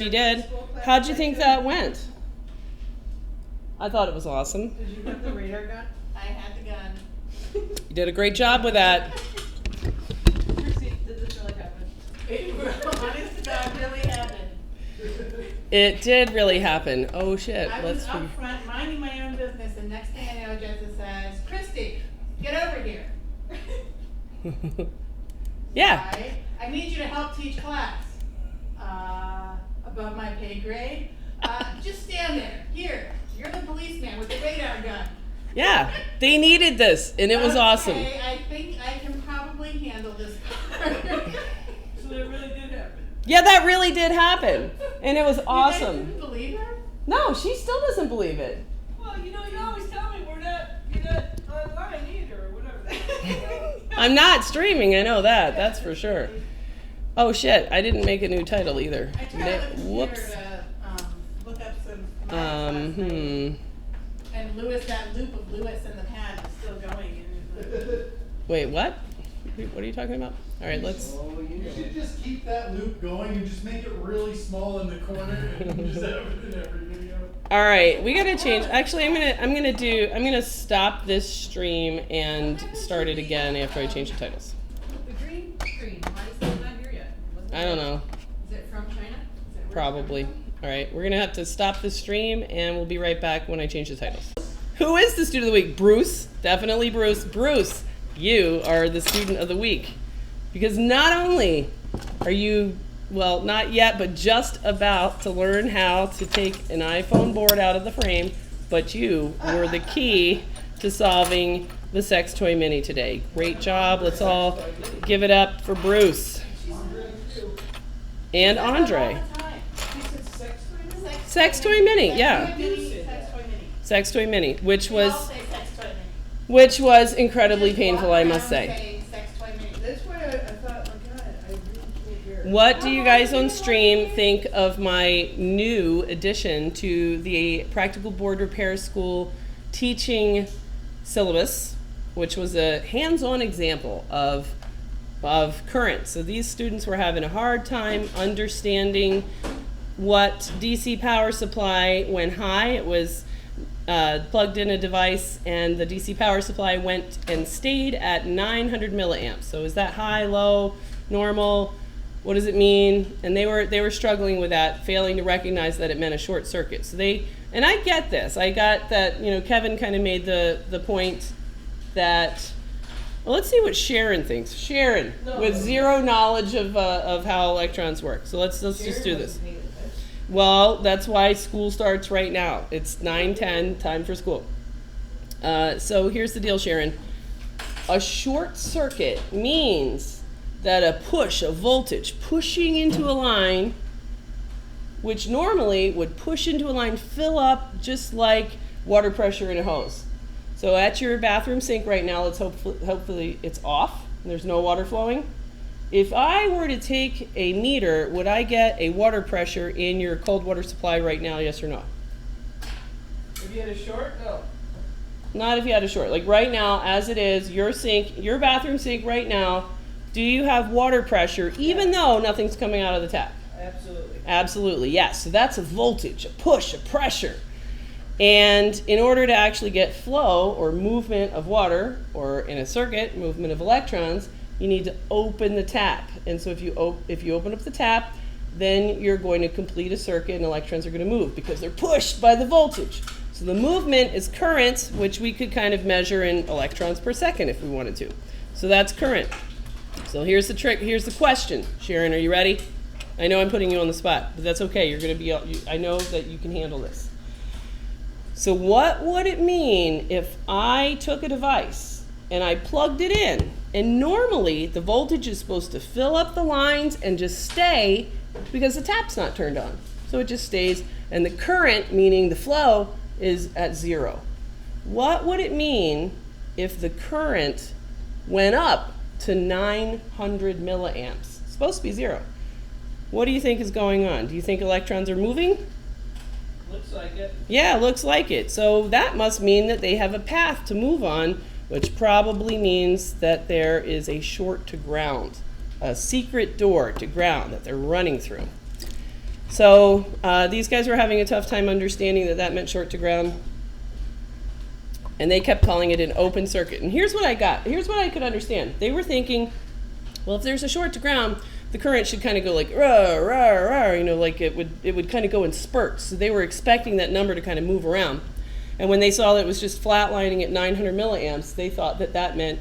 She did. How'd you think that went? I thought it was awesome. Did you have the radar gun? I had the gun. You did a great job with that. Chrissy, did this really happen? It honest to God really happened. It did really happen. Oh shit. I was up front minding my own business, and next thing I know, Jessica says, "Christy, get over here." Yeah. I need you to help teach class. Above my pay grade. Just stand there. Here, you're the policeman with the radar gun. Yeah. They needed this, and it was awesome. I think I can probably handle this part. So that really did happen. Yeah, that really did happen, and it was You guys awesome. didn't believe her? No, she still doesn't believe it. Well, you always tell me you're not online either, or whatever. I'm not streaming. I know that. That's for sure. Oh shit! I didn't make a new title either. I tried on the Whoops. computer to look up some last night. And Lewis, that loop of Lewis and the pad is still going. Wait, what? What are you talking about? All right, let's. You should just keep that loop going and just make it really small in the corner and just have it in every video. All right, we gotta change. Actually, I'm gonna stop this stream and start it again after I change the titles. The green screen, why is it not here yet? I don't know. Is it from China? Probably. All right, we're gonna have to stop the stream and we'll be right back when I change the titles. Who is the student of the week? Bruce, definitely Bruce. Bruce, you are the student of the week because not only are you, well, not yet, but just about to learn how to take an iPhone board out of the frame, but you were the key to solving the sex toy mini today. Great job. Let's all give it up for Bruce and Andre. Sex toy mini, yeah. Sex toy mini, which was incredibly painful, I must say. That's why I thought, my God, I really can't hear. What do you guys on stream think of my new addition to the Practical Board Repair School teaching syllabus, which was a hands-on example of current. So these students were having a hard time understanding what DC power supply when high. It was plugged in a device and the DC power supply went and stayed at 900 milliamps. So is that high, low, normal? What does it mean? And they were struggling with that, failing to recognize that it meant a short circuit. So and I get this. I got that, Kevin kind of made the point that, well, let's see what Sharon thinks. Sharon, with zero knowledge of how electrons work. So let's just do this. Well, that's why school starts right now. It's 9:10, time for school. So here's the deal, Sharon. A short circuit means that a voltage pushing into a line, which normally would push into a line, fill up just like water pressure in a hose. So at your bathroom sink right now, let's hopefully it's off. There's no water flowing. If I were to take a meter, would I get a water pressure in your cold water supply right now, yes or no? If you had a short, no. Not if you had a short. Like right now, as it is, your bathroom sink right now, do you have water pressure even though nothing's coming out of the tap? Absolutely. Absolutely, yes. So that's a voltage, a push, a pressure. And in order to actually get flow or movement of water, or in a circuit, movement of electrons, you need to open the tap. And so if you open up the tap, then you're going to complete a circuit and electrons are going to move because they're pushed by the voltage. So the movement is current, which we could kind of measure in electrons per second if we wanted to. So that's current. So here's the trick, here's the question. Sharon, are you ready? I know I'm putting you on the spot, but that's okay. You're going to be, I know that you can handle this. So what would it mean if I took a device and I plugged it in? And normally the voltage is supposed to fill up the lines and just stay because the tap's not turned on. So it just stays, and the current, meaning the flow, is at 0. What would it mean if the current went up to 900 milliamps? It's supposed to be 0. What do you think is going on? Do you think electrons are moving? Looks like it. Yeah, looks like it. So that must mean that they have a path to move on, which probably means that there is a short to ground, a secret door to ground that they're running through. So these guys were having a tough time understanding that that meant short to ground. And they kept calling it an open circuit. And here's what I got. Here's what I could understand. They were thinking, well, if there's a short to ground, the current should kind of go like, rah, rah, rah, you know, like it would kind of go in spurts. So they were expecting that number to kind of move around. And when they saw that it was just flatlining at 900 milliamps, they thought that that meant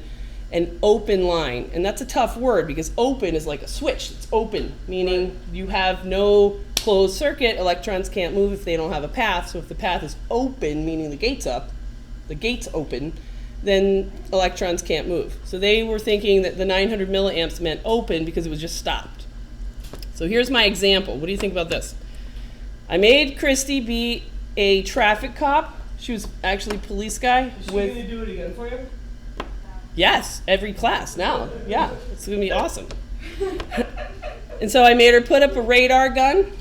an open line. And that's a tough word because open is like a switch. It's open, meaning you have no closed circuit. Electrons can't move if they don't have a path. So if the path is open, meaning the gate's up, the gate's open, then electrons can't move. So they were thinking that the 900 milliamps meant open because it was just stopped. So here's my example. What do you think about this? I made Christy be a traffic cop. She was actually a police guy. Is she going to do it again for you? Yes, every class now. Yeah, it's going to be awesome. And so I made her put up a radar gun,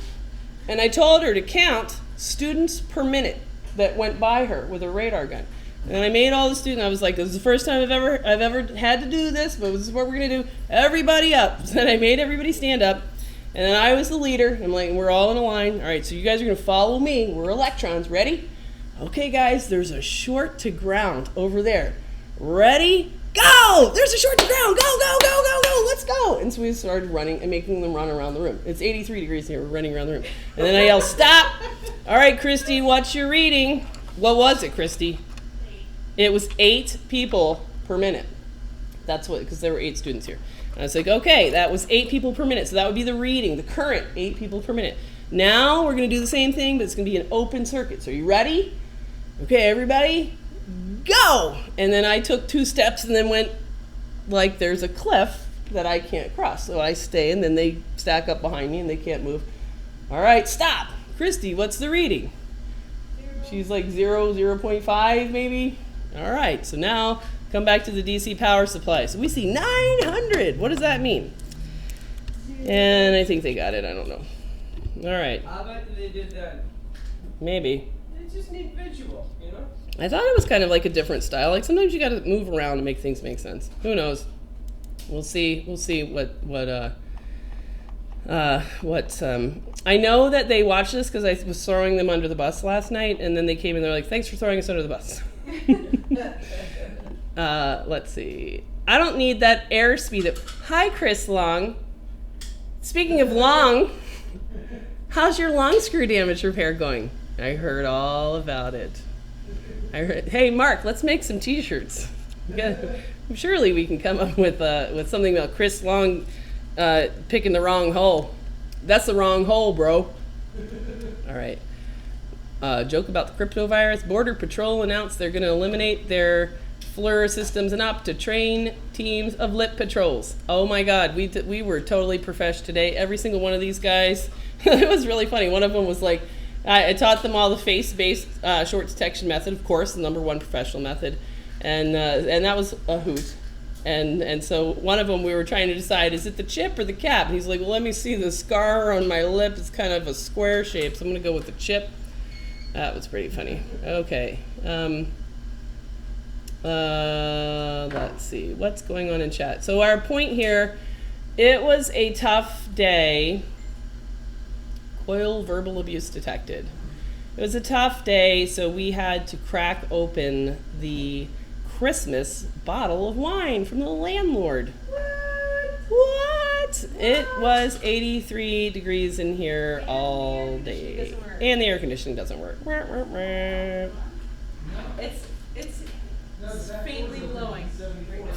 and I told her to count students per minute that went by her with a radar gun. And I made all the students, I was like, this is the first time I've ever had to do this, but this is what we're going to do. Everybody up. So then I made everybody stand up. And then I was the leader. I'm like, we're all in a line. All right, so you guys are going to follow me. We're electrons. Ready? Okay, guys, there's a short to ground over there. Ready? Go! There's a short to ground. Go, go, go, go, go. Let's go. And so we started running and making them run around the room. It's 83 degrees here. We're running around the room. And then I yell, stop. All right, Christy, what's your reading? What was it, Christy? It was 8 people per minute. That's what, because there were 8 students here. And I was like, okay, that was 8 people per minute. So that would be the reading, the current 8 people per minute. Now we're going to do the same thing, but it's going to be an open circuit. So are you ready? Okay, everybody, go! And then I took 2 steps and then went like there's a cliff that I can't cross. So I stay, and then they stack up behind me and they can't move. All right, stop. Christy, what's the reading? 0. She's like 0.5 maybe. All right, so now come back to the DC power supply. So we see 900. What does that mean? And I think they got it. I don't know. All right. I bet they did that. Maybe. They just need visual, you know? I thought it was kind of like a different style. Like sometimes you got to move around to make things make sense. Who knows? We'll see. We'll see what I know that they watched this because I was throwing them under the bus last night, and then they came and they're like, thanks for throwing us under the bus. Let's see. I don't need that airspeed up. Hi, Chris Long. Speaking of long, how's your long screw damage repair going? I heard all about it. I heard, hey, Mark, let's make some t-shirts. Surely we can come up with something about Chris Long picking the wrong hole. That's the wrong hole, bro. All right. Joke about the crypto virus. Border Patrol announced they're going to eliminate their FLIR systems and opt to train teams of lip patrols. Oh my God, we were totally profesh today. Every single one of these guys. It was really funny. One of them was like, I taught them all the face-based short detection method, of course, the #1 professional method, and that was a hoot. And so one of them, we were trying to decide, is it the chip or the cap? And he's like, well, let me see the scar on my lip. It's kind of a square shape, so I'm going to go with the chip. That was pretty funny. Okay. Let's see. What's going on in chat? So our point here, it was a tough day. Coil verbal abuse detected. It was a tough day, so we had to crack open the Christmas bottle of wine from the landlord. What? It was 83 degrees in here all day. And the air conditioning doesn't work. It's faintly blowing.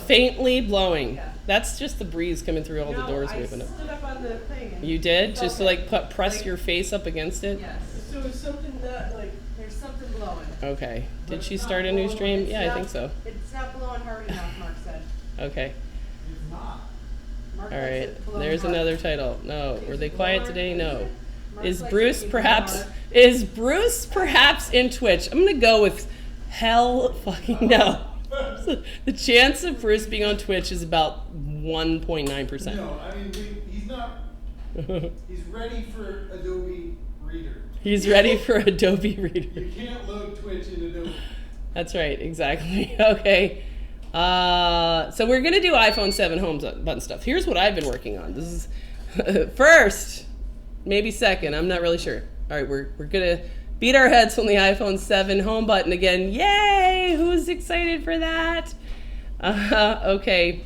Faintly blowing. That's just the breeze coming through all the doors we opened up. I stood up on the thing. You did? Just to like press your face up against it? Yes. So it's something that, like, There's something blowing. Okay. Did she start a new stream? Yeah, I think so. It's not blowing hard enough, Mark said. Okay. It's not. Mark All likes right. it blowing There's hard. another title. No. Were they quiet today? No. Mark Is likes Bruce it perhaps blowing hard. is Bruce perhaps in Twitch? I'm gonna go with hell fucking no. The chance of Bruce being on Twitch is about 1.9%. No, I mean, he's not. He's ready for Adobe Reader. He's ready for Adobe Reader. You can't load Twitch in Adobe. That's right, exactly. Okay. So we're gonna do iPhone 7 home button stuff. Here's what I've been working on. This is first. maybe second. I'm not really sure. All right, we're gonna beat our heads on the iPhone 7 home button again. Yay! Who's excited for that? Okay.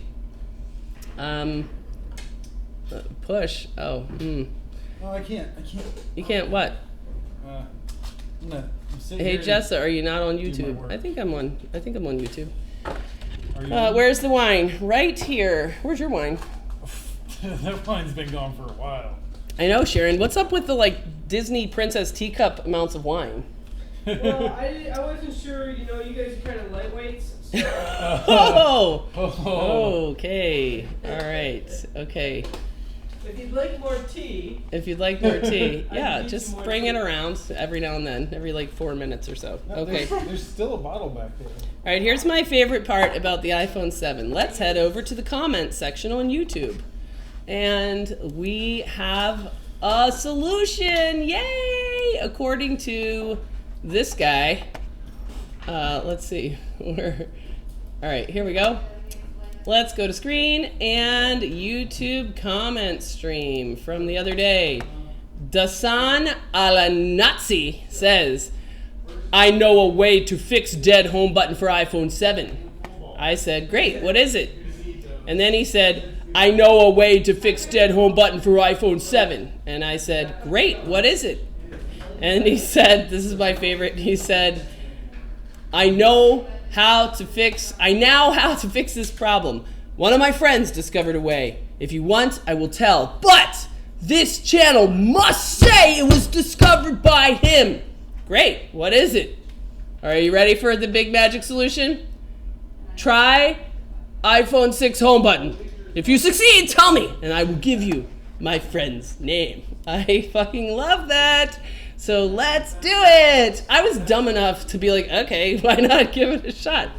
Push. Oh. Oh, I can't. You can't what? I'm sitting Hey here Jessa, are you not on my YouTube? work. I think I'm on YouTube. Are you on? Where's the wine? Right here. Where's your wine? That wine's been gone for a while. I know, Sharon. What's up with the like Disney princess teacup amounts of wine? Well, I wasn't sure, you know, you guys are kind of lightweights. So. Oh. Okay. All right. Okay. If you'd like more tea. If you'd like more tea, I yeah, need just some more bring tea. it around every now and then, every like 4 minutes or so. No, Okay. There's still a bottle back there. All right, here's my favorite part about the iPhone 7. Let's head over to the comments section on YouTube. And we have a solution. Yay! According to this guy. Let's see. All right, here we go. Let's go to screen and YouTube comment stream from the other day. Dasan Alanazi says, I know a way to fix dead home button for iPhone 7. I said, great, what is it? And then he said, I know a way to fix dead home button for iPhone 7. And I said, great, what is it? And he said, this is my favorite, he said, I now how to fix this problem. One of my friends discovered a way. If you want, I will tell. But this channel must say it was discovered by him. Great. What is it? Are you ready for the big magic solution? Try iPhone 6 home button. If you succeed, tell me, and I will give you my friend's name. I fucking love that. So let's do it. I was dumb enough to be like, okay, why not give it a shot?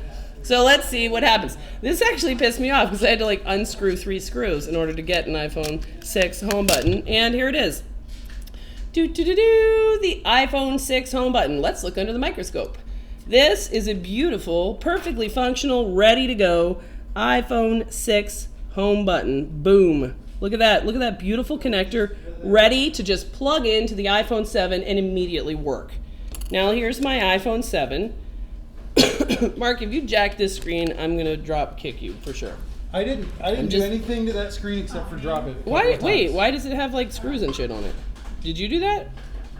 So let's see what happens. This actually pissed me off because I had to like unscrew 3 screws in order to get an iPhone 6 home button. And here it is. The iPhone 6 home button. Let's look under the microscope. This is a beautiful, perfectly functional, ready to go iPhone 6 home button. Boom. Look at that. Look at that beautiful connector, ready to just plug into the iPhone 7 and immediately work. Now here's my iPhone 7. Mark, if you jack this screen, I'm gonna drop kick you for sure. I didn't do anything to that screen except for drop it. Why does it have like screws and shit on it? Did you do that?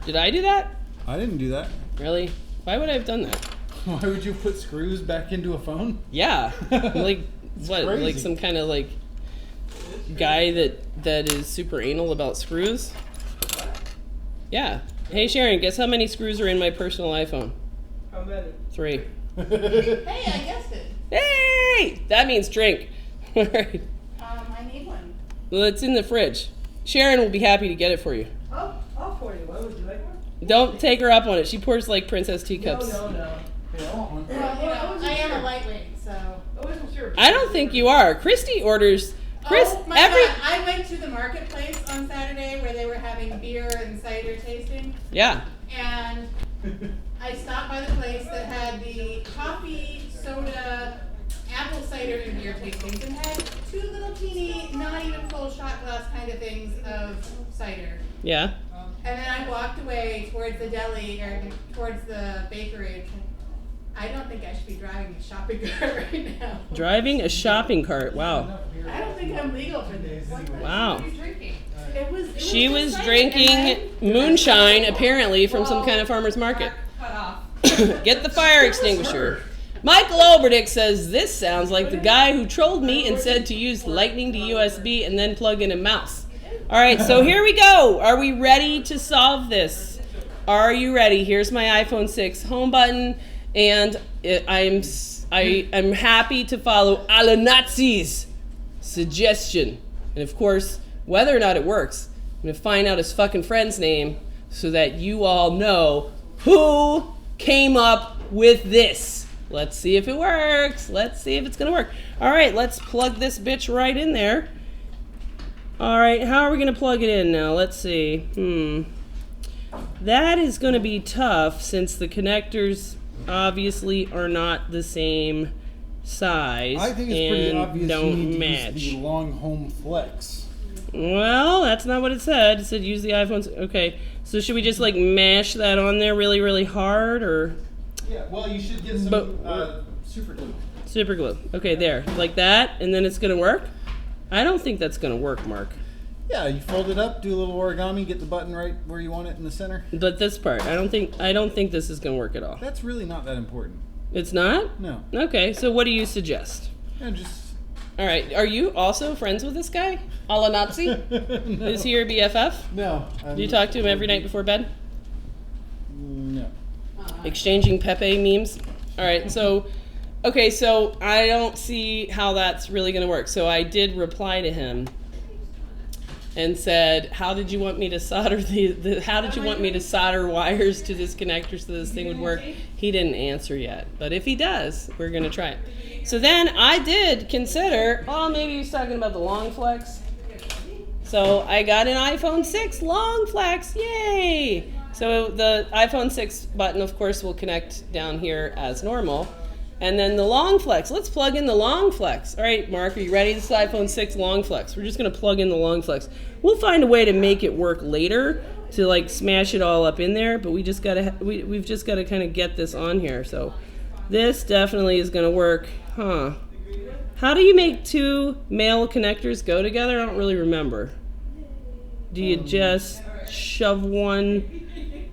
Did I do that? I didn't do that. Really? Why would I have done that? Why would you put screws back into a phone? Yeah. Like what? crazy. Like some kind of like guy that is super anal about screws? Yeah. Hey Sharon, guess how many screws are in my personal iPhone? How many? 3. Hey, I guessed it. Hey! That means drink. All right. I need one. Well, it's in the fridge. Sharon will be happy to get it for you. I'll pour you one. Would you like one? Don't take her up on it. She pours like princess teacups. No. Yeah, I want one. Well, you know, I am a lightweight, so. I wasn't sure. I don't think you are. Christy orders. Oh my God! I went to the marketplace on Saturday where they were having beer and cider tasting, Yeah. and I stopped by the place that had the coffee, soda, apple cider, and beer tastings, and had 2 little teeny, not even full shot glass kind of things of cider. Yeah. And then I walked away towards the deli or towards the bakery. I don't think I should be driving a shopping cart right now. Driving a shopping cart. Wow. I don't think I'm legal for this. Wow. What were you drinking? She was just cider, drinking and then- moonshine, apparently, from some kind of farmer's market. Cut off. Get the fire extinguisher. Michael Oberdick says, this sounds like the guy who trolled me and said to use lightning to USB and then plug in a mouse. All right, so here we go. Are we ready to solve this? Are you ready? Here's my iPhone 6 home button, and I'm happy to follow Alanazi's suggestion. And of course, whether or not it works, I'm going to find out his fucking friend's name so that you all know who came up with this. Let's see if it works. Let's see if it's going to work. All right, let's plug this bitch right in there. All right, how are we going to plug it in now? Let's see. That is going to be tough since the connectors obviously are not the same size. I think it's pretty and obvious don't you need to match. use the long home flex. Well, that's not what it said. It said use the iPhone. Okay, so should we just like mash that on there really, really hard, or Yeah, well, you should get some super glue. super glue? Okay, there, like that, and then it's gonna work. I don't think that's gonna work, Mark. Yeah, you fold it up, do a little origami, get the button right where you want it in the center. But this part, I don't think this is gonna work at all. That's really not that important. It's not? No. Okay, so what do you suggest? Yeah, just. All right, are you also friends with this guy? A la Nazi? No. Is he your BFF? No. Do you talk to him every night before bed? No. Exchanging Pepe memes? All right, so, okay, so I don't see how that's really gonna work. So I did reply to him and said, how did you want me to solder how did you want me to solder wires to this connector so this thing would work? He didn't answer yet, but if he does, we're gonna try it. So then I did consider, oh, maybe he's talking about the long flex. So I got an iPhone 6 long flex, yay! So the iPhone 6 button, of course, will connect down here as normal. And then the long flex, let's plug in the long flex. All right, Mark, are you ready? This is iPhone 6 long flex. We're just gonna plug in the long flex. We'll find a way to make it work later to like smash it all up in there, but we've just gotta kind of get this on here. So this definitely is gonna work, huh? How do you make two male connectors go together? I don't really remember. Do you just shove one?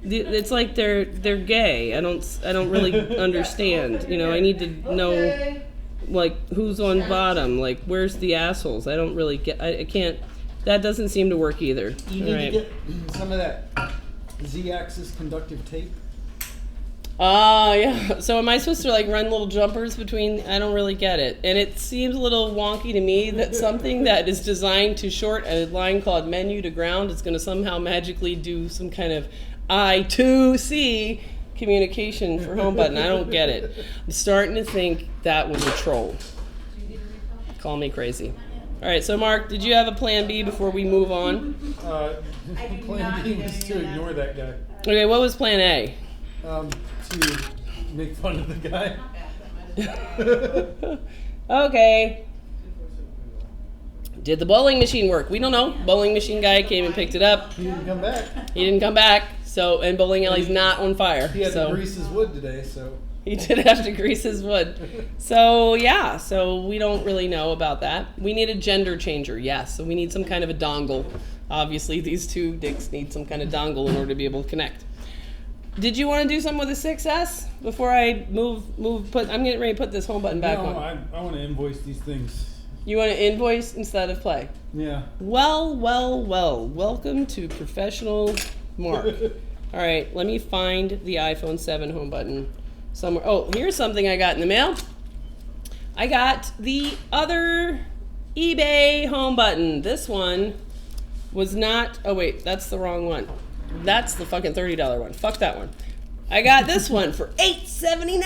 It's like they're gay. I don't really understand. You know, I need to know like who's on bottom. Like where's the assholes? I don't really get. I can't. That doesn't seem to work either. You need to get some of that Z-axis conductive tape. Yeah. So am I supposed to like run little jumpers between? I don't really get it. And it seems a little wonky to me that something that is designed to short a line called menu to ground is going to somehow magically do some kind of I2C communication for home button. I don't get it. I'm starting to think that was a troll. Call me crazy. All right, so Mark, did you have a plan B before we move on? Plan B was to ignore that guy. Okay, what was plan A? To make fun of the guy. Okay. Did the bowling machine work? We don't know. Bowling machine guy came and picked it up. He didn't come back. He didn't come back. So, and bowling alley's not on fire. He had so. to grease his wood today, so. He did have to grease his wood. So, yeah, so we don't really know about that. We need a gender changer, yes. So we need some kind of a dongle. Obviously, these two dicks need some kind of dongle in order to be able to connect. Did you want to do something with the 6S before I I'm getting ready to put this home button back on. I want to invoice these things. You want to invoice instead of play? Yeah. Well. Welcome to Professional Mark. All right, let me find the iPhone 7 home button somewhere. Oh, here's something I got in the mail. I got the other eBay home button. This one was not, oh wait, that's the wrong one. That's the fucking $30 one. Fuck that one. I got this one for $8.79.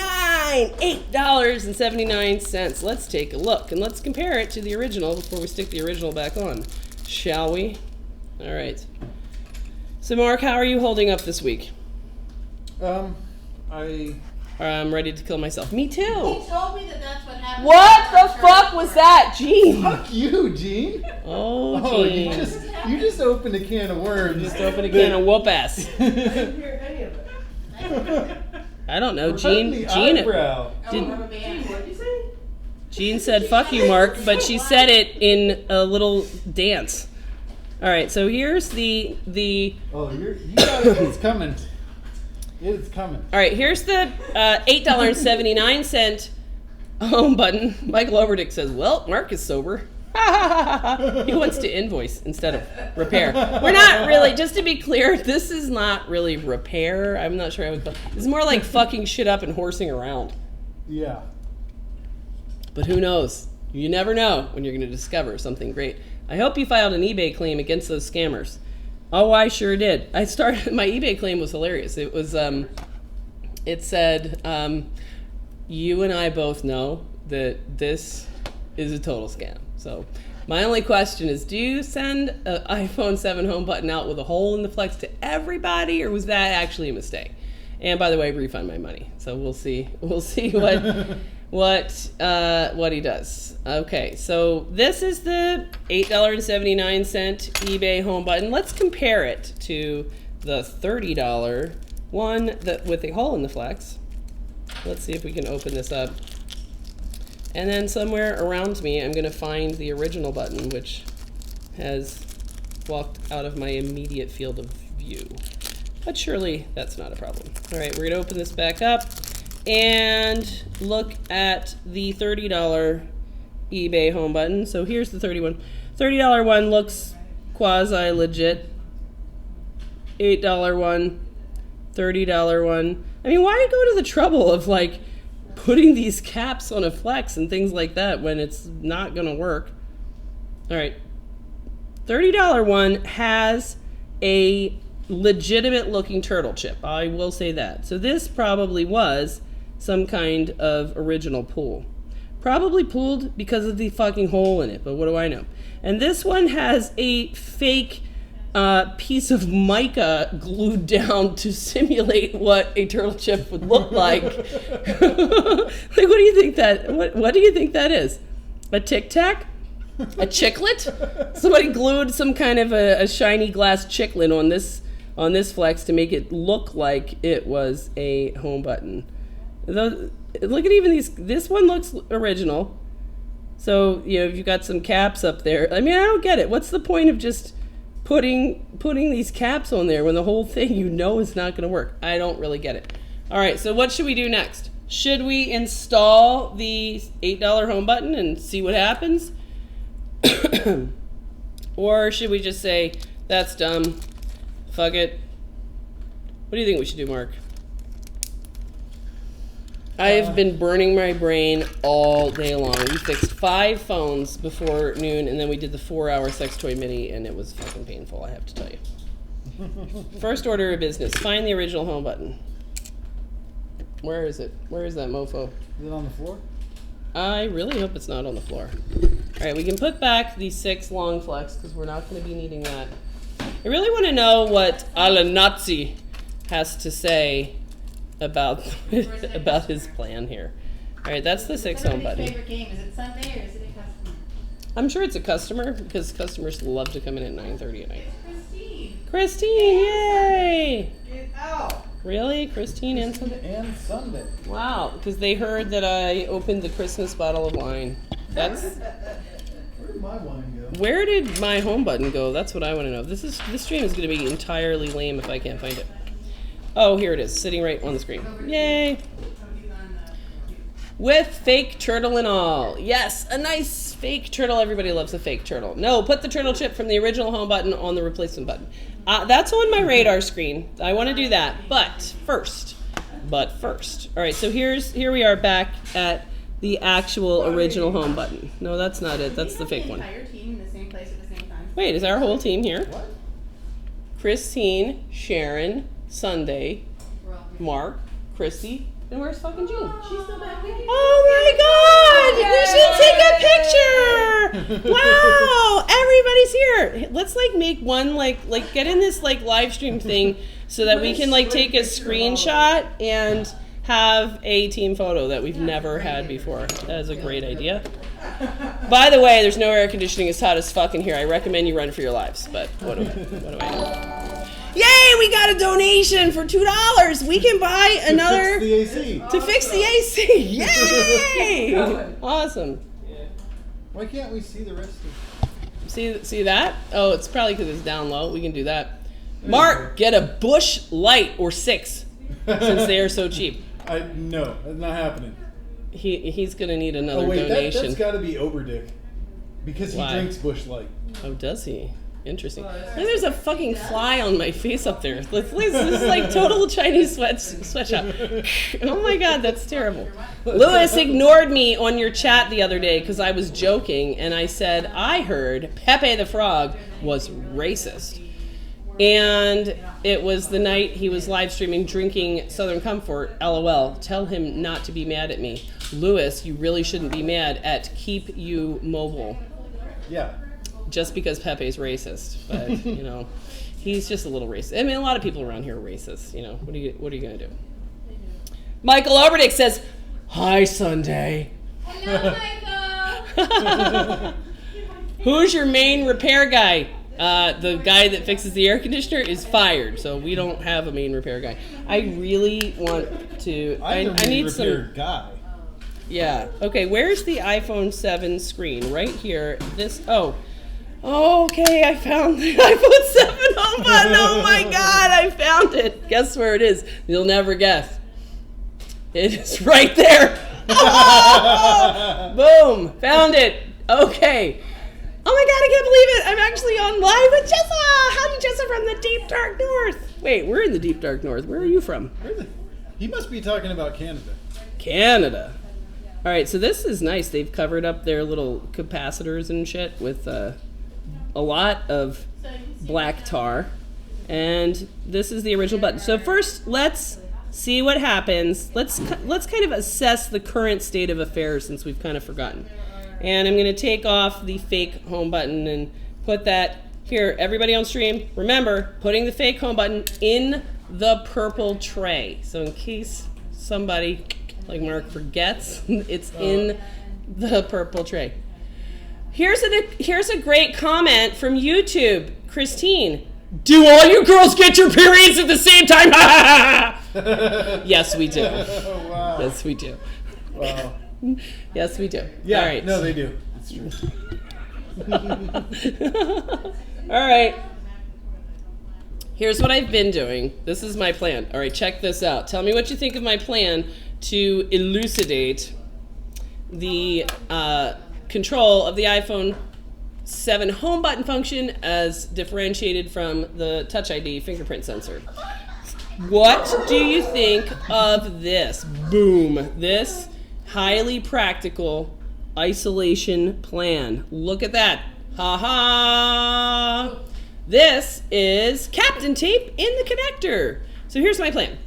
$8.79. Let's take a look and let's compare it to the original before we stick the original back on, shall we? All right. So Mark, how are you holding up this week? Oh. I'm ready to kill myself. Me too. He told me that that's what happened. What the fuck was that, Gene? Fuck you, Gene. Oh, Gene. You just opened a can of worms. Just opened a can of whoop ass. I didn't hear any of it. I don't know, Right Gene. in the Gene. eyebrow. What'd you say? Gene said, "Fuck you, Mark," but she said it in a little dance. All right, so here's the. Oh, you got it. It's coming. It's coming. All right, here's the $8.79 home button. Michael Overdick says, "Well, Mark is sober." He wants to invoice instead of repair. We're not really, just to be clear, this is not really repair. I'm not sure I would. It's more like fucking shit up and horsing around. Yeah. But who knows? You never know when you're going to discover something great. I hope you filed an eBay claim against those scammers. Oh, I sure did. My eBay claim was hilarious. It was, it said, you and I both know that this is a total scam. So my only question is, do you send an iPhone 7 home button out with a hole in the flex to everybody, or was that actually a mistake? And by the way, refund my money. So we'll see what he does. Okay, so this is the $8.79 eBay home button. Let's compare it to the $30 one that with a hole in the flex. Let's see if we can open this up. And then somewhere around me, I'm gonna find the original button, which has walked out of my immediate field of view. But surely that's not a problem. All right, we're gonna open this back up and look at the $30 eBay home button. So here's the $30 one looks quasi legit. $8 one, $30 one. I mean, why go to the trouble of like putting these caps on a flex and things like that when it's not gonna work? All right, $30 one has a legitimate looking turtle chip. I will say that. So this probably was some kind of original pull. Probably pulled because of the fucking hole in it, but what do I know? And this one has a fake piece of mica glued down to simulate what a turtle chip would look like. Like, what do you think that? What do you think that is? A Tic Tac? A chiclet? Somebody glued some kind of a shiny glass chiclet on this flex to make it look like it was a home button. Look at even these. This one looks original. So you know, you've got some caps up there. I mean, I don't get it. What's the point of just putting these caps on there when the whole thing you know is not going to work? I don't really get it. All right, so what should we do next? Should we install the $8 home button and see what happens? Or should we just say, that's dumb, fuck it? What do you think we should do, Mark? I've been burning my brain all day long. We fixed 5 phones before noon, and then we did the 4-hour sex toy mini, and it was fucking painful, I have to tell you. First order of business, find the original home button. Where is it? Where is that mofo? Is it on the floor? I really hope it's not on the floor. All right, we can put back the 6 long flex, because we're not going to be needing that. I really want to know what Ala Nazi has to say about his plan here. All right, that's the 6 home button. Favorite game? Is it Sunday or is it a customer? I'm sure it's a customer because customers love to come in at 9:30 at night. It's Christine. Christine, yay! Get out. Really, Christine and Sunday? And Sunday. Wow, because they heard that I opened the Christmas bottle of wine. That's Where did my wine go? where did my home button go? That's what I want to know. This stream is going to be entirely lame if I can't find it. Oh, here it is, sitting right on the screen. Yay! With fake turtle and all. Yes, a nice fake turtle. Everybody loves a fake turtle. No, put the turtle chip from the original home button on the replacement button. That's on my radar screen. I want to do that. But first. All right, so here we are back at the actual original home button. No, that's not it. That's the fake one. Entire team in the same place at the same time. Wait, is our whole team here? What? Christine, Sharon, Sunday, We're all here. Mark, Christy, and where's fucking Jean? She's still back with you. Oh my God! We should take a picture. Wow, everybody's here. Let's like make one like get in this like live stream thing so that we can like take a screenshot and have a team photo that we've never had before. That is a great idea. By the way, there's no air conditioning. It's hot as fuck in here. I recommend you run for your lives. But what do I know? Yay! We got a donation for $2. We can buy another To fix the AC. to fix the AC. Yay! Awesome. Why can't we see the rest of See that? Oh, it's probably because it's down low. We can do that. Mark, get a Bush Light or 6 since they are so cheap. No, that's not happening. He's gonna need another Oh wait, donation. that's got to be Oberdick, because he Why? drinks Bush Light. Oh, does he? Interesting. Look, there's a fucking fly on my face up there. This is like total Chinese sweatshop. Oh my God, that's terrible. Lewis ignored me on your chat the other day because I was joking and I said I heard Pepe the Frog was racist. And it was the night he was live streaming drinking Southern Comfort. LOL. Tell him not to be mad at me. Lewis, you really shouldn't be mad at Keep You Mobile. Yeah. Just because Pepe's racist, but you know, He's just a little racist. I mean, a lot of people around here are racist. You know, what are you gonna do? Michael Oberdick says, "Hi, Sunday." Hello, Michael. Who's your main repair guy? The guy that fixes the air conditioner is fired, so we don't have a main repair guy. I really want to. I need repair some. guy. Yeah. Okay. Where's the iPhone 7 screen? Right here. This. Oh. Okay. I found the iPhone 7 home button. Oh my God! I found it. Guess where it is? You'll never guess. It is right there. Boom! Found it. Okay. Oh my God, I can't believe it. I'm actually on live with Jessa. Howdy, Jessa from the deep dark north. Wait, we're in the deep dark north. Where are you from? He must be talking about Canada. Canada. All right, so this is nice. They've covered up their little capacitors and shit with a lot of black tar. And this is the original button. So first, let's see what happens. Let's kind of assess the current state of affairs since we've kind of forgotten. And I'm going to take off the fake home button and put that here. Everybody on stream, remember, putting the fake home button in the purple tray. So in case somebody like Mark forgets, it's in the purple tray. Here's a great comment from YouTube. Christine, do all you girls get your periods at the same time? Yes, we do. Oh, wow. Yes, we do. Wow. Yes, we do. Yeah, All right. no, they do. It's true. All right. Here's what I've been doing. This is my plan. All right, check this out. Tell me what you think of my plan to elucidate the control of the iPhone 7 home button function as differentiated from the Touch ID fingerprint sensor. What do you think of this? Boom. This highly practical isolation plan. Look at that. Ha ha. This is Captain Tape in the connector. So here's my plan.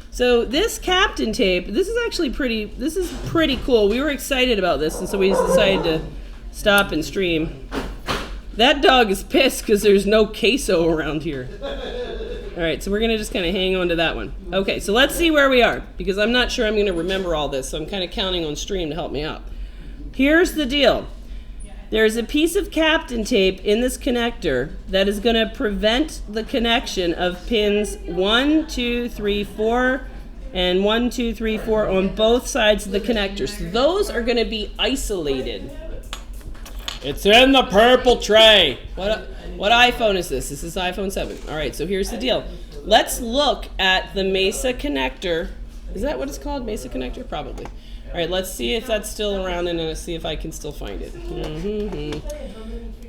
So this Captain Tape, this is actually pretty cool. We were excited about this, and so we decided to stop and stream. That dog is pissed because there's no queso around here. All right, so we're gonna just kind of hang on to that one. Okay, so let's see where we are, because I'm not sure I'm gonna remember all this, so I'm kind of counting on stream to help me out. Here's the deal. There's a piece of Captain Tape in this connector that is gonna prevent the connection of pins 1, 2, 3, 4, and 1, 2, 3, 4 on both sides of the connector. So those are gonna be isolated. It's in the purple tray. What iPhone is this? This is iPhone 7. All right, so here's the deal. Let's look at the Mesa connector. Is that what it's called? Mesa connector? Probably. All right, let's see if that's still around and let's see if I can still find it.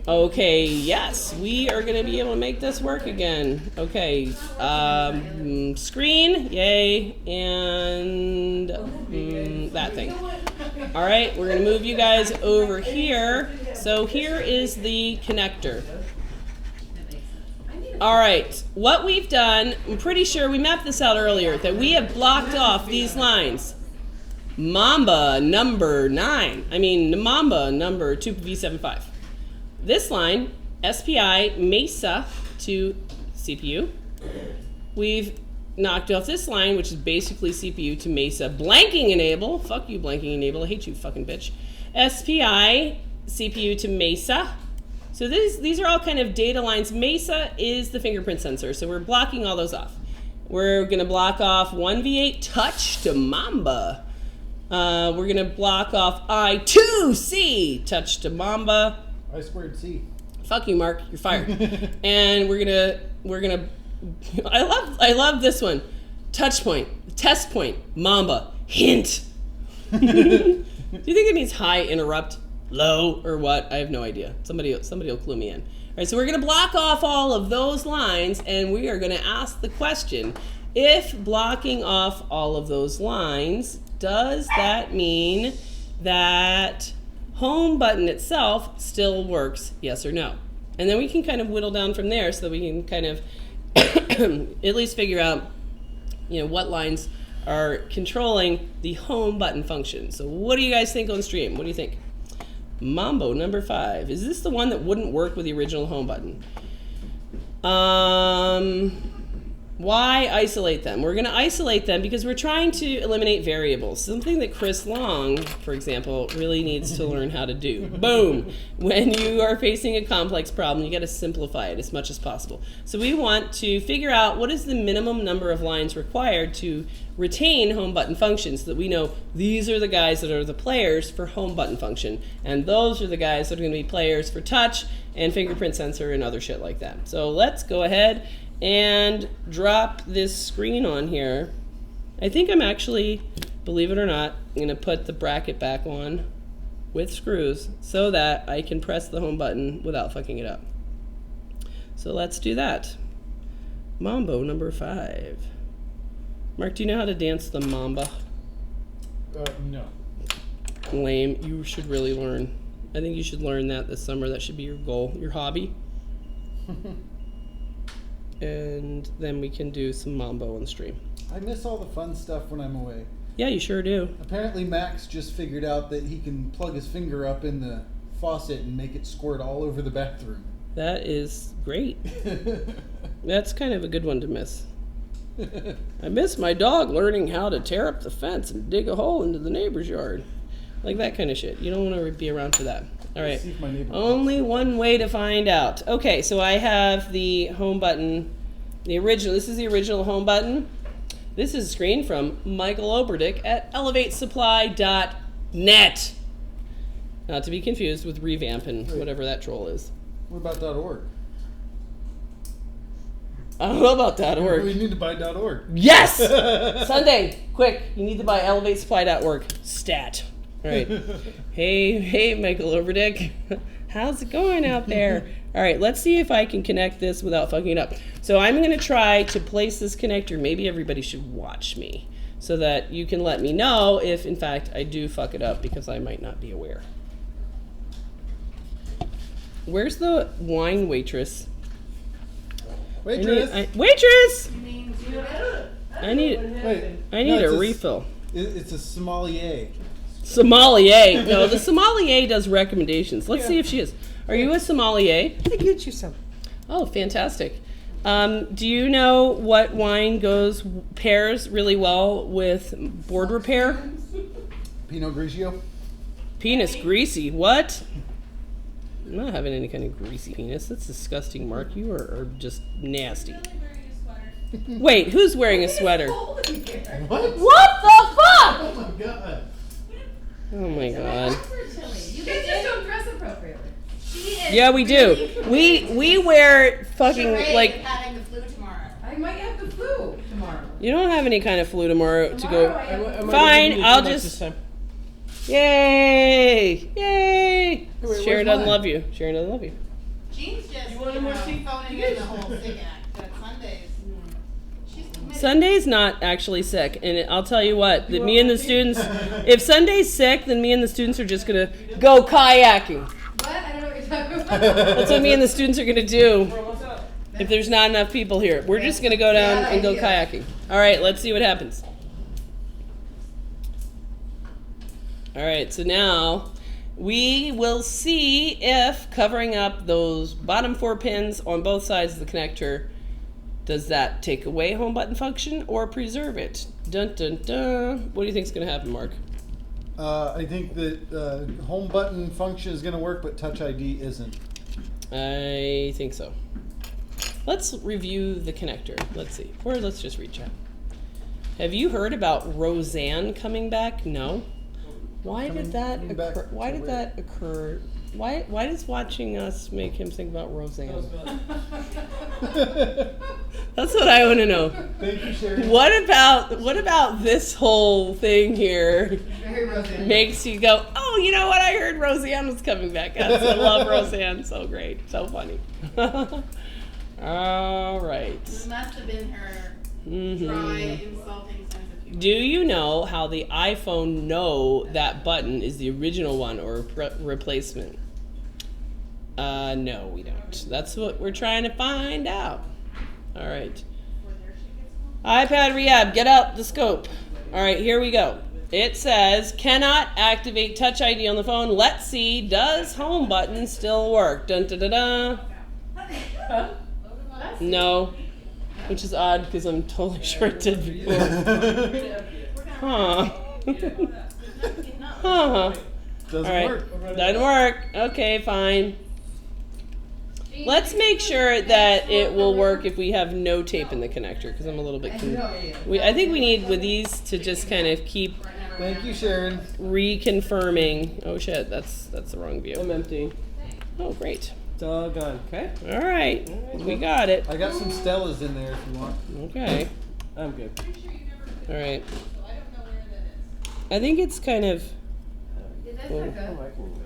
Okay, yes, we are going to be able to make this work again. Okay, screen, yay, and that thing. All right, we're going to move you guys over here. So here is the connector. All right, what we've done, I'm pretty sure we mapped this out earlier, that we have blocked off these lines. Mamba number 9, Mamba number 2V75. This line, SPI Mesa to CPU. We've knocked off this line, which is basically CPU to Mesa. Blanking enable, fuck you blanking enable, I hate you fucking bitch. SPI CPU to Mesa. So these are all kind of data lines. Mesa is the fingerprint sensor, so we're blocking all those off. We're gonna block off 1V8 touch to Mamba. We're gonna block off I2C touch to Mamba. I squared C. Fuck you, Mark. You're fired. And we're gonna. I love this one. Touch point, test point, Mamba. Hint. Do you think it means high interrupt, low, or what? I have no idea. Somebody will clue me in. All right, so we're gonna block off all of those lines, and we are gonna ask the question: if blocking off all of those lines, does that mean that home button itself still works, yes or no? And then we can kind of whittle down from there so that we can kind of at least figure out, what lines are controlling the home button function. So what do you guys think on stream? What do you think? Mambo number 5. Is this the one that wouldn't work with the original home button? Why isolate them? We're going to isolate them because we're trying to eliminate variables. Something that Chris Long, for example, really needs to learn how to do. Boom! When you are facing a complex problem, you got to simplify it as much as possible. So we want to figure out what is the minimum number of lines required to retain home button functions so that we know these are the guys that are the players for home button function, and those are the guys that are going to be players for touch and fingerprint sensor and other shit like that. So let's go ahead and drop this screen on here. I think I'm actually, believe it or not, I'm going to put the bracket back on with screws so that I can press the home button without fucking it up. So let's do that. Mambo number 5. Mark, do you know how to dance the mamba? No. Lame. You should really learn. I think you should learn that this summer. That should be your goal, your hobby. And then we can do some mambo on the stream. I miss all the fun stuff when I'm away. Yeah, you sure do. Apparently Max just figured out that he can plug his finger up in the faucet and make it squirt all over the bathroom. That is great. That's kind of a good one to miss. I miss my dog learning how to tear up the fence and dig a hole into the neighbor's yard. Like that kind of shit. You don't want to be around for that. All right. See if my neighbor Only one way to find out. Okay, so I have the home button, the original. This is the original home button. This is a screen from Michael Oberdick at elevatesupply.net. Not to be confused with Revamp and whatever that troll is. What about .org? I don't know about .org. We need to buy .org. Yes! Sunday, quick, you need to buy elevatesupply.org. Stat. All right. Hey, Michael Overdick. How's it going out there? All right, let's see if I can connect this without fucking it up. So I'm going to try to place this connector. Maybe everybody should watch me so that you can let me know if, in fact, I do fuck it up because I might not be aware. Where's the wine waitress? Waitress! Waitress! You mean Judah? I need No, a refill. It's a sommelier. Sommelier. No, the sommelier does recommendations. Let's see if she is. Are you a sommelier? I get you some. Oh, fantastic. Do you know what wine pairs really well with board repair? Pinot Grigio. Penis greasy. What? I'm not having any kind of greasy penis. That's disgusting, Mark. You are just nasty. Wait, who's wearing a sweater? What? What the fuck? Oh my god. Oh my god. You guys just don't dress appropriately. Yeah, we do. We wear fucking like. Having the flu tomorrow. I might have the flu tomorrow. You don't have any kind of flu tomorrow to Tomorrow go. I have Fine, I'll just. Yay! Yay! where's Sharon doesn't mine? love you. Sharon doesn't love you. Jean's just You want more tea? phoning in the whole sick act, but Sundays. She's committed. Sunday's not actually sick, and I'll tell you what. That me and the students, if Sunday's sick, then me and the students are just gonna go kayaking. What? I don't know what you're talking about. That's what me and the students are gonna do. What's up? If there's not enough people here, we're just gonna go down and go kayaking. All right, let's see what happens. All right, so now we will see if covering up those bottom 4 pins on both sides of the connector, does that take away home button function or preserve it? Dun dun dun. What do you think is going to happen, Mark? I think that home button function is going to work, but Touch ID isn't. I think so. Let's review the connector. Let's see. Or let's just reach out. Have you heard about Roseanne coming back? No. Why did that occur? Why did that occur? Why does watching us make him think about Roseanne? That's what I want to know. Thank you, Sherry. What about this whole thing here Very Roseanne. makes you go, oh, you know what? I heard Roseanne was coming back. Yes, I love Roseanne. So great. So funny. All right. It must have been her Mhm. dry, insulting sense of humor. Do you know how the iPhone know that button is the original one or a replacement? No, we don't. That's what we're trying to find out. All right. iPad Rehab, get out the scope. All right, here we go. It says, cannot activate Touch ID on the phone. Let's see, does home button still work? Dun dun dun dun. No, which is odd because I'm totally sure it did before. Huh. Huh. Doesn't All right. work. Doesn't work. Okay, fine. Let's make sure that it will work if we have no tape in the connector, because I'm a little bit I think we need with these to just kind of keep Thank you, Sharon. reconfirming. Oh shit, that's the wrong I'm view. empty. Oh great. Doggone. Okay. All right, we got it. I got some Stellas in there if you want. Okay. I'm good. All right. I think it's kind of. That's Cool. not Oh, good. I can wait.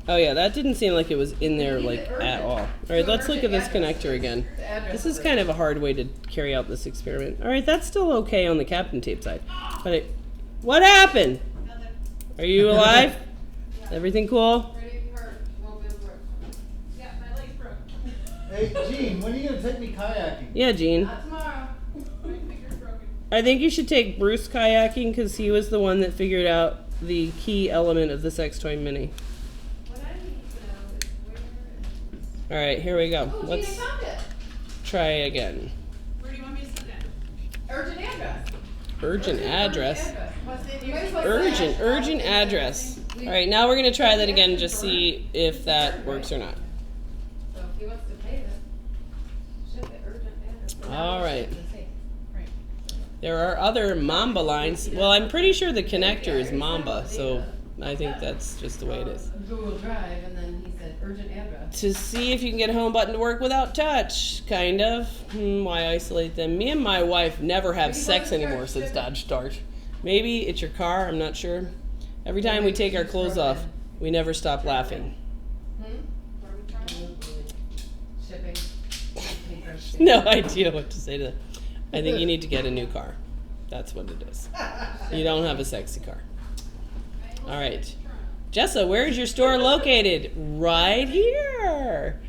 Oh yeah, that didn't seem like it was in there Keep like it urgent. at all. All right, let's look at this connector again. The address This is kind of a hard way to carry out this experiment. All right, that's still okay on the Captain Tape side. But what happened? Are you alive? Everything cool? Yeah, my leg's broke. Hey, Gene, when are you gonna take me kayaking? Yeah, Gene. Not tomorrow. My finger's broken. I think you should take Bruce kayaking because he was the one that figured out the key element of the sex toy mini. What I need to know is where All right, here we go. Oh, Gene, I Let's found it. try again. Where do you want me to sit down? Urgent address. Urgent address. Urgent Urgent address. All right, now we're gonna try that again and just see if that works or not. So if he wants to pay this, ship it urgent address. All right. There are other Mamba lines. Well, I'm pretty sure the connector is Mamba, so I think that's just the way it is. Google Drive, and then he said urgent address. To see if you can get a home button to work without touch, kind of. Why isolate them? Me and my wife never have sex anymore since Dodge Start. Maybe it's your car, I'm not sure. Every time we take our clothes off, we never stop laughing. Shipping. No idea what to say to that. I think you need to get a new car. That's what it is. You don't have a sexy car. All right. Jessa, where is your store located? Right here.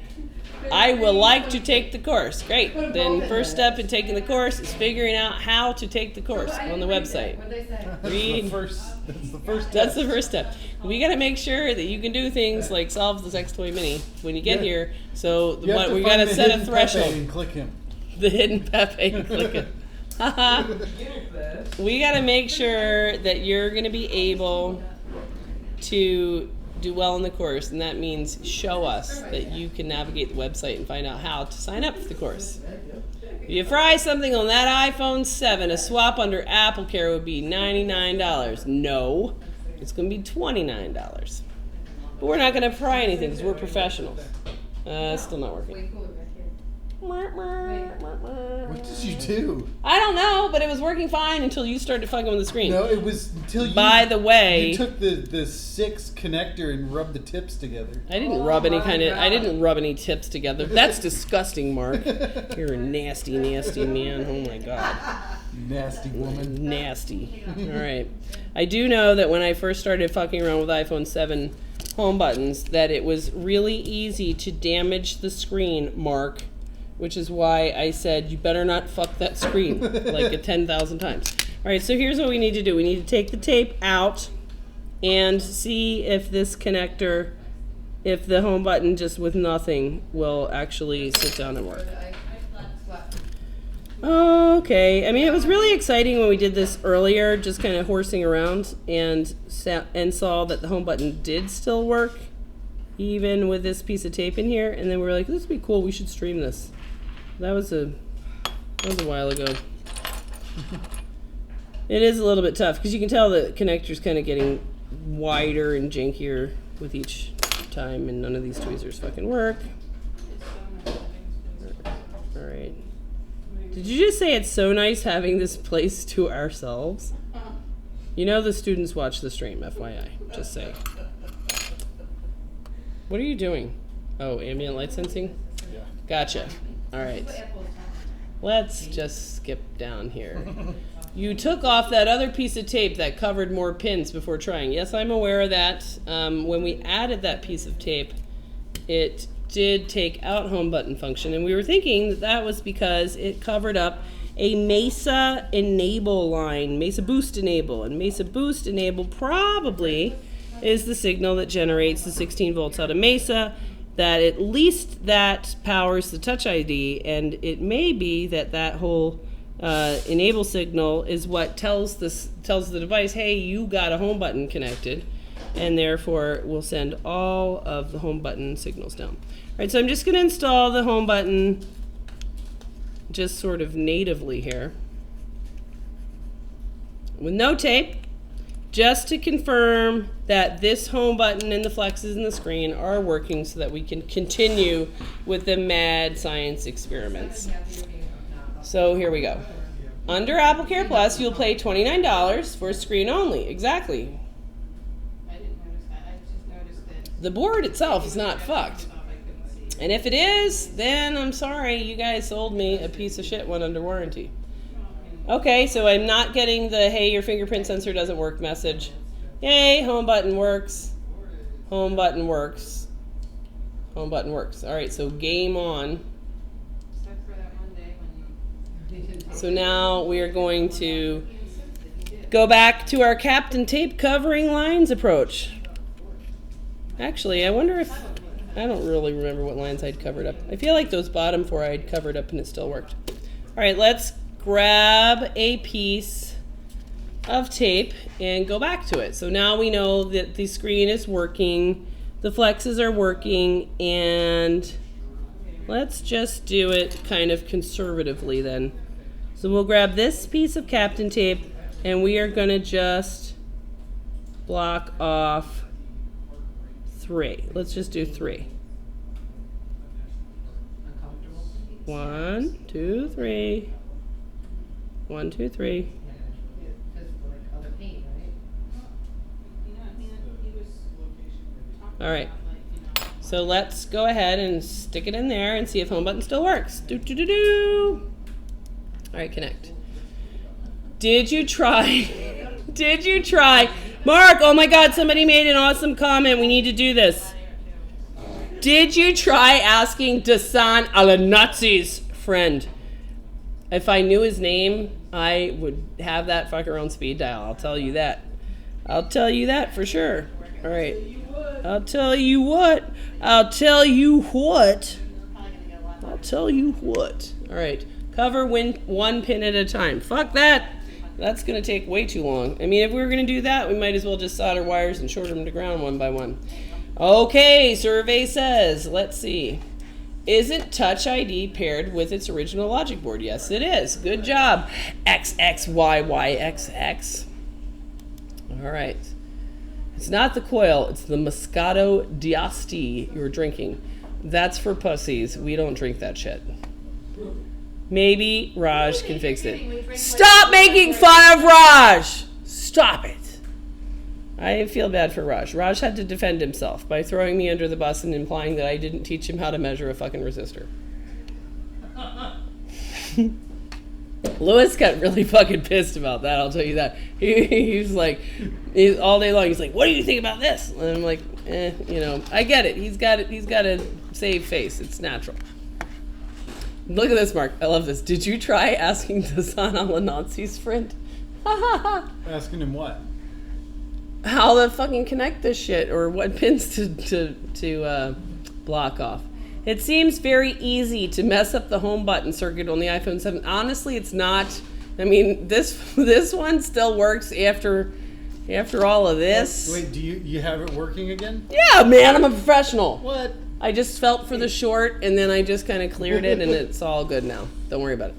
I will like to take the course. Great. Then first step in taking the course is figuring out how to take the course on the website. What'd they say? Read. That's the first That's step. the first step. We got to make sure that you can do things like solve the sex toy mini when you get Yeah. here. So You have to we find got to the set a hidden threshold. Pepe and click him. The hidden Pepe and click it. Haha. We got to make sure that you're going to be able to do well in the course, and that means show us that you can navigate the website and find out how to sign up for the course. If you fry something on that iPhone 7, a swap under AppleCare would be $99. No, it's going to be $29. But we're not going to fry anything because we're professionals. It's still not working. Way cooler back here. What did you do? I don't know, but it was working fine until you started fucking with the screen. No, it was until you. By the way, you took the 6 connector and rubbed the tips together. I didn't rub any tips together. That's disgusting, Mark. You're a nasty, nasty man. Oh my god. Nasty woman. Nasty. All right. I do know that when I first started fucking around with iPhone 7 home buttons, that it was really easy to damage the screen, Mark, which is why I said you better not fuck that screen like 10,000 times. All right, so here's what we need to do. We need to take the tape out and see if this connector, if the home button just with nothing will actually sit down and work. Okay, I mean, it was really exciting when we did this earlier, just kind of horsing around and saw that the home button did still work, even with this piece of tape in here. And then we were like, this would be cool, we should stream this. That was a while ago. It is a little bit tough because you can tell the connector's kind of getting wider and jankier with each time, and none of these tweezers fucking work. All right. Did you just say it's so nice having this place to ourselves? You know the students watch the stream, FYI. Just saying. What are you doing? Oh, ambient light sensing? Yeah. Gotcha. All right. Let's just skip down here. You took off that other piece of tape that covered more pins before trying. Yes, I'm aware of that. When we added that piece of tape, it did take out home button function, and we were thinking that that was because it covered up a Mesa enable line, Mesa boost enable, and Mesa boost enable probably is the signal that generates the 16 volts out of Mesa that at least that powers the Touch ID, and it may be that that whole enable signal is what tells the device, hey, you got a home button connected, and therefore will send all of the home button signals down. All right, so I'm just going to install the home button just sort of natively here with no tape, just to confirm that this home button and the flexes in the screen are working so that we can continue with the mad science experiments. So here we go. Under AppleCare Plus, you'll pay $29 for screen only. Exactly. I didn't notice that. I just noticed that. The board itself is not fucked. And if it is, then I'm sorry, you guys sold me a piece of shit one under warranty. Okay, so I'm not getting the, hey, your fingerprint sensor doesn't work message. Yay, home button works. Home button works. Home button works. All right, so game on. Except for that one day when you didn't. So now we are going to go back to our Captain Tape covering lines approach. Actually, I wonder if, I don't really remember what lines I'd covered up. I feel like those bottom 4 I'd covered up and it still worked. All right, let's grab a piece of tape and go back to it. So now we know that the screen is working, the flexes are working, and let's just do it kind of conservatively then. So we'll grab this piece of Captain Tape and we are going to just block off 3. Let's just do 3. 1, 2, 3. 1, 2, 3. All right. So let's go ahead and stick it in there and see if home button still works. Do do do do. All right, connect. Did you try? Did you try? Mark, oh my God, somebody made an awesome comment. We need to do this. Did you try asking Dasan Alanatsi's friend? If I knew his name, I would have that fucker on speed dial. I'll tell you that. I'll tell you that for sure. All right. I'll tell you what. I'll tell you what. I'll tell you what. All right. Cover one pin at a time. Fuck that. That's going to take way too long. I mean, if we were going to do that, we might as well just solder wires and short them to ground one by one. Okay, survey says, let's see. Isn't Touch ID paired with its original logic board? Yes, it is. Good job. XXYYXX. All right. It's not the coil. It's the Moscato d'Asti you're drinking. That's for pussies. We don't drink that shit. Maybe Raj can fix it. Stop making fun of Raj! Stop it. I feel bad for Raj. Raj had to defend himself by throwing me under the bus and implying that I didn't teach him how to measure a fucking resistor. Lewis got really fucking pissed about that, I'll tell you that. He's like, all day long, he's like, what do you think about this? And I'm like, you know, I get it. He's got to save face. It's natural. Look at this, Mark. I love this. Did you try asking Dasan Alanatsi's friend? Asking him what? How to fucking connect this shit, or what pins to block off. It seems very easy to mess up the home button circuit on the iPhone 7. Honestly, it's not. I mean, this one still works after all of this. Wait, do you have it working again? Yeah, man, I'm a professional. What? I just felt for the short, and then I just kind of cleared it, and it's all good now. Don't worry about it.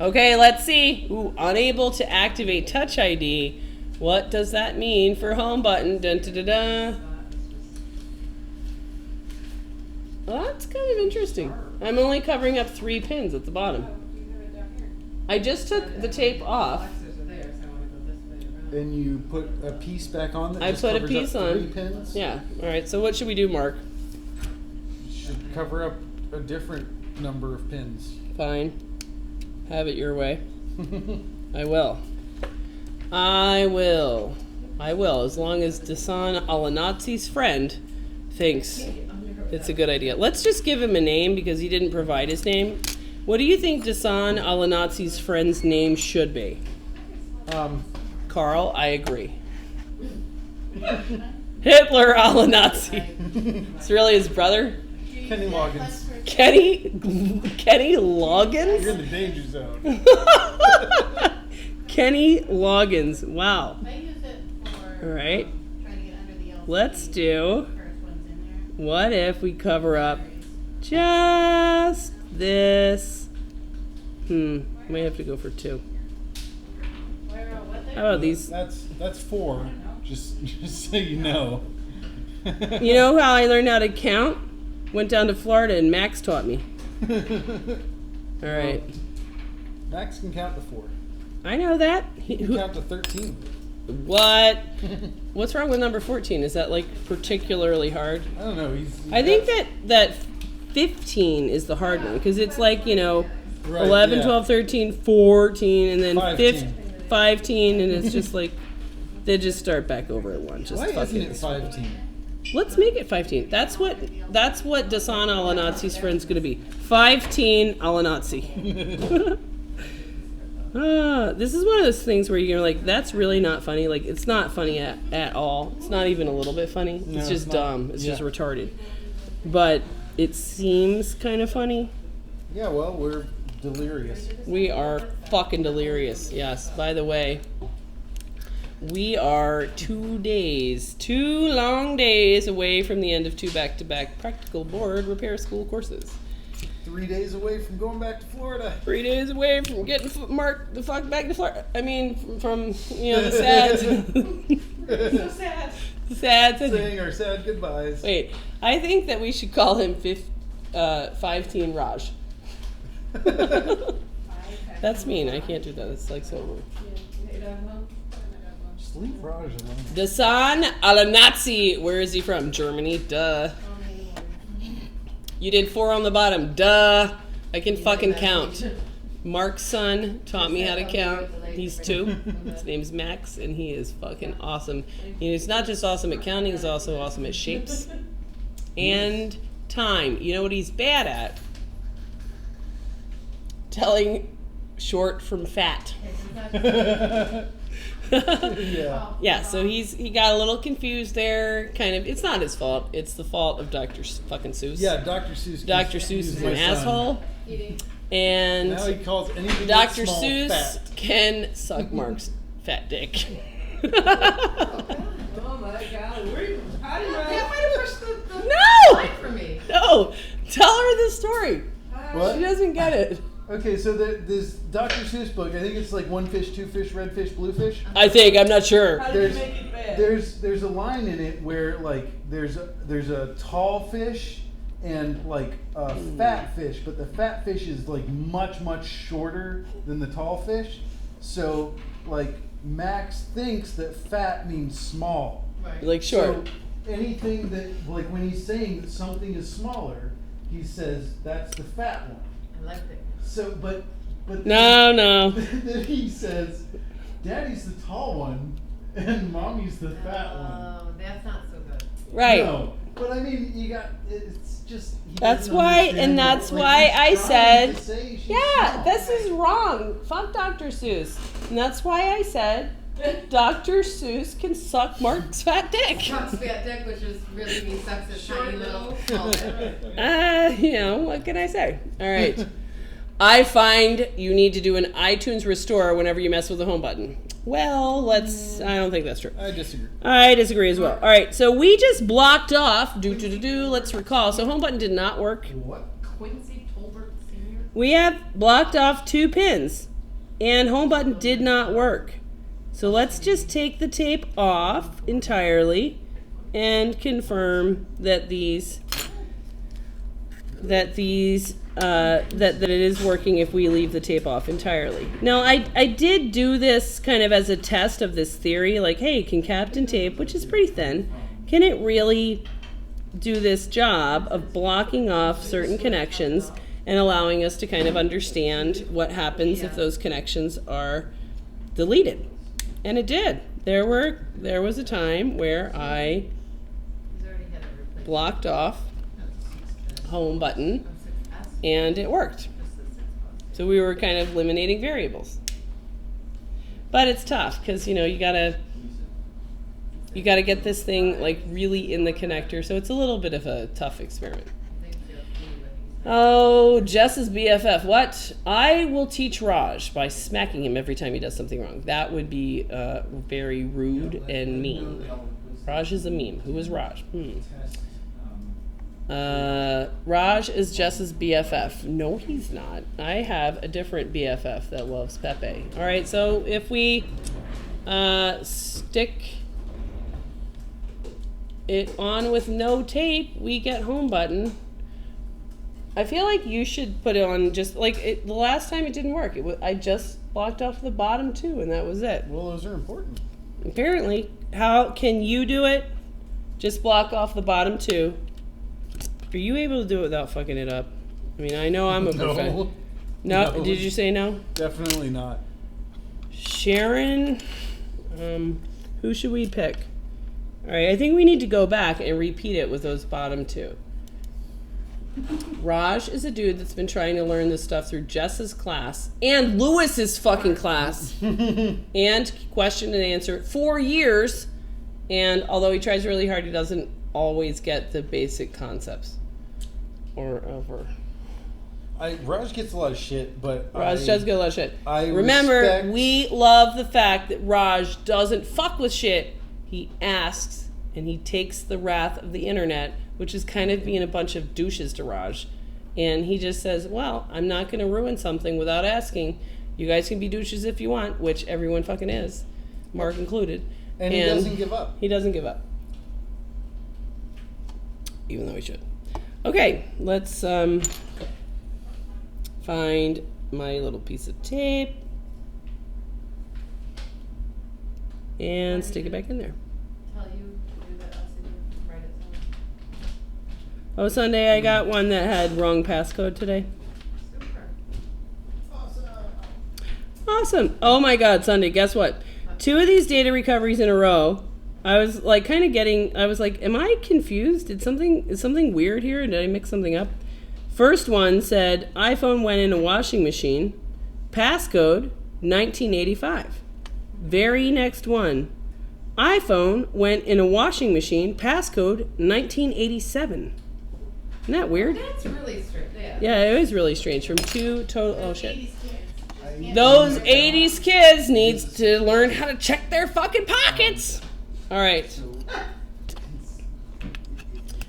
Okay, let's see. Ooh, unable to activate Touch ID. What does that mean for home button? Dun, da, da, da. Well, that's kind of interesting. I'm only covering up 3 pins at the bottom. I just took the tape off. And you put a piece back on that I just put a covers piece up 3 on. pins? Yeah. All right. So what should we do, Mark? You should cover up a different number of pins. Fine. Have it your way. I will. I will. As long as Dasan Alanatsi's friend thinks it's a good idea. Let's just give him a name because he didn't provide his name. What do you think Dasan Alanatsi's friend's name should be? Carl, I agree. Hitler Alanatsi. It's really his brother? Kenny use that Loggins. lens for- Kenny You're Loggins? in the danger zone. Kenny Loggins. Wow. I use it for All right. trying to get under the LCD. Let's do. First one's in there. What if we cover up just this? May have to go for 2. Where, what there? How about these? That's 4. Just so you know. You know how I learned how to count? Went down to Florida and Max taught me. All right. Max can count to 4. I know that. He can count to 13. What? What's wrong with number 14? Is that like particularly hard? I don't know. I think that 15 is the hard one because it's like, you know, Right, 11, yeah. 12, 13, 14, and then 15. 15, and it's just like they just start back over at 1. Just Why fuck isn't it. it 15? Let's make it 15. That's what Dasan Alanazi's friend's gonna be. 15 Alanazi. This is one of those things where you're like, that's really not funny. Like, it's not funny at all. It's not even a little bit funny. No, It's just it's not. dumb. It's just Yeah. retarded. But it seems kind of funny. Yeah, well, we're delirious. We are fucking delirious. Yes. By the way, we are 2 long days away from the end of 2 back-to-back practical board repair school courses. 3 days away from going back to Florida. 3 days away from getting Mark the fuck back to Florida. I mean, from you know, the sad, So sad. sad. Saying our sad goodbyes. Wait, I think that we should call him 15 Raj. That's mean. I can't do that. It's like so rude. Just leave Raj alone. Dasan Alanazi. Where is he from? Germany. Duh. You did 4 on the bottom. Duh. I can fucking count. Mark's son taught me how to count. He's 2. His name's Max, and he is fucking awesome. He's not just awesome at counting, he's also awesome at shapes and time. You know what he's bad at? Telling short from fat. Yeah. Yeah, so he got a little confused there. Kind of, it's not his fault. It's the fault of Dr. fucking Seuss. Yeah, Dr. Seuss. Dr. Seuss is an asshole, and Now he calls anything Dr. small Seuss fat. can suck Mark's fat dick. Oh my god. How do you That might have pushed the No! line for me. No, tell her the story. What? She doesn't get it. Okay, so this Dr. Seuss book, I think it's like 1 fish, 2 fish, red fish, blue fish. I think, I'm not sure. How did you There's make it bad? there's a line in it where like there's a tall fish and like a fat fish, but the fat fish is like much shorter than the tall fish. So like Max thinks that fat means small. Right. Like short. So anything that like when he's saying that something is smaller, he says that's the fat one. I like that. So but No. then he says, Daddy's the tall one and Mommy's the fat one. Oh, that's not so good. Right. No, but I mean, it's just. He That's doesn't why, understand and what- that's like, why he's I trying said, to say she's yeah, small. this is wrong. Fuck Dr. Seuss. And that's why I said, Dr. Seuss can suck Mark's fat dick. Sucks fat dick, which is really means sucks his tiny little small dick. You know, what can I say? All right. I find you need to do an iTunes restore whenever you mess with the home button. Well, I don't think that's true. I disagree. I disagree as well. All right, so we just blocked off, let's recall. So home button did not work. What? Quincy Tolbert Sr. We have blocked off 2 pins, and home button did not work. So let's just take the tape off entirely and confirm that that it is working if we leave the tape off entirely. Now, I did do this kind of as a test of this theory, like, hey, can Captain Tape, which is pretty thin, can it really do this job of blocking off certain connections and allowing us to kind of understand what happens if those connections are deleted? And it did. There was a time where I He's already had it replaced. blocked off home button and it worked. So we were kind of eliminating variables. But it's tough because, you know, you gotta get this thing like really in the connector. So it's a little bit of a tough experiment. Oh, Jess's BFF. What? I will teach Raj by smacking him every time he does something wrong. That would be very rude and mean. Raj is a meme. Who is Raj? Raj is Jess's BFF. No, he's not. I have a different BFF that loves Pepe. All right, so if we stick it on with no tape, we get home button. I feel like you should put it on just like the last time it didn't work. I just blocked off the bottom two, and that was it. Well, those are important. Apparently, how can you do it? Just block off the bottom two. Are you able to do it without fucking it up? I mean, I know I'm a perfect. No, did you say no? Definitely not. Sharon, who should we pick? All right, I think we need to go back and repeat it with those bottom two. Raj is a dude that's been trying to learn this stuff through Jess's class and Lewis's fucking class and question and answer for years. And although he tries really hard, he doesn't always get the basic concepts. Or over. Raj gets a lot of shit, but Raj does get a lot of shit. Remember, respect... we love the fact that Raj doesn't fuck with shit. He asks and he takes the wrath of the internet, which is kind of being a bunch of douches to Raj. And he just says, well, I'm not going to ruin something without asking. You guys can be douches if you want, which everyone fucking is, Mark included. And he doesn't give up. He doesn't give up. Even though he should. Okay, let's find my little piece of tape. And stick it back in there. Tell you to do that LCD, write it down. Oh, Sunday, I got one that had wrong passcode today. Super. Awesome. Oh my God, Sunday, guess what? 2 of these data recoveries in a row, I was like I was like, am I confused? Is something weird here? Did I mix something up? First one said iPhone went in a washing machine, passcode 1985. Very next one, iPhone went in a washing machine, passcode 1987. Isn't that weird? That's really strange. Yeah. Yeah, it was really strange. From 2 total. Oh shit. 80s kids. Those 80s kids needs to learn how to check their fucking pockets. All right.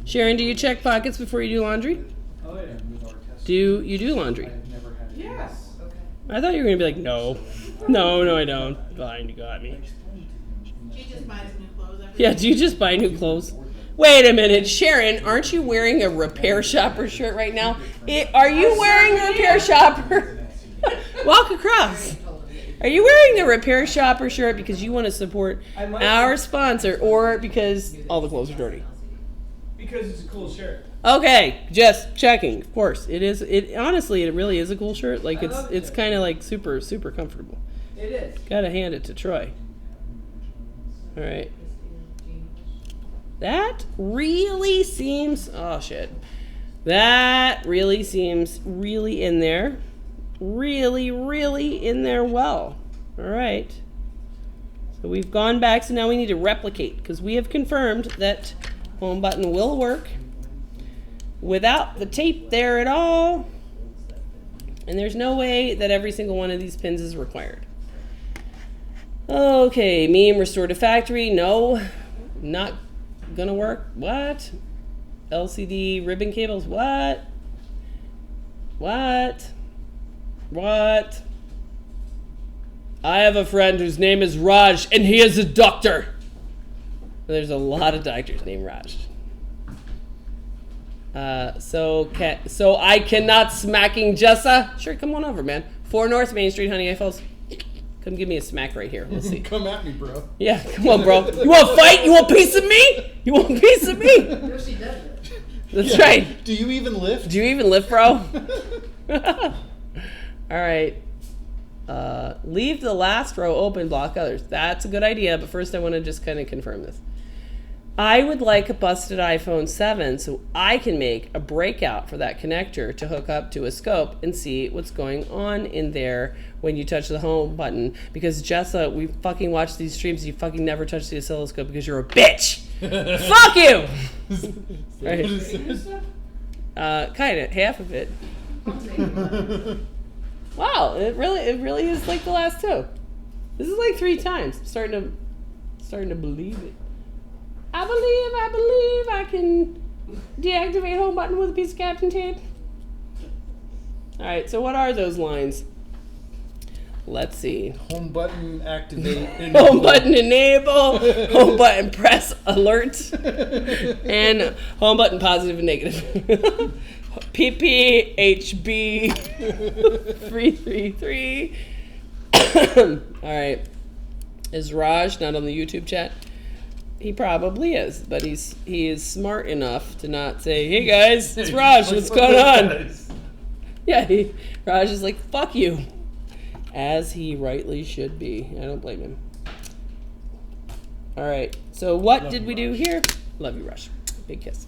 Sharon, do you check pockets before you do laundry? Oh yeah. Do you do laundry? Yes. Okay. I thought you were gonna be like, no, I don't. Fine, you got me. She just buys new clothes every Yeah, do you just buy new clothes? Wait a minute, Sharon, aren't you wearing a repair shopper shirt right now? Are you wearing a repair shopper? Walk across. Are you wearing the repair shopper shirt because you want to support our sponsor or because all the clothes are dirty? Because it's a cool shirt. Okay, just checking. Of course, it is. Honestly, it really is a cool shirt. Like it's kind of like super comfortable. It is. Gotta hand it to Troy. All right. That really seems. Oh shit. That really seems really in there. Really in there well. All right. So we've gone back, so now we need to replicate because we have confirmed that home button will work without the tape there at all. And there's no way that every single one of these pins is required. Okay, meme restore to factory. No, not gonna work. What? LCD ribbon cables. What? I have a friend whose name is Raj, and he is a doctor. There's a lot of doctors named Raj. So I cannot smacking Jessa. Sure, come on over, man. 4 North Main Street, Honey Eiffels. Come give me a smack right here. Let's see. Come at me, bro. Yeah, come on, bro. You want to fight? You want a piece of me? You want a piece of me? No, she doesn't. That's right. Do you even lift? Do you even lift, bro? All right. Leave the last row open, block others. That's a good idea, but first I want to just kind of confirm this. I would like a busted iPhone 7 so I can make a breakout for that connector to hook up to a scope and see what's going on in there when you touch the home button. Because Jessa, we fucking watch these streams, you fucking never touch the oscilloscope because you're a bitch. Fuck you! Right. Kind of, half of it. Wow, it really is like the last two. This is like 3 times. I'm starting to believe it. I believe I can deactivate home button with a piece of Captain Tape. All right, so what are those lines? Let's see. Home button activate. Home button enable, home button press alert, and home button positive and negative. PPHB 333. All right. Is Raj not on the YouTube chat? He probably is, but he is smart enough to not say, "Hey guys, it's Raj. What's going on?" Yeah, Raj is like, "Fuck you," as he rightly should be. I don't blame him. All right. So what did we do here? Love you, Raj. Big kiss.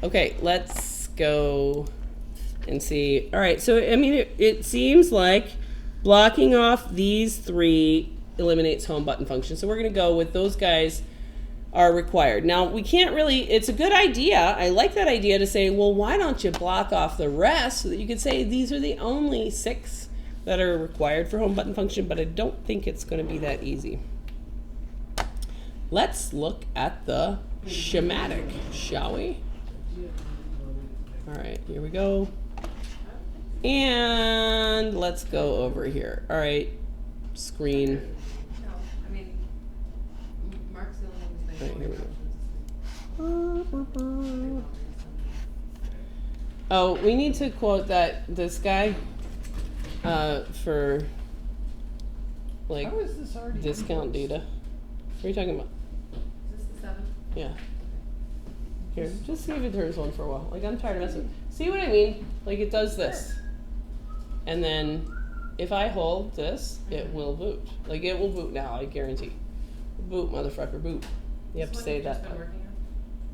Okay, let's go and see. All right. So I mean, it seems like blocking off these 3 eliminates home button function. So we're going to go with those guys are required. Now, we can't really, it's a good idea. I like that idea to say, well, why don't you block off the rest so that you could say these are the only 6 that are required for home button function, but I don't think it's going to be that easy. Let's look at the schematic, shall we? All right, here we go. And let's go over here. All right, screen. No, I mean, Mark's the only one who's Right, here we go. Oh, we need to quote this guy for like How is this already discount invoiced? data. What are you talking about? Is this the 7? Yeah. Here, just see if it turns on for a while. Like, I'm tired of messing. See what I mean? Like, it does this. And then if I hold this, it will boot. Like, it will boot now, I guarantee. Boot, motherfucker, boot. You have to say that. Been working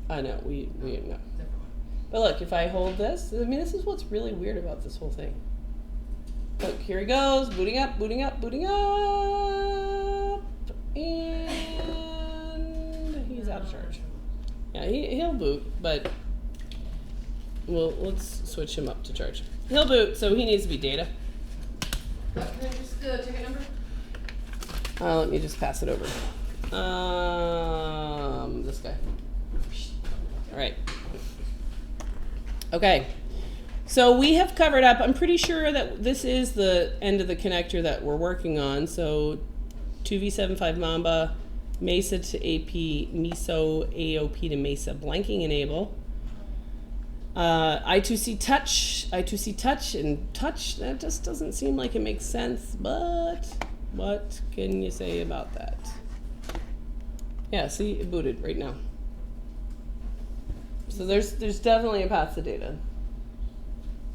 on? I know, we know. Different one. But look, if I hold this, I mean, this is what's really weird about this whole thing. Look, here he goes, booting up, booting up, booting up. And he's out of charge. Yeah, he'll boot, but well, let's switch him up to charge. He'll boot, so he needs to be data. Can I just do a ticket number? Let me just pass it over. This guy. All right. Okay. So we have covered up, I'm pretty sure that this is the end of the connector that we're working on. So 2V75 Mamba, Mesa to AP, MISO, AOP to Mesa, blanking enable. I2C touch, and touch, that just doesn't seem like it makes sense, but what can you say about that? Yeah, see, it booted right now. So there's definitely a path to data.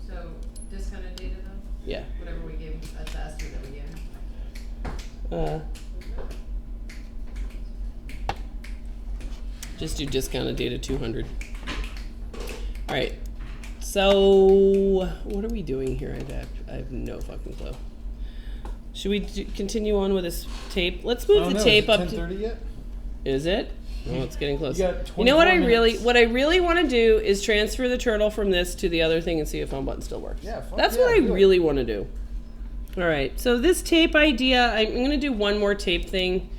So, discounted data though? Yeah. Whatever we gave him, that's the estimate that we gave him. Just do discounted data 200. All right. So what are we doing here? I have no fucking clue. Should we continue on with this tape? Let's move the tape up to. 10:30 yet? Is it? Oh, it's getting close. You got You know what 24 minutes. what I really want to do is transfer the turtle from this to the other thing and see if home button still works. Yeah, fuck That's yeah, what I do it. really want to do. All right. So this tape idea, I'm going to do one more tape thing.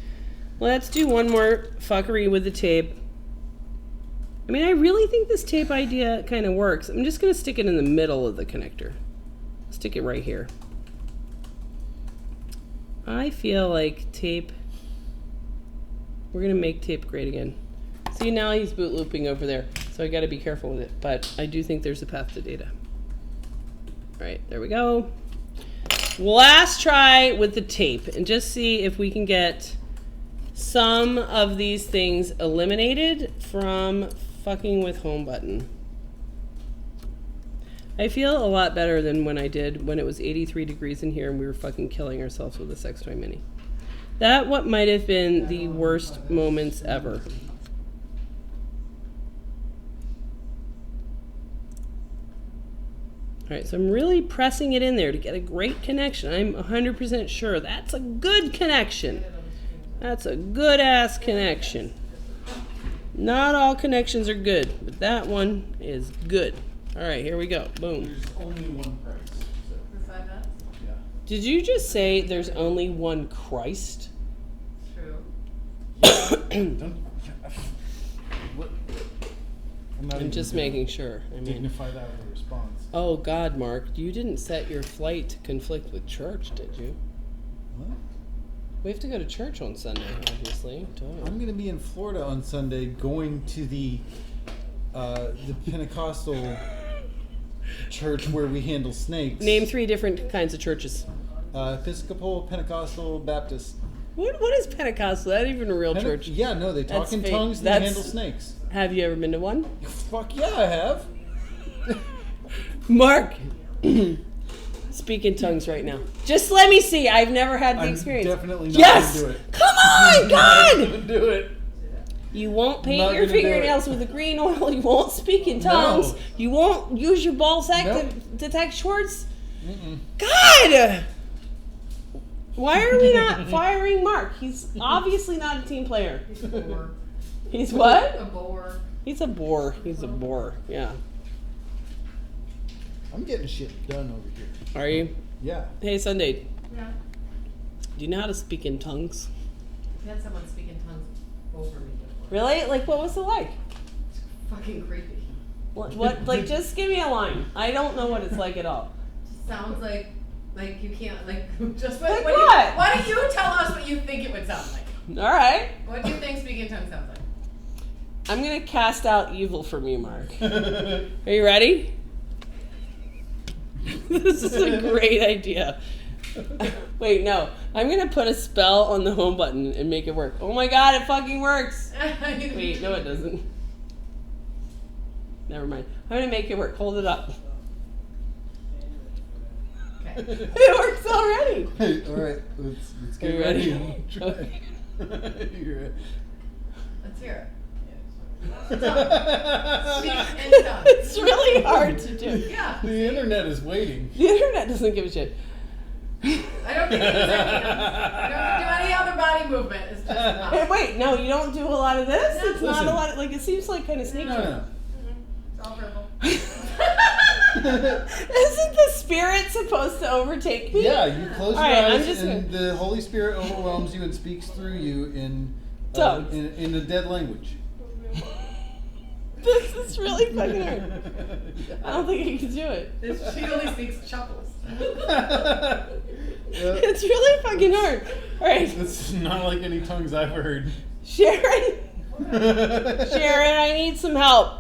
Let's do one more fuckery with the tape. I mean, I really think this tape idea kind of works. I'm just going to stick it in the middle of the connector. Stick it right here. I feel like tape, we're going to make tape great again. See, now he's boot looping over there, so I got to be careful with it, but I do think there's a path to data. All right, there we go. Last try with the tape, and just see if we can get some of these things eliminated from fucking with home button. I feel a lot better than when it was 83 degrees in here and we were fucking killing ourselves with this X-Toy Mini. That what might have been the worst moments ever. Alright, so I'm really pressing it in there to get a great connection. I'm 100% sure that's a good connection. That's a good ass connection. Not all connections are good, but that one is good. All right, here we go. Boom. There's only one price. So, For 5 minutes? yeah. Did you just say there's only one Christ? True. Don't. What? I'm just making sure. I mean, Dignify that with a response. oh God, Mark, you didn't set your flight to conflict with church, did you? What? We have to go to church on Sunday, obviously. Duh. I'm gonna be in Florida on Sunday, going to the Pentecostal church where we handle snakes. Name 3 different kinds of churches. Episcopal, Pentecostal, Baptist. What is Pentecostal? That even a real church? Yeah, no, they talk That's in fake. tongues and they That's- handle snakes. Have you ever been to one? Fuck yeah, I have. Mark, speak in tongues right now. Just let me see. I've never had the I'm experience. definitely not Yes! gonna do it. Come on, God! I'm gonna do it. You won't paint Not your gonna do fingernails with a green oil. You won't speak in tongues. No. You won't use your ball sack Nope. to detect shorts. Mm-mm. God! Why are we not firing Mark? He's obviously not a team player. He's a bore. He's what? A bore. He's a bore. He's a bore. Yeah. I'm getting shit done over here. Are you? Yeah. Hey, Sunday. Yeah. Do you know how to speak in tongues? I had someone speak in tongues over me before. Really? Like, what was it like? Fucking creepy. What? Like, just give me a line. I don't know what it's like at all. Sounds like you can't, just Like what? what? Why don't you tell us what you think it would sound like? All right. What do you think speaking in tongues sounds like? I'm gonna cast out evil from you, Mark. Are you ready? This is a great idea. Wait, no. I'm gonna put a spell on the home button and make it work. Oh my God, it fucking works. Wait, no, it doesn't. Never mind. I'm gonna make it work. Hold it up. Okay. It works already. Hey, all right, let's Are get you ready. ready? and try. Okay. You're right. Let's hear it. the Speak in tongues. It's really hard to do. Yeah. internet is waiting. The internet doesn't give a shit. I don't think it's anything. I don't do any other body movement. It's just not. Hey, wait, no, you don't do a lot of this? No. It's not a Listen. lot of, like, it seems like kind of sneaky. No. It's all verbal. Isn't the spirit supposed to overtake me? Yeah, you close your All right, I'm eyes just and the Holy Spirit overwhelms you and speaks through you in Tongues. in a dead language. This is really fucking hard. I don't think I can do it. She only speaks chuckles. It's really fucking hard. All right, It's not like any tongues I've heard. Sharon. Sharon, I need some help.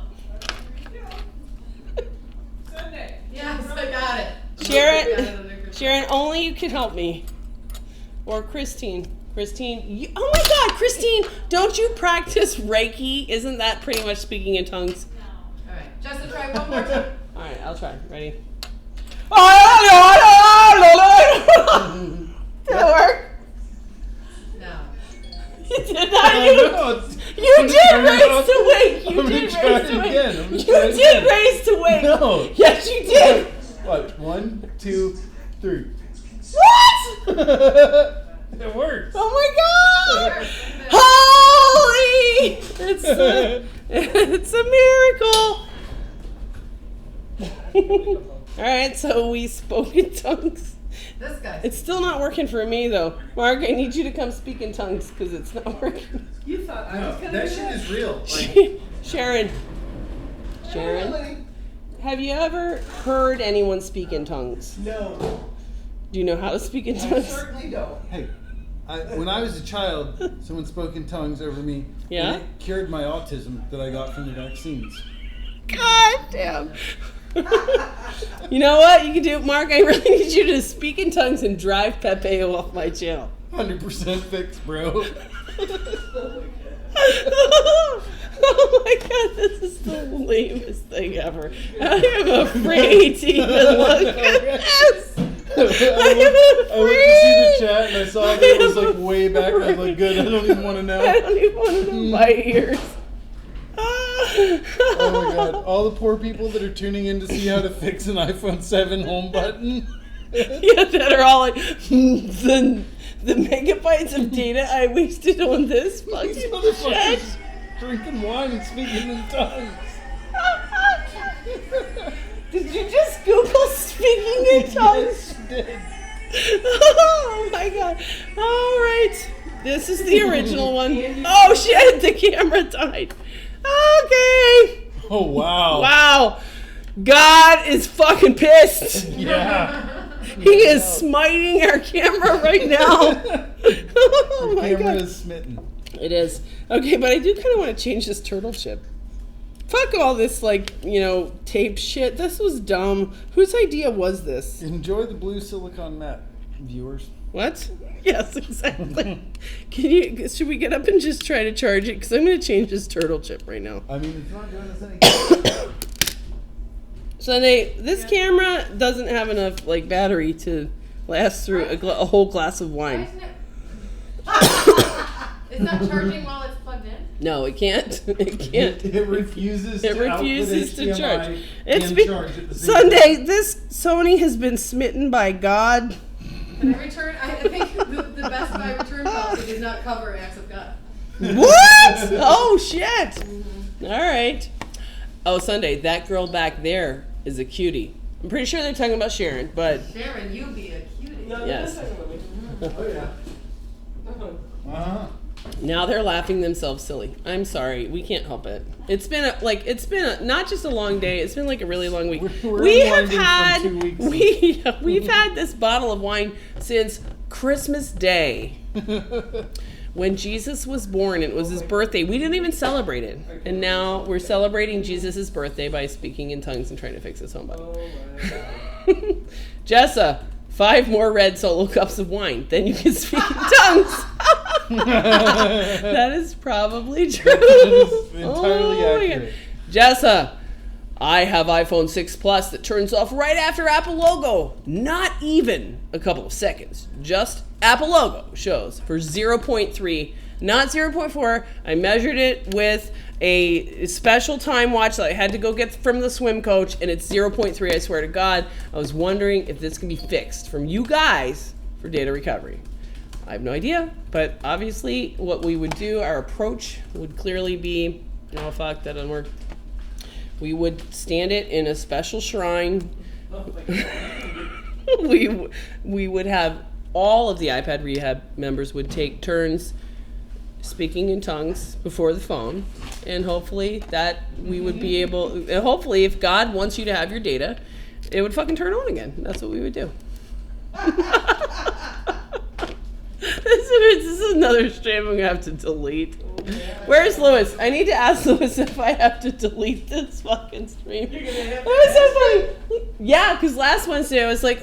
Sunday. Yes, I got it. Sharon, Sharon, only you can help me. Or Christine. Christine, oh my God, Christine, don't you practice Reiki? Isn't that pretty much speaking in tongues? All right, Justin, try one more time. All right, I'll try. Ready? Did it work? No. You did not. You did raise to wake. You did raise to wake. You did raise to wake. No. Yes, you did. What? 1, 2, 3. What? It works. Oh my God! Holy! It's a miracle. All right, so we spoke in tongues. This guy. It's still not working for me though. Mark, I need you to come speak in tongues because it's not working. You thought I was No, gonna that do shit that? is real. Like, Sharon, have you ever heard anyone speak in tongues? No, Do you know how to speak in I tongues? certainly don't. hey, when I was a child, someone spoke in tongues over me. Yeah? And it cured my autism that I got from the vaccines. God damn. You know what you can do, Mark? I really need you to speak in tongues and drive Pepe off my channel. 100% fixed, bro. Oh my God, this is the lamest thing ever. I am afraid to even look at this. I looked to see the chat and I saw that it was like way back. And I was like, good. I don't even want to know. I don't even want to know my ears. Oh my God! All the poor people that are tuning in to see how to fix an iPhone 7 home button. Yeah, that are all like the megabytes of data I wasted on this fucking These shit. motherfuckers drinking wine and speaking in tongues. Did you just Google speaking in tongues? Oh my god. All right. This is the original one. Oh shit, the camera died. Okay. Oh wow. Wow. God is fucking pissed. Yeah. He is smiting our camera right now. Oh Your my camera god. is smitten. It is. Okay, but I do kind of want to change this turtle chip. Fuck all this, like, tape shit. This was dumb. Whose idea was this? Enjoy the blue silicone mat, viewers. What? Yes, exactly. Should we get up and just try to charge it? Because I'm going to change this turtle chip right now. I mean, it's not doing us any good. Sunday, this camera doesn't have enough, like, battery to last through a whole glass of Why wine. isn't it? It's not charging while it's plugged in? No, it can't. It can't. It refuses It to refuses to output charge. HDMI It's and be- charge at the same Sunday, time. this Sony has been smitten by God. Can I return? I think the Best Buy return policy does not cover acts of God. What? Oh, shit. All right. Oh, Sunday, that girl back there is a cutie. I'm pretty sure they're talking about Sharon, but Sharon, you be a cutie. No, Yes. that's not gonna Oh yeah. Uh-huh. now they're laughing themselves silly. I'm sorry. We can't help it. It's been not just a long day. It's been like a really long week. We're We have unwinding had from 2 weeks. we've had this bottle of wine since Christmas Day. When Jesus was born, it was his birthday. We didn't even celebrate it. And now we're celebrating Jesus' birthday by speaking in tongues and trying to fix his home button. Oh my god. Jessa, 5 more red solo cups of wine. Then you can speak in tongues. That is probably true. is entirely my accurate. Jessa, I have iPhone 6 Plus that turns off right after Apple logo. Not even a couple of seconds. Just Apple logo shows for 0.3, not 0.4. I measured it with a special time watch that I had to go get from the swim coach, and it's 0.3, I swear to God. I was wondering if this can be fixed from you guys for data recovery. I have no idea, but obviously what we would do, our approach would clearly be, oh fuck, that doesn't work. We would stand it in a special shrine. Oh my god. we would have all of the iPad Rehab members would take turns speaking in tongues before the phone, and hopefully that we would be able, hopefully if God wants you to have your data, it would fucking turn on again. That's what we would do. This is another stream I'm gonna have to delete. Where's Lewis? I need to ask Lewis if I have to delete this fucking stream. You're gonna have That was so funny. Yeah, because last Wednesday I was like,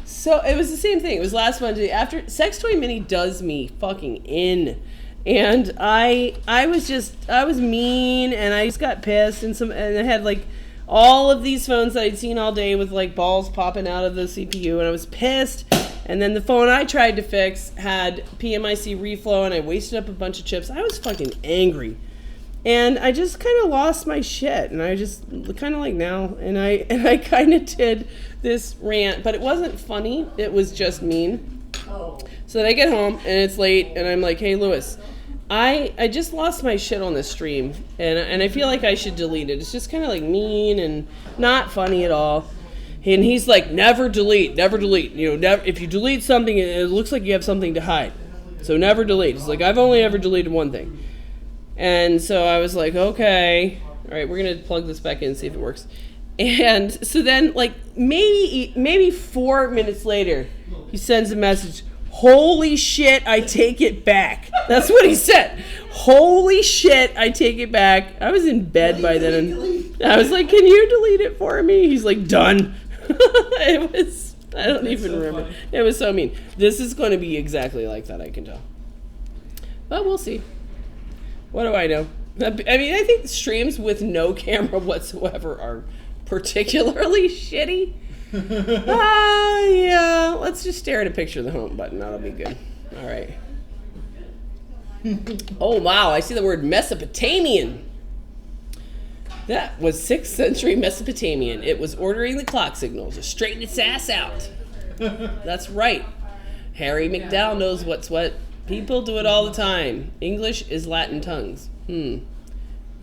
so it was the same thing. It was last Wednesday after Sex Toy Mini does me fucking in. And I was mean, and I just got pissed, and I had like all of these phones that I'd seen all day with like balls popping out of the CPU, and I was pissed. And then the phone I tried to fix had PMIC reflow, and I wasted up a bunch of chips. I was fucking angry. And I just kind of lost my shit, and I just kind of like now, and I kind of did this rant, but it wasn't funny. It was just mean. Oh. So then I get home, and it's late, and I'm like, hey, Lewis, I just lost my shit on this stream, and I feel like I should delete it. It's just kind of like mean and not funny at all. And he's like, never delete. You know, if you delete something, it looks like you have something to hide. So never delete. It's like, I've only ever deleted one thing. And so I was like, okay, all right, we're going to plug this back in and see if it works. And so then, like, maybe 4 minutes later, he sends a message, holy shit, I take it back. That's what he said. Holy shit, I take it back. I was in bed by then, and I was like, can you delete it for me? He's like, done. I don't even remember. Funny. It was so mean. This is going to be exactly like that, I can tell. But we'll see. What do I know? I mean, I think streams with no camera whatsoever are particularly shitty. Yeah. Let's just stare at a picture of the home button. That'll be good. All right. Oh, wow. I see the word Mesopotamian. That was 6th century Mesopotamian. It was ordering the clock signals to straighten its ass out. That's right. Harry McDowell knows what's what. People do it all the time. English is Latin tongues.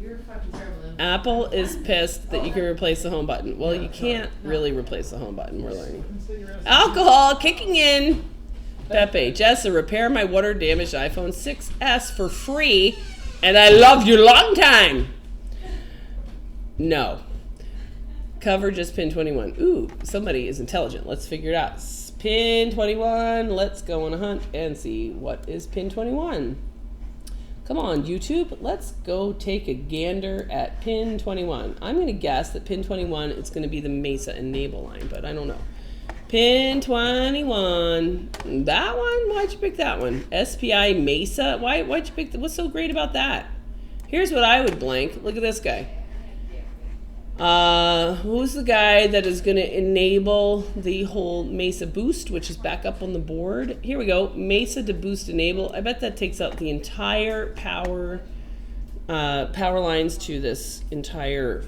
You're fucking terrible. Apple is pissed that you can replace the home button. Well, you can't really replace the home button, we're learning. Alcohol kicking in. Pepe, Jessa, repair my water damaged iPhone 6S for free, and I love you long time. No. Cover just pin 21. Ooh, somebody is intelligent. Let's figure it out. Pin 21. Let's go on a hunt and see what is pin 21. Come on, YouTube. Let's go take a gander at pin 21. I'm going to guess that pin 21 is going to be the Mesa enable line, but I don't know. Pin 21. That one? Why'd you pick that one? SPI Mesa? Why'd you pick that? What's so great about that? Here's what I would blank. Look at this guy. Who's the guy that is going to enable the whole Mesa boost, which is back up on the board? Here we go. Mesa to boost enable. I bet that takes out the entire power lines to this entire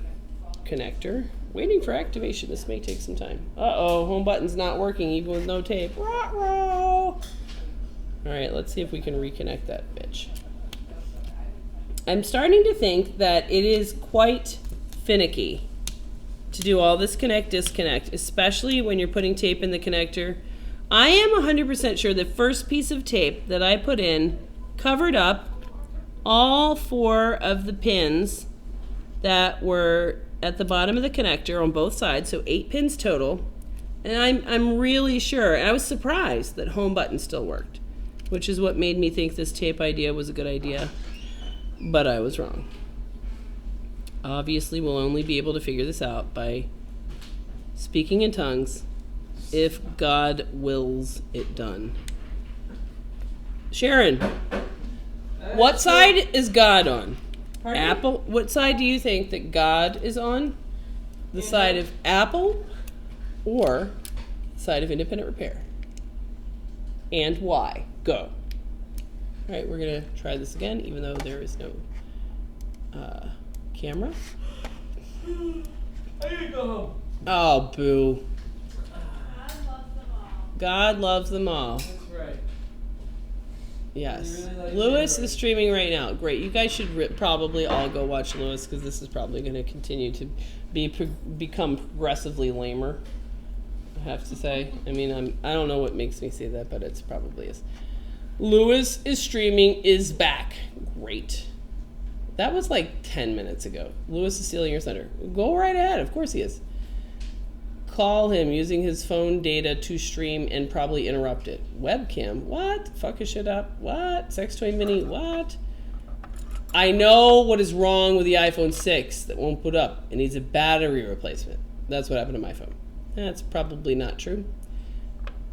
connector. Waiting for activation. This may take some time. Uh-oh, home button's not working even with no tape. Ruh-roh. All right, let's see if we can reconnect that bitch. I'm starting to think that it is quite finicky to do all this connect disconnect, especially when you're putting tape in the connector. I am 100% sure the first piece of tape that I put in covered up all 4 of the pins that were at the bottom of the connector on both sides, so 8 pins total. And I'm really sure, and I was surprised that home button still worked, which is what made me think this tape idea was a good idea, but I was wrong. Obviously, we'll only be able to figure this out by speaking in tongues if God wills it done. Sharon, what side is God on? Pardon? Apple? What side do you think that God is on? The side of Apple or the side of independent repair? And why? Go. All right, we're going to try this again, even though there is no camera. I gotta go home. Oh, boo. God loves them all. God loves them all. That's right. Yes. You really like Lewis Humorous. is streaming right now. Great. You guys should probably all go watch Lewis because this is probably going to continue to become progressively lamer, I have to say. I mean, I don't know what makes me say that, but it's probably is. Lewis is streaming is back. Great. That was like 10 minutes ago. Lewis is stealing your thunder. Go right ahead. Of course he is. Call him using his phone data to stream and probably interrupt it. Webcam? What? Fuck his shit up? What? Sex toy mini? What? I know what is wrong with the iPhone 6 that won't boot up. It needs a battery replacement. That's what happened to my phone. That's probably not true.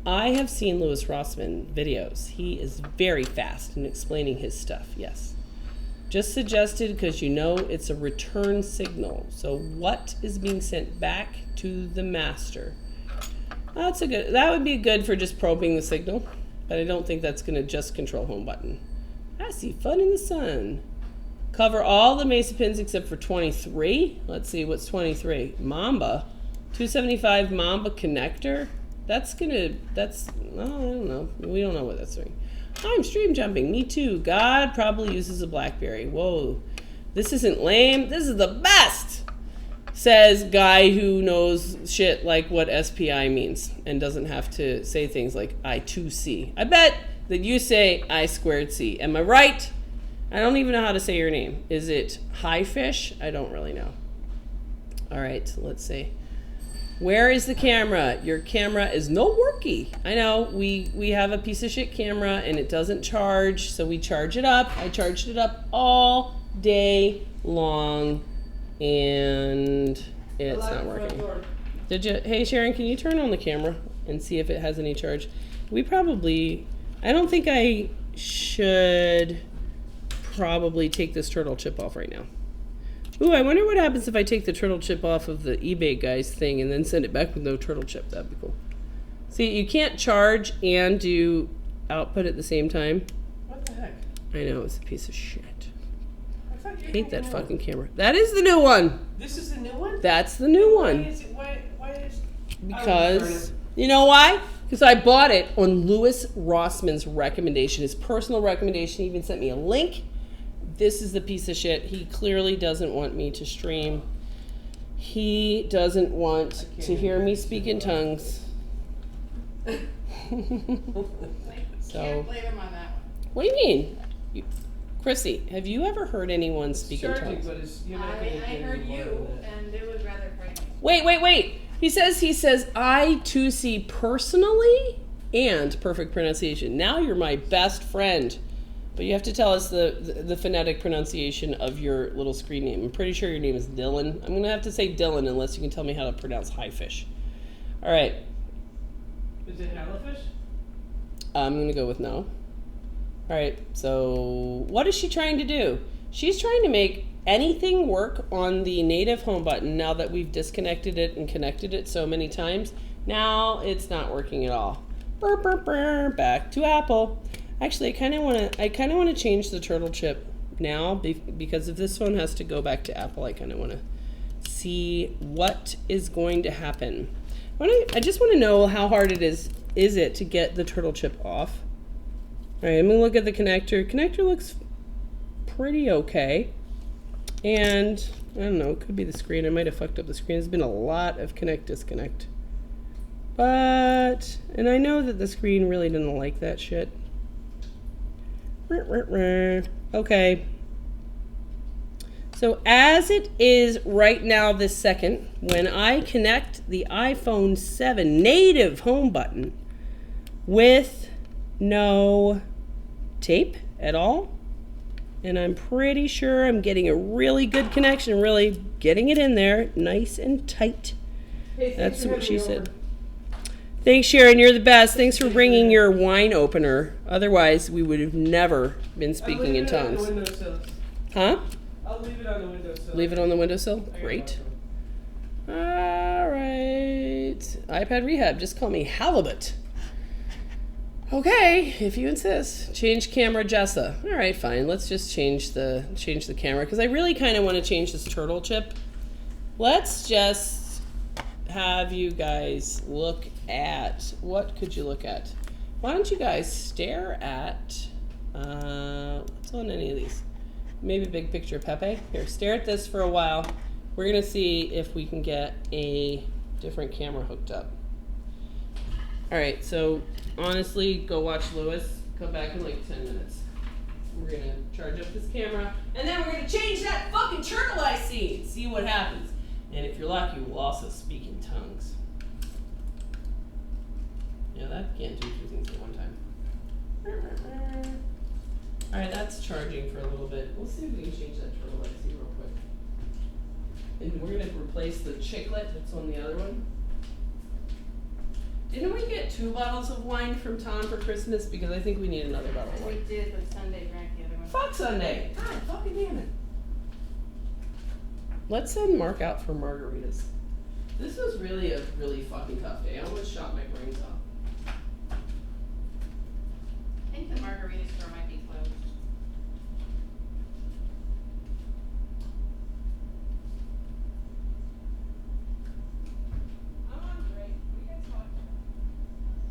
I have seen Louis Rossmann videos. He is very fast in explaining his stuff. Yes. Just suggested because you know it's a return signal. So what is being sent back to the master? That would be good for just probing the signal, but I don't think that's going to just control home button. I see fun in the sun. Cover all the Mesa pins except for 23. Let's see, what's 23? Mamba. 275 Mamba connector. I don't know. We don't know what that's doing. I'm stream jumping. Me too. God probably uses a BlackBerry. Whoa. This isn't lame. This is the best. Says guy who knows shit like what SPI means and doesn't have to say things like I2C. I bet that you say I squared C. Am I right? I don't even know how to say your name. Is it High Fish? I don't really know. All right, let's see. Where is the camera? Your camera is no worky. I know, we have a piece of shit camera and it doesn't charge, so we charge it up. I charged it up all day long and it's not working. Did you? Hey Sharon, can you turn on the camera and see if it has any charge? I don't think I should probably take this turtle chip off right now. Ooh, I wonder what happens if I take the turtle chip off of the eBay guy's thing and then send it back with no turtle chip. That'd be cool. See, you can't charge and do output at the same time. What the heck? I know, it's a piece of shit. I thought you Hate that had fucking camera. That is the new one. This is the new one? That's the new Why one. is it, why is... Because, you know why? Because I bought it on Louis Rossmann's recommendation, his personal recommendation. He even sent me a link. this is the piece of shit. He clearly doesn't want me to stream. He doesn't want to hear me speak in tongues. I So, can't blame him on that one. what do you mean? Chrissy, have you ever heard anyone speak in Charging, tongues? but it's, you're not I gonna get heard any more you, than that. and it was rather frightening. Wait. He says, I too see personally and perfect pronunciation. Now you're my best friend. But you have to tell us the phonetic pronunciation of your little screen name. I'm pretty sure your name is Dylan. I'm going to have to say Dylan unless you can tell me how to pronounce high fish. All right. Is it Hallefish? I'm going to go with no. All right. So what is she trying to do? She's trying to make anything work on the native home button now that we've disconnected it and connected it so many times. Now it's not working at all. Burr, burr, burr, back to Apple. Actually, I kind of want to change the turtle chip now because if this phone has to go back to Apple, I kind of want to see what is going to happen. I just want to know how hard it is it to get the turtle chip off. All right, I'm gonna look at the connector. Connector looks pretty okay, and I don't know. It could be the screen. I might have fucked up the screen. There's been a lot of connect disconnect, and I know that the screen really didn't like that shit. Okay. So as it is right now this second, when I connect the iPhone 7 native home button with no tape at all, and I'm pretty sure I'm getting a really good connection, really getting it in there nice and tight. Hey, That's what she said. over. Thanks, Sharon. You're the best. Thanks for bringing your wine opener. Otherwise, we would have never been speaking in tongues. I'll leave it on the windowsill. Huh? I'll leave it on the windowsill. Leave it on the windowsill? I got Great. one. All right. iPad rehab. Just call me Halibut. Okay, if you insist. Change camera, Jessa. All right, fine. Let's just change the camera because I really kind of want to change this turtle chip. Let's just have you guys look at, what could you look at? Why don't you guys stare at what's on any of these? Maybe big picture Pepe. Here, stare at this for a while. We're gonna see if we can get a different camera hooked up. All right, so honestly, go watch Lewis. Come back in like 10 minutes. We're gonna charge up this camera, and then we're gonna change that fucking turtle I see. See what happens. And if you're lucky, we'll also speak in tongues. Yeah, that can't do two things at one time. All right, that's charging for a little bit. We'll see if we can change that turtle I see real quick. And we're gonna replace the chiclet that's on the other one. Didn't we get 2 bottles of wine from Tom for Christmas? Because I think we need another bottle of We wine. did, but Sunday drank the other one. Fuck Sunday. God fucking damn it. Let's send Mark out for margaritas. This was really a really fucking tough day. I almost shot my brains out. I think the margarita store might be closed. I'm on break. What are you guys talking about?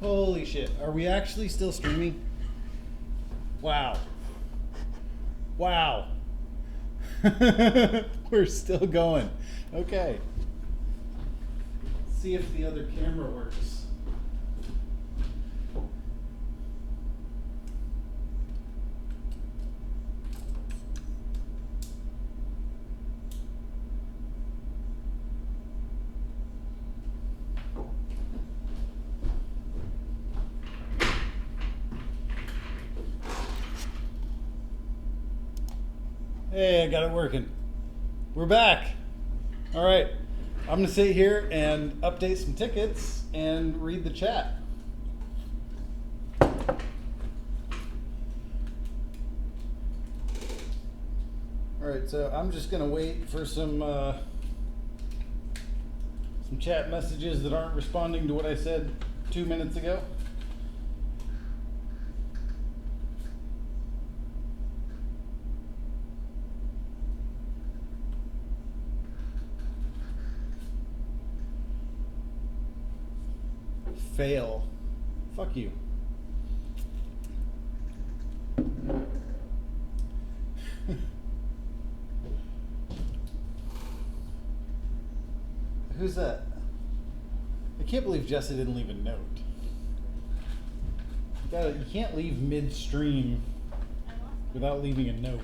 Holy shit. Are we actually still streaming? Wow. Wow. We're still going. Okay. See if the other camera works. Hey, I got it working. We're back. All right. I'm going to sit here and update some tickets and read the chat. All right, so I'm just going to wait for some chat messages that aren't responding to what I said 2 minutes ago. Fail. Fuck you. Who's that? I can't believe Jessa didn't leave a note. You can't leave midstream without leaving a note.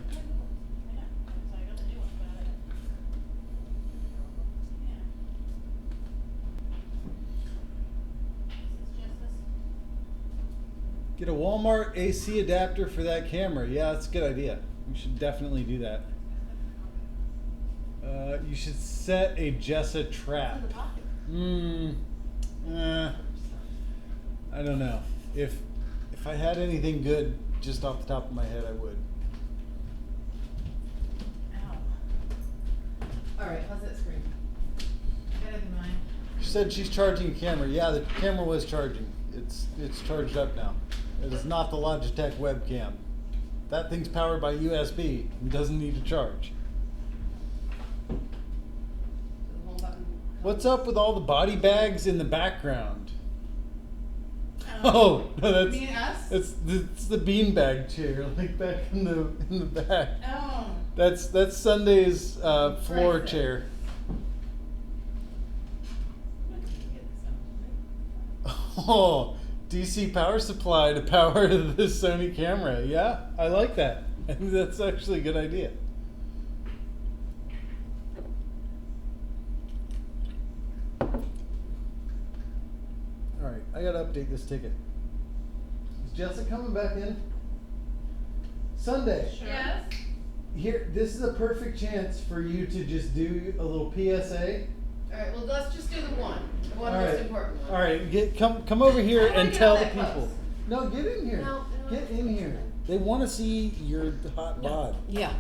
Get a Walmart AC adapter for that camera. Yeah, that's a good idea. We should definitely do that. You should set a Jessa trap. I don't know. If I had anything good just off the top of my head, I would. All right, how's that screen? Better than mine. She said she's charging a camera. Yeah, the camera was charging. It's charged up now. It is not the Logitech webcam. That thing's powered by USB and doesn't need to charge. What's up with all the body bags in the background? Oh, no, that's You mean us? it's the beanbag chair, like back in the back. Oh. That's Sunday's floor Perfect. chair. Oh, DC power supply to power the Sony camera. Yeah, I like that. I think that's actually a good idea. All right, I gotta update this ticket. Is Jessica coming back in? Sunday. Yes. Here, this is a perfect chance for you to just do a little PSA. All right, well, let's just do the one All most right. important one. All right, come over here I don't wanna and get tell all the that people. close. No, get in here. No, no. Get in here. They want to see your hot bod. Yeah.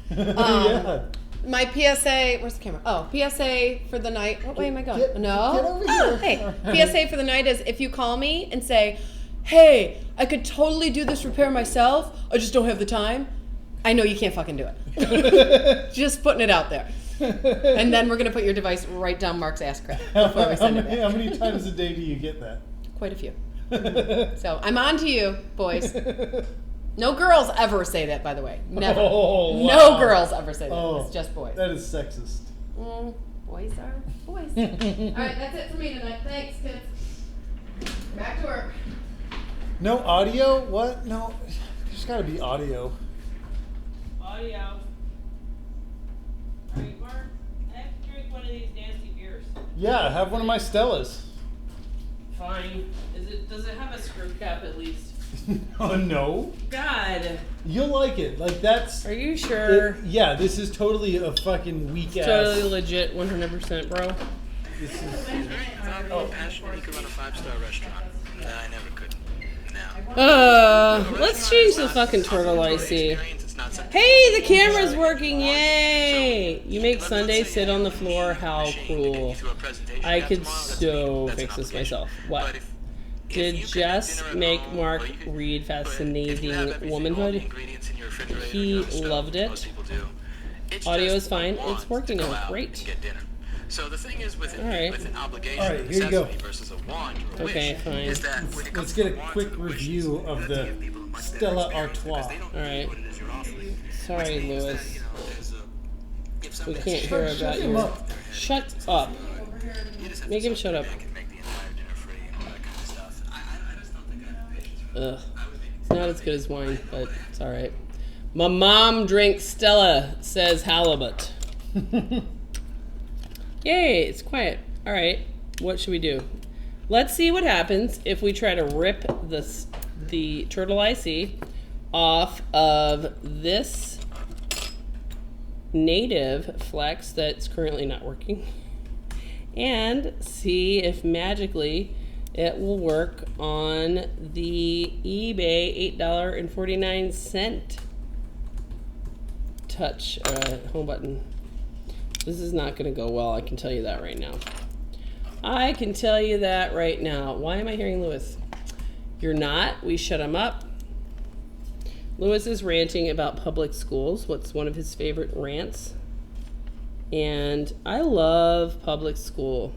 Yeah. My PSA, where's the camera? Oh, PSA for the night. What way am I going? Get No. over Oh, here. hey, All right. PSA for the night is if you call me and say, hey, I could totally do this repair myself, I just don't have the time. I know you can't fucking do it. Just putting it out there. And then we're going to put your device right down Mark's ass crack before we send it back. How many times a day do you get that? Quite a few. So I'm on to you, boys. No girls ever say that, by the way. Never. Oh, wow. No girls ever say that. Oh, It's just boys. That is sexist. Boys are boys. All right, that's it for me tonight. Thanks, kids. Back to work. No audio? What? No. There's got to be audio. Audio. Alright, Mark, I have to drink one of these nasty beers. Yeah, have one of my Stellas. Fine. Does it have a screw cap at least? Oh no. God. You'll like it. Like that's. Are you sure? Yeah, this is totally a fucking weak ass. Totally legit, 100%, bro. This is. Oh, passionate, you could run a 5-star restaurant. I never could. Now. Let's change the fucking turtle icy. Hey, the camera's working, yay! You make Sunday sit on the floor, how cool. I could so fix this myself. What? Did Jess make Mark read Fascinating Womanhood? He loved it. Audio is fine. It's working now. Great. So the thing is with, All right. with an obligation, All right, a here you go. necessity versus a want or a Okay, wish, fine. is that when it comes Let's get to a the wants quick or the wishes, review you of have to the give people a much better Stella experience because Artois. they don't All know right. what it is you're offering. Sorry, Which means Lewis. that, you know, there's a, if We somebody can't has hear to about him your. up. Shut up. you just have Make to him sit shut up. back and make the entire dinner free and all that kind of stuff. I just don't think I have the patience for that. Ugh. I would make It's not as good as wine, but it's all right. My mom drinks Stella, says Halibut. Yay, it's quiet. All right, what should we do? Let's see what happens if we try to rip the turtle IC off of this native flex that's currently not working, and see if magically it will work on the eBay $8.49 touch home button. This is not going to go well, I can tell you that right now. I can tell you that right now. Why am I hearing Lewis? You're not. We shut him up. Lewis is ranting about public schools. What's one of his favorite rants? And I love public school.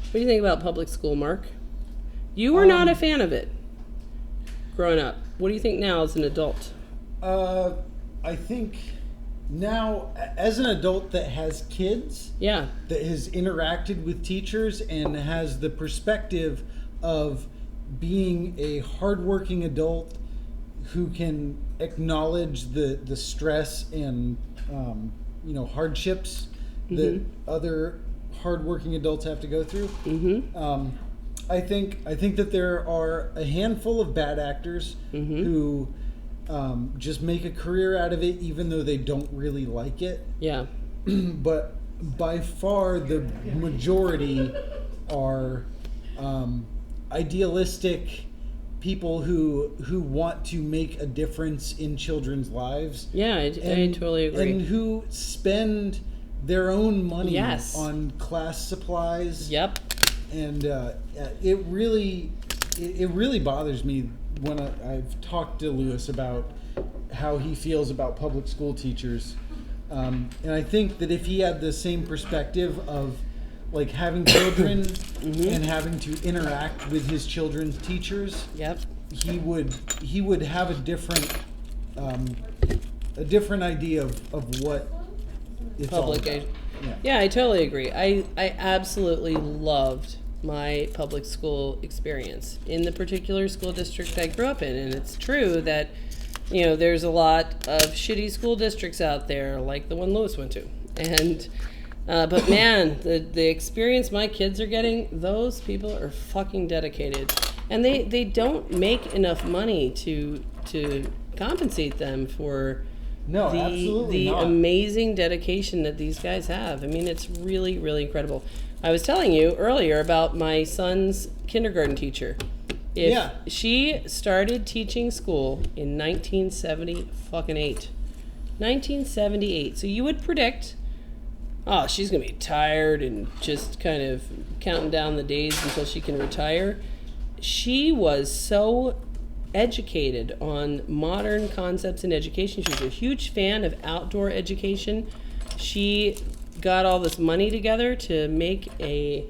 What do you think about public school, Mark? You were not a fan of it growing up. What do you think now as an adult? I think now, as an adult that has kids, Yeah. that has interacted with teachers and has the perspective of being a hardworking adult who can acknowledge the stress and hardships that other hardworking adults have to go through. I think that there are a handful of bad actors who just make a career out of it, even though they don't really like it. Yeah. But by far the majority are idealistic people who want to make a difference in children's lives. Yeah, I totally agree. And who spend their own money Yes. on class supplies. Yep. And it really bothers me when I've talked to Lewis about how he feels about public school teachers. And I think that if he had the same perspective of like having children and having to interact with his children's teachers, Yep. he would have a different idea of what it's Public all about. Yeah, I totally agree. I absolutely loved my public school experience in the particular school district I grew up in. And it's true that, there's a lot of shitty school districts out there, like the one Lewis went to. And, but man, the experience my kids are getting, those people are fucking dedicated. And they don't make enough money to compensate them for No, absolutely the not. amazing dedication that these guys have. I mean, it's really, really incredible. I was telling you earlier about my son's kindergarten teacher. Yeah. She started teaching school in 1978. 1978. So you would predict, oh, she's going to be tired and just kind of counting down the days until she can retire. She was so educated on modern concepts in education. She was a huge fan of outdoor education. She got all this money together to make a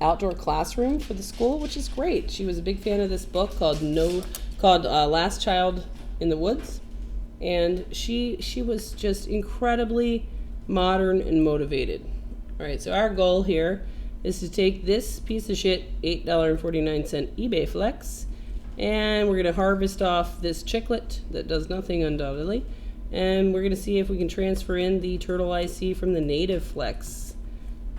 outdoor classroom for the school, which is great. She was a big fan of this book called Last Child in the Woods, and she was just incredibly modern and motivated. All right, so our goal here is to take this piece of shit $8.49 eBay Flex, and we're going to harvest off this chiclet that does nothing undoubtedly, and we're going to see if we can transfer in the turtle IC from the native Flex.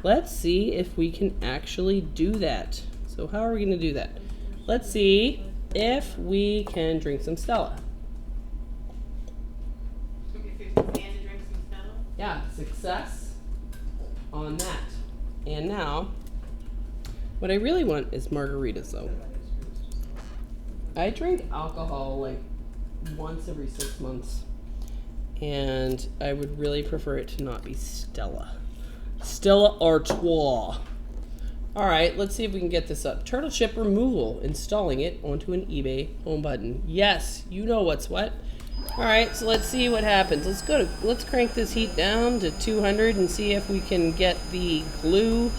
Let's see if we can actually do that. So how are we going to do that? Let's see if we can drink some Stella. Yeah, success on that. And now, what I really want is margaritas, though. I drink alcohol like once every 6 months, and I would really prefer it to not be Stella. Stella Artois. All right, let's see if we can get this up. Turtle chip removal, installing it onto an eBay home button. Yes, you know what's what. All right, so let's see what happens. Let's crank this heat down to 200 and see if we can get the glue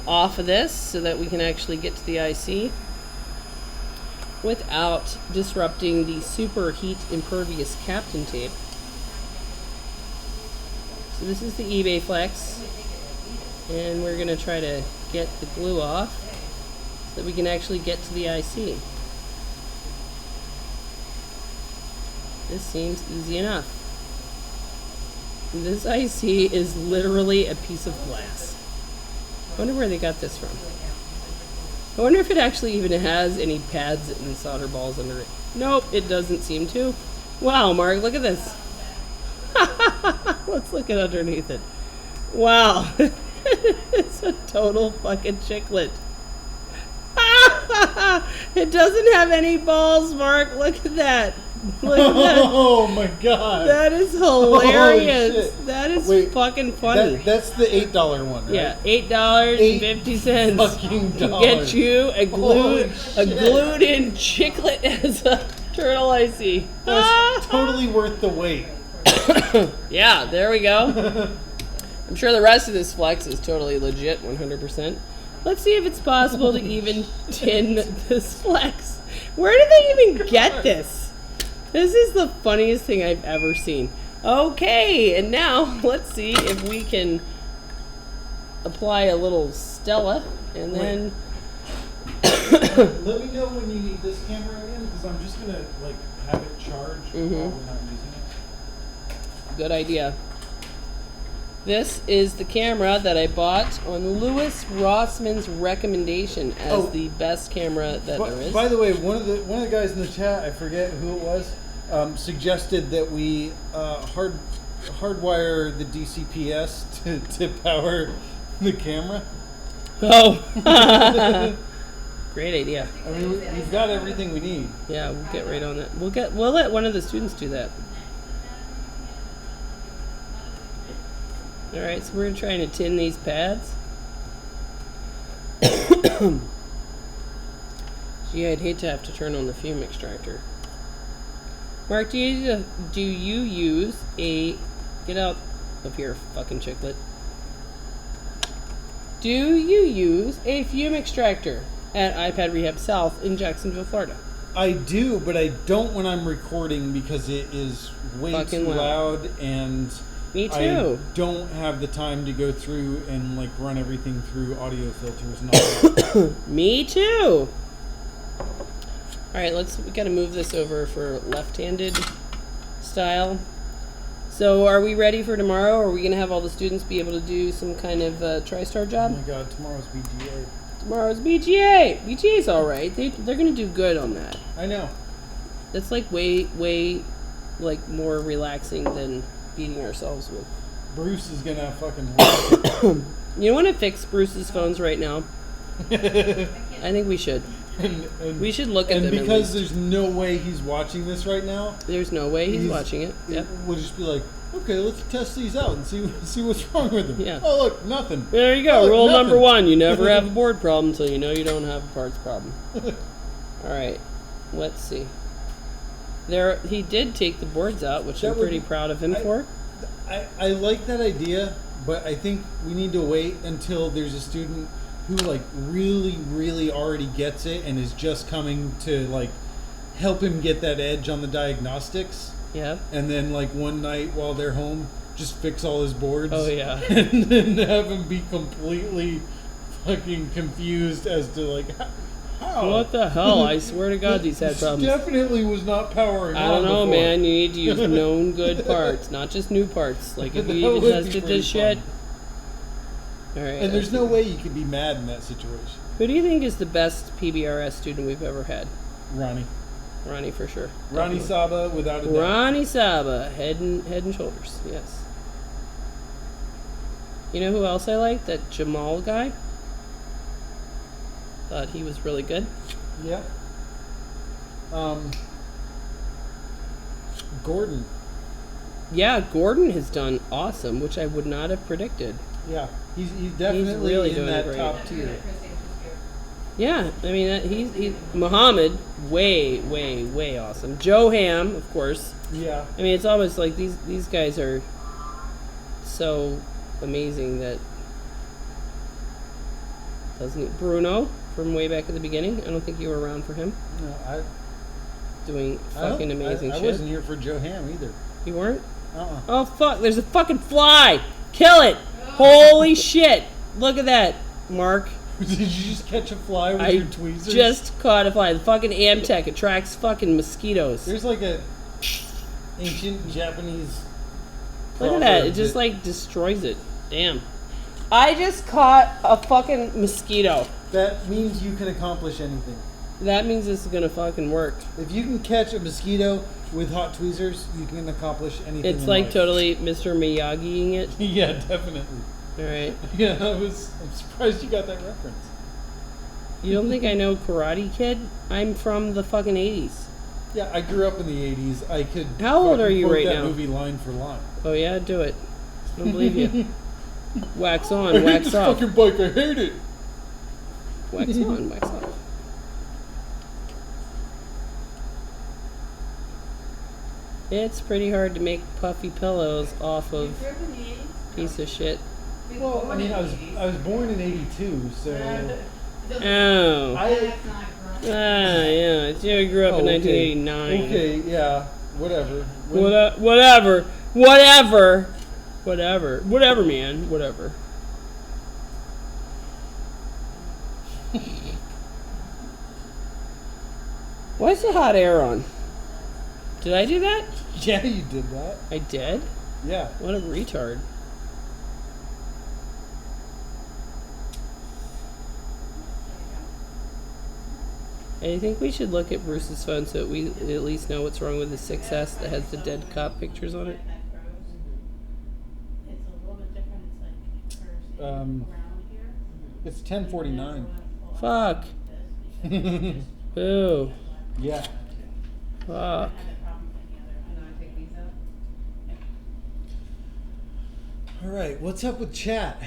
off of this so that we can actually get to the IC without disrupting the super heat impervious Captain tape. So this is the eBay Flex, and we're gonna try to get the glue off so that we can actually get to the IC. This seems easy enough. This IC is literally a piece of glass. I wonder where they got this from. I wonder if it actually even has any pads and solder balls under it. Nope, it doesn't seem to. Wow, Mark, look at this. Let's look at underneath it. Wow. It's a total fucking chiclet. It doesn't have any balls, Mark. Look at that. Look at that. Oh my god. That is hilarious. Holy shit. That is Wait, fucking funny. That's the $8 one, right? Yeah, $8.50. Fucking to dollars. get you a Holy glued in chiclet as a turtle IC. That's totally worth the wait. Yeah, there we go. I'm sure the rest of this flex is totally legit, 100%. Let's see if it's possible to even tin this flex. Where did they even get this? This is the funniest thing I've ever seen. Okay, and now let's see if we can apply a little Stella and then... Let me know when you need this camera again, because I'm just gonna like have it charged while we're not using it. Good idea. This is the camera that I bought on Louis Rossman's recommendation as the best camera that there is. By the way, one of the guys in the chat, I forget who it was, suggested that we hardwire the DCPS to power the camera. Oh, great idea. I mean, we've got everything we need. Yeah, we'll get right on that. We'll let one of the students do that. All right, so we're trying to tin these pads. Gee, I'd hate to have to turn on the fume extractor. Mark, do you use a... Get out of here, fucking chiclet. Do you use a fume extractor at iPad Rehab South in Jacksonville, Florida? I do, but I don't when I'm recording because it is way Fucking too loud. loud and... Me too. I don't have the time to go through and like run everything through audio filters and all that. Me too. All right, we gotta move this over for left-handed style. So are we ready for tomorrow? Or are we gonna have all the students be able to do some kind of TriStar Oh job? my god, tomorrow's BGA. Tomorrow's BGA. BGA's all right. They're gonna do good on that. I know. That's like way like more relaxing than beating ourselves with. Bruce is gonna fucking rock it. You want to fix Bruce's phones right now? I think we should. And We should look at and them. because there's no way he's watching this right now, there's no way he's watching it. Yep. we'll just be like, okay, let's test these out and see what's wrong with them. Yeah. Oh look, nothing. There you go. Oh, look, Rule nothing. number 1: you never have a board problem until you know you don't have a parts problem. All right. Let's see. He did take the boards out, which I'm pretty proud of him for. I like that idea, but I think we need to wait until there's a student who like really already gets it and is just coming to like help him get that edge on the diagnostics. Yeah. And then like one night while they're home, just fix all his boards. Oh yeah. And then have him be completely fucking confused as to like how. What the hell? I swear to God, these had This problems. definitely was not powering I don't on know, before. man. You need to use known good parts, not just new parts. Like if you That even would be tested pretty this shit. fun. All right. And there's no way you could be mad in that situation. Who do you think is the best PBRS student we've ever had? Ronnie. Ronnie for sure. Ronnie Definitely. Saba, without a doubt. Ronnie Saba, head and shoulders. Yes. You know who else I like? That Jamal guy. Thought he was really good. Yeah. Gordon. Yeah, Gordon has done awesome, which I would not have predicted. Yeah. He's definitely really in doing that great. top tier. Yeah, I mean, he's Muhammad, way awesome. Joe Ham, of course. Yeah. I mean, it's almost like these guys are so amazing that doesn't Bruno from way back at the beginning. I don't think you were around for him. No, doing fucking amazing I shit. wasn't here for Joe Ham either. You weren't? Uh-uh. Oh fuck! There's a fucking fly. Kill it! Holy shit! Look at that, Mark. Did you just catch a fly with I your tweezers? just caught a fly. The fucking Amtech attracts fucking mosquitoes. There's like a ancient Japanese. Look at that. It just like destroys it. Damn. I just caught a fucking mosquito. That means you can accomplish anything. That means this is gonna fucking work. If you can catch a mosquito with hot tweezers, you can accomplish anything. It's in like life. totally Mr. Miyagiing it. Yeah, definitely. Alright. Yeah, I'm surprised you got that reference. You don't think I know Karate Kid? I'm from the fucking 80s. Yeah, I grew up in the 80s. I could. How old are you quote right that now? movie line for line. Oh yeah, do it. I don't believe you. Wax on, wax this off. fucking bike. I hate it. Wax on, wax off. It's pretty hard to make puffy pillows off of piece of shit. Well, I mean, I was born in '82, so. Oh. Yeah. You grew up in okay. 1989. Okay, yeah, whatever. Whatever, man. Whatever. Why is the hot air on? Did I do that? Yeah, you did that. I did? Yeah. What a retard. I think we should look at Bruce's phone so that we at least know what's wrong with the 6S that has the dead cop pictures on it. It's 10:49. Fuck. Boo. Yeah. Fuck. All right, what's up with chat?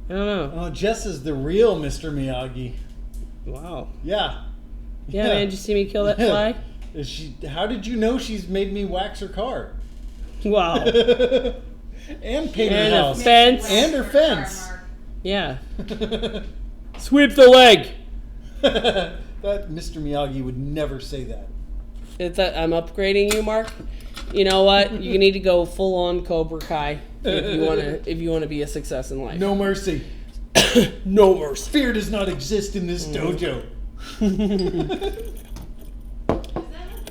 I don't know. Oh, Jess is the real Mr. Miyagi. Wow. Yeah. Yeah, man, did you see me kill that fly? Is she? How did you know she's made me wax her car? Wow. And paint And her a house. fence. And her fence. Yeah. Sweep the leg. That Mr. Miyagi would never say that. I'm upgrading you, Mark. You know what? You need to go full on Cobra Kai if you wanna be a success in life. No mercy. No mercy. Fear does not exist in this dojo. Is that a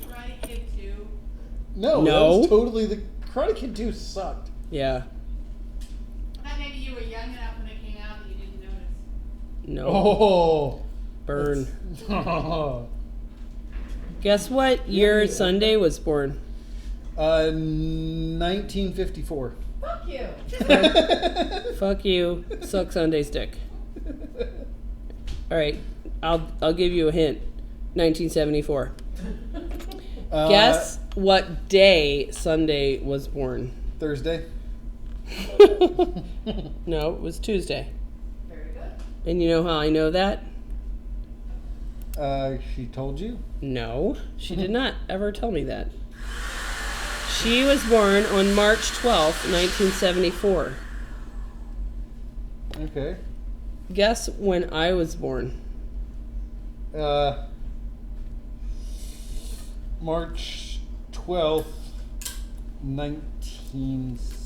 Karate Kid 2? No, No. that was totally the Karate Kid 2 sucked. Yeah. I thought maybe you were young enough when it came out that you didn't notice. No. Oh. Burn. Oh. Guess what year Sunday was born? 1954. Fuck you. Fuck you. Suck Sunday's dick. All right. I'll give you a hint. 1974. Guess what day Sunday was born? Thursday. No, it was Tuesday. Very good. And you know how I know that? She told you? No, she did not ever tell me that. She was born on March 12th, 1974. Okay. Guess when I was born? March 12th, 1960.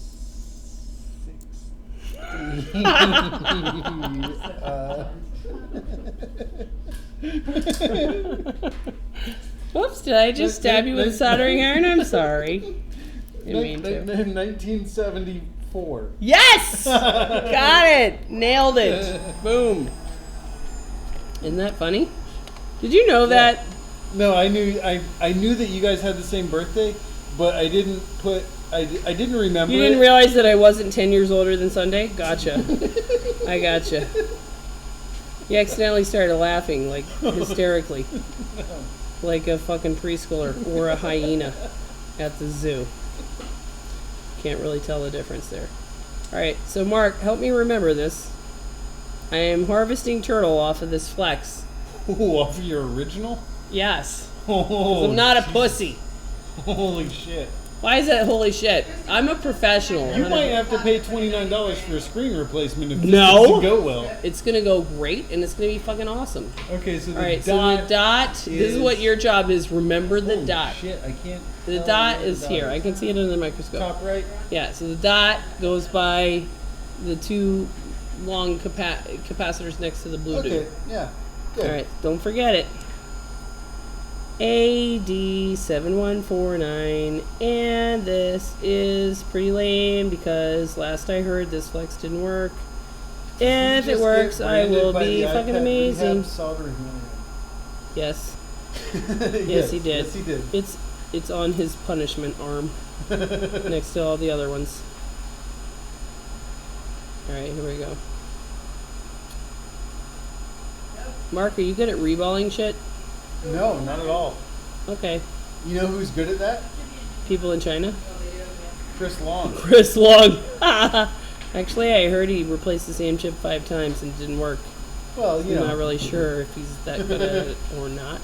Whoops, did I just stab you with a soldering iron? I'm sorry. Didn't mean to. 1974. Yes! Got it! Nailed it. Boom. Isn't that funny? Did you know that? No, I knew that you guys had the same birthday, but I didn't remember. You didn't realize that I wasn't 10 years older than Sunday? Gotcha. I gotcha. You accidentally started laughing, like, hysterically. Like a fucking preschooler or a hyena at the zoo. Can't really tell the difference there. Alright, so Mark, help me remember this. I am harvesting turtle off of this flex. Ooh, off of your original? Yes. Oh, I'm not a jeez. pussy. Holy shit. Why is that holy shit? I'm a professional. You might have to pay $29 for a screen replacement if this No. doesn't go well. It's gonna go great, and it's gonna be fucking awesome. Okay, so the All right, dot so the dot. This is what your job is. Remember the Holy dot. shit, I can't. The tell dot where the is dot here. I can see it under the microscope. Top right. Yeah. So the dot goes by the two long capacitors next to the blue Okay, dude. yeah. Good. All right. Don't forget it. AD7149, and this is pretty lame because last I heard this flex didn't work. If it Just works, get I branded will by be the fucking iPad amazing. Rehab Soldering Yes, Manual. yes, he did. Yes, he did. It's on his punishment arm next to all the other ones. All right, here we go. Mark, are you good at reballing shit? No, not at all. Okay. You know who's good at that? People in China? Chris Long. Chris Long. Actually, I heard he replaced the same chip 5 times and it didn't work. Well, you I'm know. not really sure if he's that good at it or not.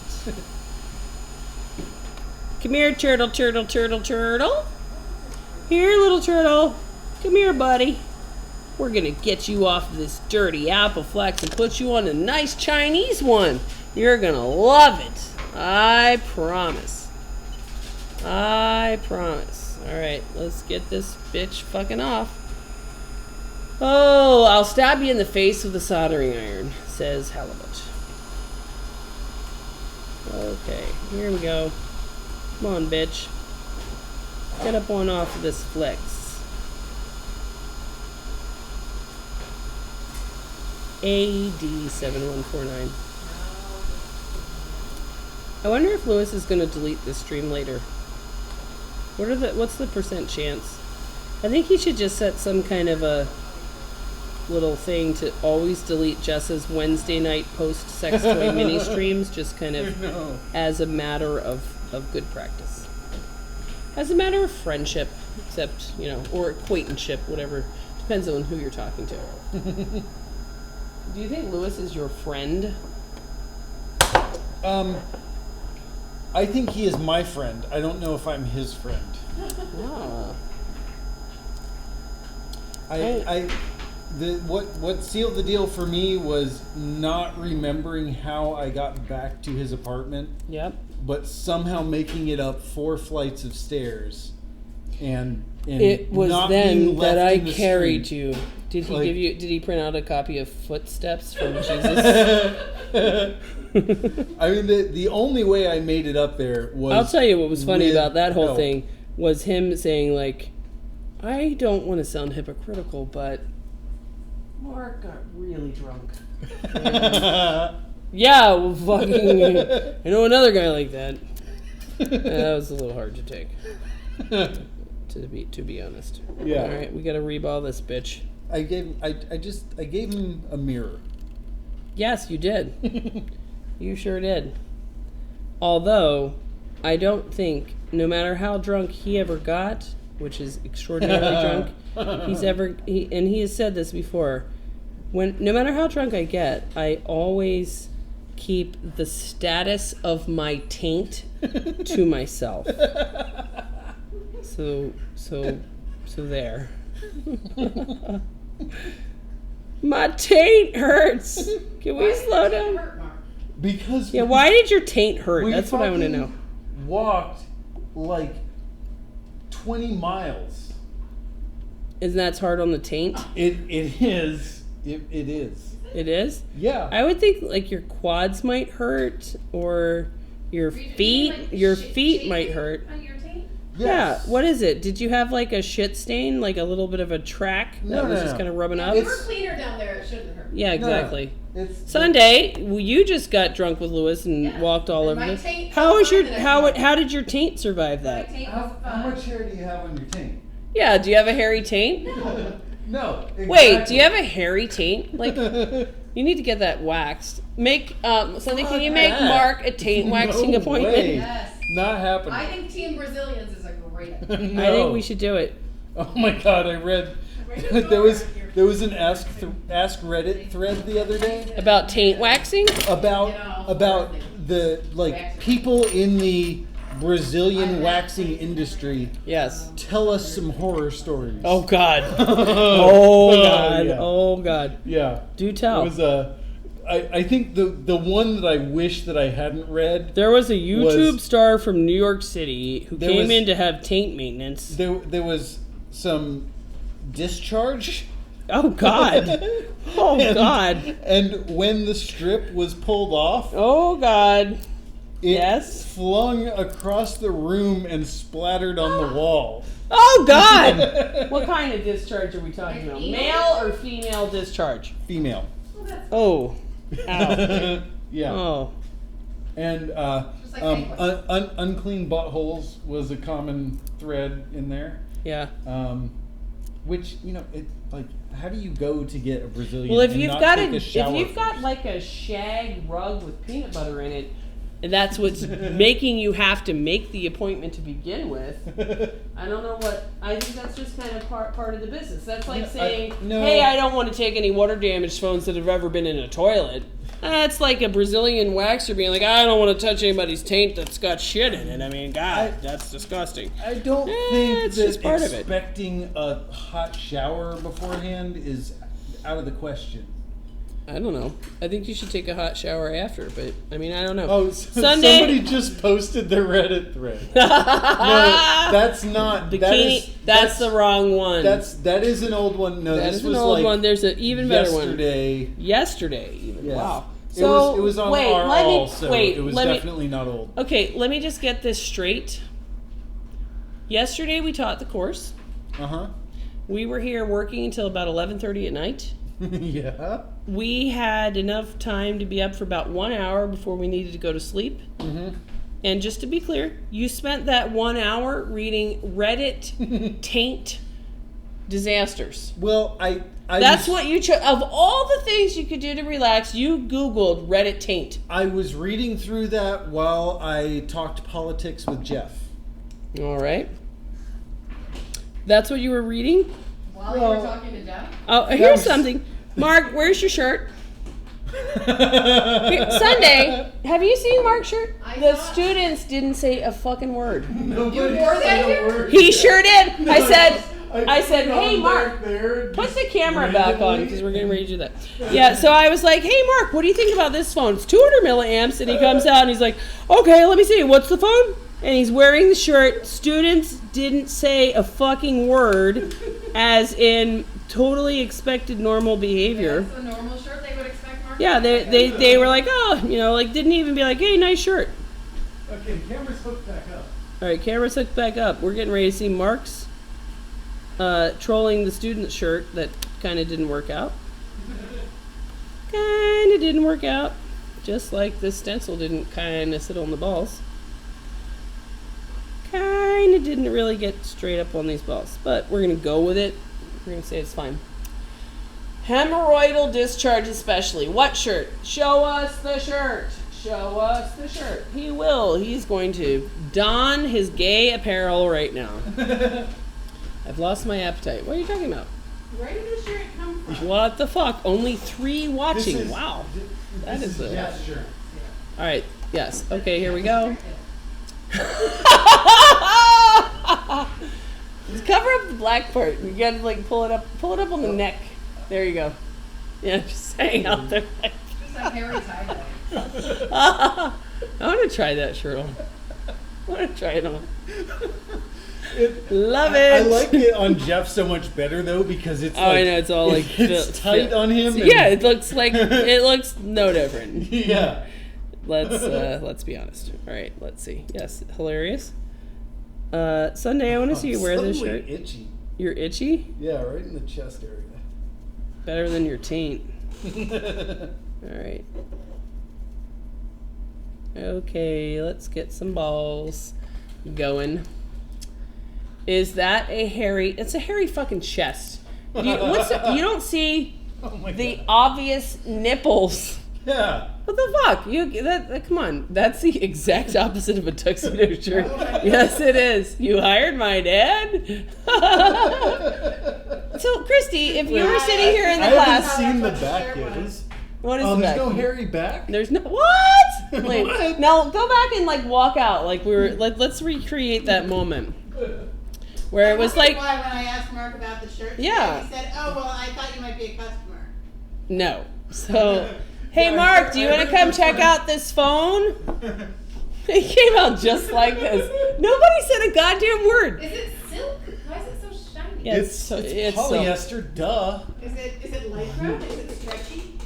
Come here, turtle, turtle, turtle, turtle. Here, little turtle. Come here, buddy. We're gonna get you off of this dirty apple flex and put you on a nice Chinese one. You're gonna love it. I promise. I promise. Alright, let's get this bitch fucking off. Oh, I'll stab you in the face with a soldering iron, says Halibut. Okay, here we go. Come on, bitch. Get up on off of this flex. AD7149. I wonder if Lewis is going to delete this stream later. What's the percent chance? I think he should just set some kind of a little thing to always delete Jess's Wednesday night post-sex toy mini streams, just kind of as a matter of good practice. As a matter of friendship, except, or acquaintanceship, whatever. Depends on who you're talking to. Do you think Lewis is your friend? I think he is my friend. I don't know if I'm his friend. Ah. What sealed the deal for me was not remembering how I got back to his apartment. Yep. But somehow making it up 4 flights of stairs, and it was not then being left that I in the carried street. you. Did he give you? Did he print out a copy of Footsteps from Jesus? I mean, the only way I made it up there was. I'll tell you what was funny with about that whole help. thing was him saying like, I don't want to sound hypocritical, but Mark got really drunk. Yeah, well, fucking. I know another guy like that. That was a little hard to take. To be honest. Yeah. All right, we gotta reball this bitch. I gave him a mirror. Yes, you did. You sure did. Although, I don't think, no matter how drunk he ever got, which is extraordinarily drunk, he has said this before. No matter how drunk I get, I always keep the status of my taint to myself. So there. My taint hurts. Can we slow down? Because Why did your taint hurt? we That's what I want to fucking know. Walked like 20 miles. Isn't that hard on the taint? It is. It is. It is? Yeah. I would think like your quads might hurt or your feet might hurt. On your taint? Yes. Yeah, what is it? Did you have like a shit stain, like a little bit of a track that was just kind of rubbing up? We were cleaner down there. It shouldn't hurt. Yeah, exactly. It's Sunday, you just got drunk with Lewis and walked all over my this. taint How was your felt fine how did your taint survive My that? taint How was fine. much hair do you have on your taint? Yeah, do you have a hairy taint? No. Exactly. Wait, do you have a hairy taint? Like, you need to get that waxed. Make Sunday. Can you make that. Mark a taint waxing No appointment? way. Yes. Not happening. I think Team Brazilians is a great idea. No. I think we should do it. Oh my god, I read There was an Ask Reddit thread the other day About taint waxing? about the people in the Brazilian waxing industry. Yes. Tell us some horror stories. Oh God. Oh God. Yeah. Oh God. Yeah. Do tell. It was I think the one that I wish that I hadn't read. There was a YouTube star from New York City who came in to have taint maintenance. There was some discharge. Oh God. Oh God. And when the strip was pulled off, Oh God. it flung across the room and splattered on the wall. Oh God. What kind of discharge are we talking about? Male or female discharge? Female. Oh. Ow. Yeah. Oh. And unclean buttholes was a common thread in there. Yeah. Which, how do you go to get a Brazilian? Well, if and you've not got take a shower if you've got first? like a shag rug with peanut butter in it, and that's what's making you have to make the appointment to begin with, I don't know what. I think that's just kind of part of the business. That's like saying, "Hey, I don't want to take any water damaged phones that have ever been in a toilet." That's like a Brazilian waxer being like, "I don't want to touch anybody's taint that's got shit in it." I mean, God, that's disgusting. I don't think it's that just part of it. expecting a hot shower beforehand is out of the question. I don't know. I think you should take a hot shower after, but I mean, I don't know. Oh, Sunday. Somebody just posted their Reddit thread. No, that's not. Bikini. That's the wrong one. That is an old one. No, that this is was an old like one. There's an even better one. Yesterday, even. Yeah. Wow. So it was on RL, so it was let me- definitely not old. Okay, let me just get this straight. Yesterday we taught the course. We were here working until about 11:30 at night. Yeah. We had enough time to be up for about 1 hour before we needed to go to sleep. And just to be clear, you spent that 1 hour reading Reddit taint disasters. Well, That's what you chose. Of all the things you could do to relax, you Googled Reddit taint. I was reading through that while I talked politics with Jeff. All right. That's what you were reading? While you were talking to Jeff? Oh, here's something. Mark, where's your shirt? Sunday, have you seen Mark's shirt? The students didn't say a fucking word. Nobody You wore that said a here? word. He sure did. I said, put hey on Mark, back there, put just the camera back on randomly. because we're getting ready to do that. Yeah, so I was like, hey Mark, what do you think about this phone? It's 200 milliamps, and he comes out and he's like, okay, let me see, what's the phone? And he's wearing the shirt. Students didn't say a fucking word, as in totally expected normal behavior. That's the normal shirt they would expect, Mark? Yeah, they were like, oh, didn't even be like, hey, nice shirt. Okay, the camera's hooked back up. All right, camera's hooked back up. We're getting ready to see Mark's trolling the student shirt that kind of didn't work out. Kind of didn't work out. Just like this stencil didn't kind of sit on the balls. Kind of didn't really get straight up on these balls. But we're going to go with it. We're going to say it's fine. Hemorrhoidal discharge especially. What shirt? Show us the shirt. Show us the shirt. He will. He's going to don his gay apparel right now. I've lost my appetite. What are you talking about? Where did this shirt come from? What the fuck? Only 3 watching. Wow. That This is is a... Jeff's shirt. All right. Yes. Okay, here we go. Just cover up the black part. You gotta pull it up on the neck. There you go. Yeah, just hang out there. Just a hairy tie-dye. I want to try that shirt on. I want to try it on. Love it. I like it on Jeff so much better though because it's I know, it's all like it's tight on him. Yeah, it looks no different. Yeah. Let's be honest. All right, let's see. Yes, hilarious. Sunday, I want to see you wear this shirt. Itchy. You're itchy? Yeah, right in the chest area. Better than your taint. All right. Okay, let's get some balls going. Is that a hairy? It's a hairy fucking chest. You don't see the obvious nipples. Yeah. What the fuck? Come on. That's the exact opposite of a tuxedo shirt. Yes, it is. You hired my dad? So, Christy, if you were sitting here in the I class, haven't seen the That's what back the yet. shirt was. what is Oh, the there's back? no hairy back? There's no what? Wait, What? now go back and like walk out. Like let's recreate that moment where it was I wondered like why when I asked Mark about the shirt, Yeah. he said, "Oh well, I thought you might be a customer." no. So, hey Mark, do you want to come check out this phone? It came out just like this. Nobody said a goddamn word. Is it silk? Why is it so shiny? Yeah, It's so- polyester, duh. Is it lycra? Is it stretchy?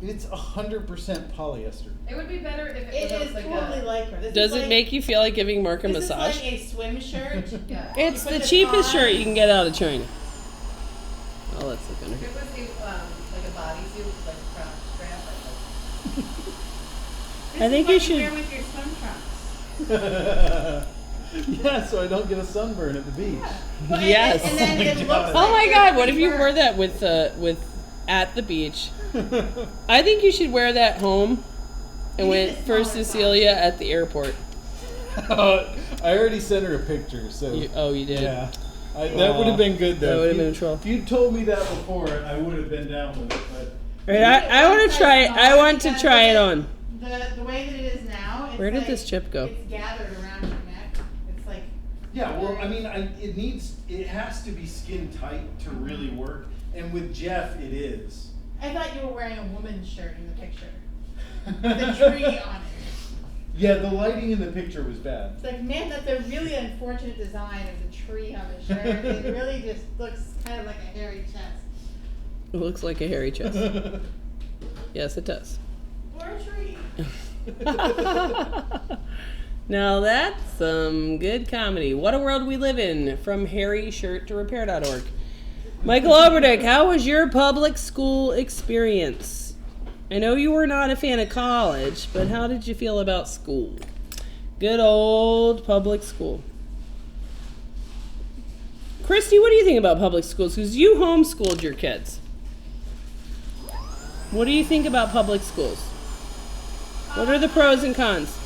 It's 100% polyester. It would be better if It it is was like totally a. lycra. This Does is it like, make you feel like giving Mark a this massage? is like a swim shirt. Yeah. It's You put the this cheapest on. shirt you can get out of China. Oh, let's look under If here. it was like a bodysuit with like a crotch strap, This I is think what you should- wear with your swim trunks. Yeah, so I don't get a sunburn at the beach. Well, Yes. And then it looks like Oh my you're God! What if you pretty wore burnt. that with at the beach? I think you should wear that home and You went need a for smaller Cecilia at the airport. I already sent her a picture, so You did. yeah. That would have been good though. That would have If you- been a troll. If you told me that before, I would have been down with it. But Right, I want to try it. I want to try it on. The way that it is now, it's Where did like, this chip go? It's gathered around your neck. It's like yeah, well, I mean, it has to be skin tight to really work, and with Jeff, it is. I thought you were wearing a woman's shirt in the picture with a tree on it. Yeah, the lighting in the picture was bad. It's like, man, that's a really unfortunate design of the tree on the shirt. It really just looks kind of like a hairy chest. It looks like a hairy chest. Yes, it does. Or a tree. Now that's some good comedy. What a world we live in. From hairy shirt to repair.org. Michael Oberdick, how was your public school experience? I know you were not a fan of college, but how did you feel about school? Good old public school. Christy, what do you think about public schools? Because you homeschooled your kids. What do you think about public schools? What are the pros and cons?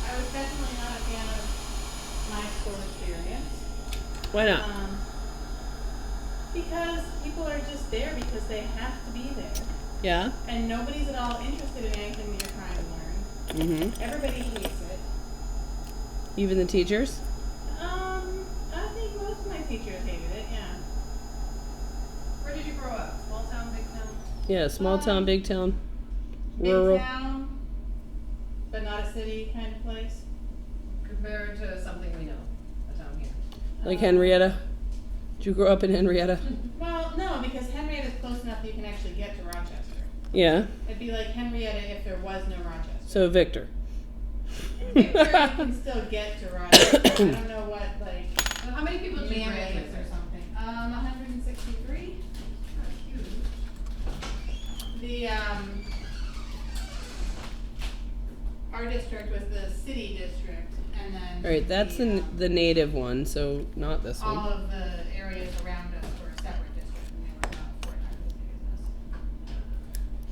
I was definitely not a fan of my school experience. Why not? Because people are just there because they have to be there. Yeah? And nobody's at all interested in anything that you're trying to learn. Mm-hmm. Everybody hates it. Even the teachers? I think most of my teachers hated it, yeah. Where did you grow up? Small town, big town? Yeah, small town, big town, rural. Big town, but not a city kind of place. Compared to something we know, a town here. Like Henrietta? Did you grow up in Henrietta? Well, no, because Henrietta's close enough that you can actually get to Rochester. Yeah. It'd be like Henrietta if there was no Rochester. So Victor. Victor, you can still get to Rochester. I don't know what, like, How many people did you man graduate is or with? something. 163. The, our district was the city district, and then. All right, that's the native one, so not this all one. of the areas around us were a separate district, and they were about 4 times as big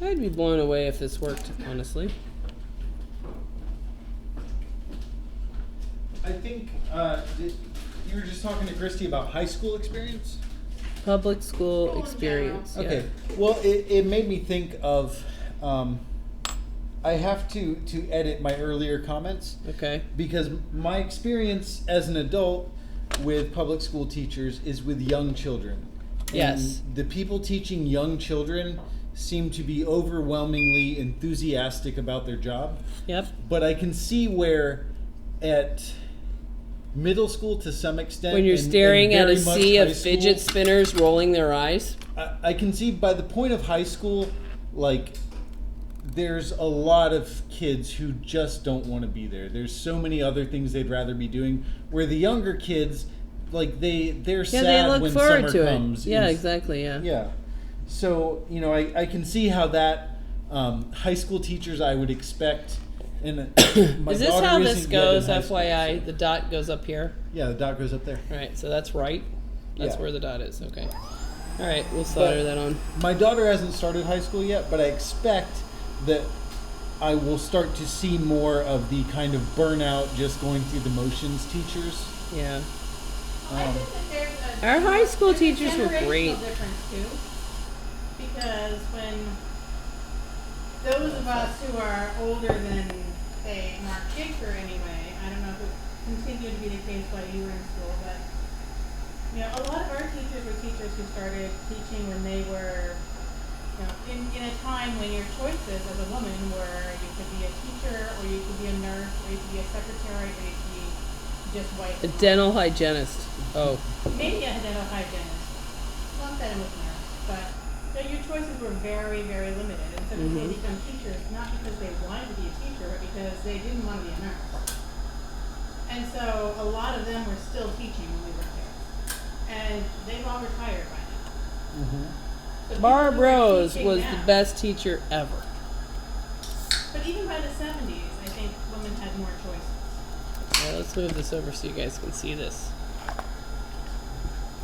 as us. I'd be blown away if this worked, honestly. I think you were just talking to Christy about high school experience. Public school School in experience. Yeah. Okay. Well, it made me think of. I have to edit my earlier comments Okay. because my experience as an adult with public school teachers is with young children. Yes. And the people teaching young children seem to be overwhelmingly enthusiastic about their job. Yep. But I can see where at middle school to some extent When you're and staring at a very much sea of high school, fidget spinners rolling their eyes. I can see by the point of high school, like, there's a lot of kids who just don't want to be there. There's so many other things they'd rather be doing. Where the younger kids, like, they're Yeah, sad they look when forward summer to comes. it. Yeah, and- exactly, yeah. Yeah. So, I can see how that high school teachers I would expect. And my Is this daughter how this isn't yet in goes, high school, FYI? so- The dot goes up here. Yeah, the dot goes up there. Right, so that's right. That's Yeah. where the dot is. Okay. All right, we'll solder that on. My daughter hasn't started high school yet, but I expect that I will start to see more of the kind of burnout, just going through the motions teachers. Yeah. I think that there's a Our high school teachers were Generational great. difference too, because when those of us who are older than, say, Mark Gicker anyway, I don't know if it continued to be the case while you were in school, but you know, a lot of our teachers were teachers who started teaching when they were, you know, in a time when your choices as a woman were you could be a teacher, or you could be a nurse, or you could be a secretary, or you could be just white. A dental hygienist. Oh. Maybe a dental hygienist. Not that it was nurse, but so your choices were very, very limited. And so they become teachers not because they wanted to be a teacher, but because they didn't want to be a nurse. And so a lot of them were still teaching when we were kids. And they've all retired by now. So Barb people who are Rose teaching was now- the best teacher ever. But even by the 70s, I think women had more choices. Yeah, let's move this over so you guys can see this.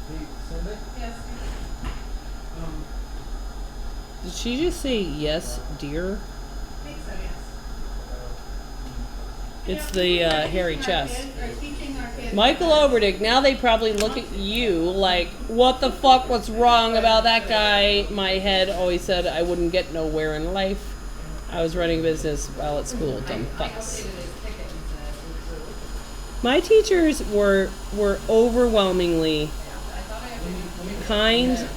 Hey, Sunday? Yes. Did she just say yes, dear? I think so, yes. It's You know, the teaching hairy our chest. kids or teaching our kids Michael because- Oberdick, now they probably look at you like, what the fuck, what's wrong about that guy? My head always said I wouldn't get nowhere in life. I was running a business while at school, dumb fucks. My teachers were overwhelmingly kind,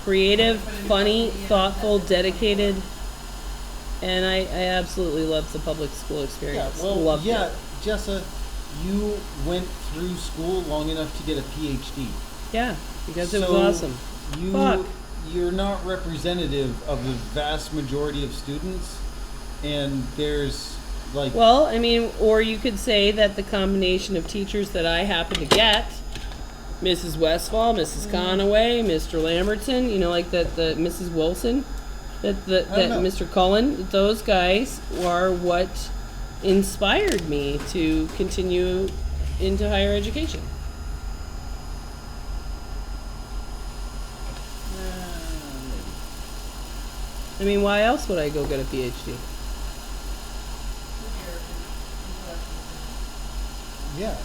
creative, funny, thoughtful, dedicated, and I absolutely loved the public school Yeah, experience. well, Loved yeah, it. Jessa, you went through school long enough to get a PhD. Yeah, because it was So awesome. Fuck. You're not representative of the vast majority of students, and there's like Well, I mean, or you could say that the combination of teachers that I happen to get, Mrs. Westfall, Mrs. Conaway, Mr. Lambertson, you know, like the Mrs. Wilson, that know. Mr. Cullen, those guys are what inspired me to continue into higher education. I mean, why else would I go get a PhD? yeah.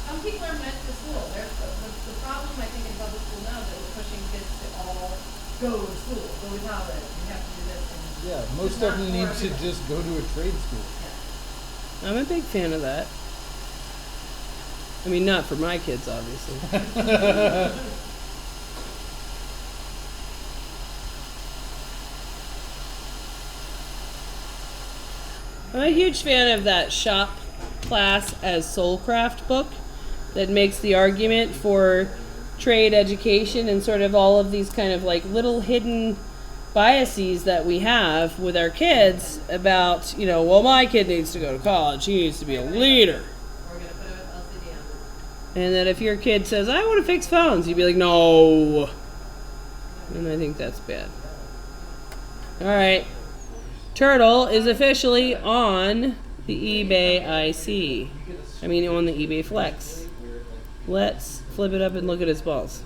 Some people are meant for school. There's the problem, I think, in public school now is that we're pushing kids to all go to school, go to college, you have to do this. And Yeah, it's most not of them for need to everybody. just go to a trade school. I'm a big fan of that. I mean, not for my kids, obviously. I'm a huge fan of that shop class as Soulcraft book that makes the argument for trade education and sort of all of these kind of like little hidden biases that we have with our kids about, you know, well, my kid needs to go to college, he needs to be a leader. We're gonna put an LCD on. And that if your kid says, I want to fix phones, you'd be like, no. And I think that's bad. All right. Turtle is officially on the eBay IC. I mean, on the eBay Flex. Let's flip it up and look at his balls.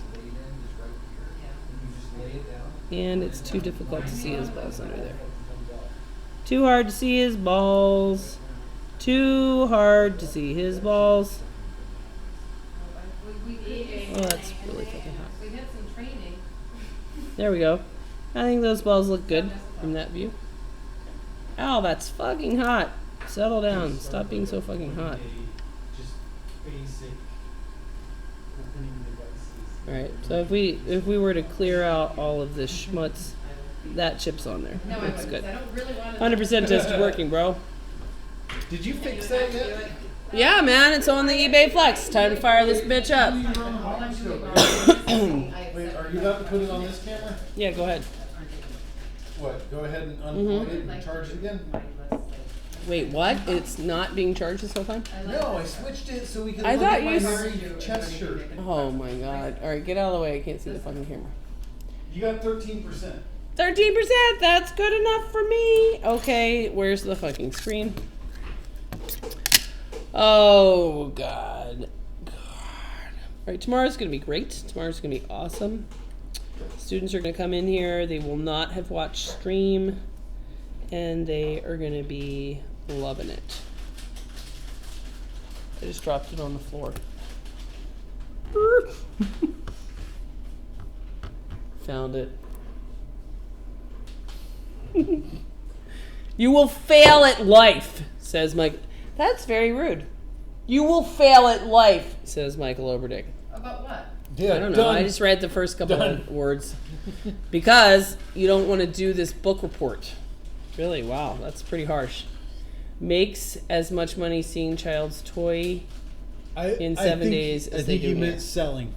And it's too difficult to see his balls under there. Too hard to see his balls. Too hard to see his balls. Oh, that's really fucking hot. We had some training. There we go. I think those balls look good from that view. Ow, that's fucking hot. Settle down. Stop being so fucking hot. Just basic opening devices. Alright, so if we were to clear out all of this schmutz, that chip's on there. No, That's I good. don't really want to. 100% test is working, bro. Did you fix that yet? Yeah, man, it's on the eBay Flex. Time to fire this bitch up. Wait, are you about to put it on this camera? Yeah, go ahead. What? Go ahead and unplug it and charge it again? Wait, what? It's not being charged this whole time? No, I switched it so we could I look thought at my you hairy chest shirt. Oh my god. Alright, get out of the way. I can't see the fucking camera. You got 13%. 13%! That's good enough for me! Okay, where's the fucking screen? Oh, God. Alright, tomorrow's gonna be great. Tomorrow's gonna be awesome. Students are gonna come in here. They will not have watched stream. And they are gonna be loving it. I just dropped it on the floor. found it. You will fail at life, says Mike. That's very rude. You will fail at life, says Michael Oberdick. About what? Yeah, I don't know. done. I just read the first couple Done. of words. Because you don't want to do this book report. Really? Wow. That's pretty harsh. Makes as much money seeing child's toy in 7 days as they do he here. meant selling.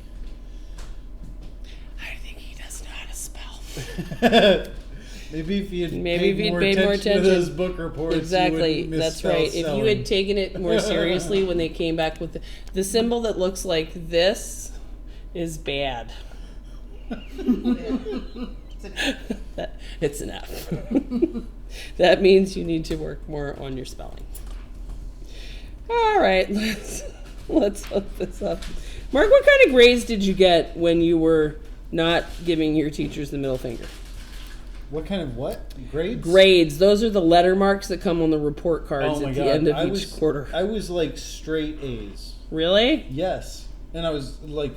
I think he doesn't know how to spell. Maybe if he had Maybe if paid he'd more paid more attention to attention. those book reports, Exactly. he wouldn't That's misspell right. If you selling. had taken it more seriously when they came back with the symbol that looks like this is bad. It's an F. That means you need to work more on your spelling. All right, let's look this up. Mark, what kind of grades did you get when you were not giving your teachers the middle finger? What kind of what? Grades? Grades. Those are the letter marks that come on the report cards Oh my at God. the end of I each was, quarter. I was like straight A's. Really? Yes. And I was like,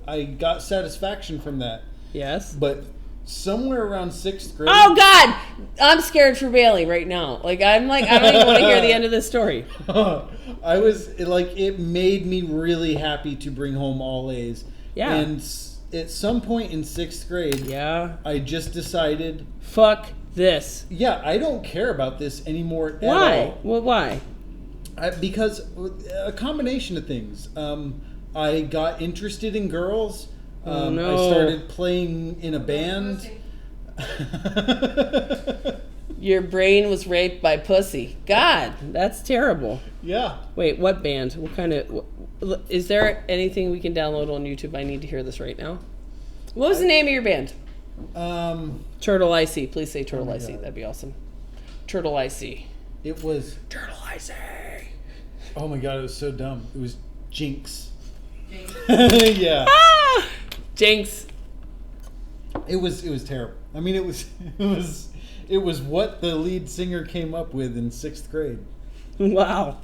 I got satisfaction from that. Yes. But somewhere around 6th grade. Oh God, I'm scared for Bailey right now. I don't even want to hear the end of this story. I was like, it made me really happy to bring home all A's. Yeah. And at some point in 6th grade, Yeah. I just decided, Fuck this. yeah, I don't care about this anymore at Why? all. Well, why? Because a combination of things. I got interested in girls. Oh, no. I started playing in a band. Your brain was raped by pussy. God, that's terrible. Yeah. Wait, what band? What kind of? Is there anything we can download on YouTube? I need to hear this right now. What was the name of your band? Turtle IC. Please say Turtle my IC. God. That'd be awesome. Turtle IC. It was. Turtle IC. Oh my God! It was so dumb. It was Jinx. Yeah. Ah! Jinx. It was terrible. I mean, it was what the lead singer came up with in 6th grade. Wow.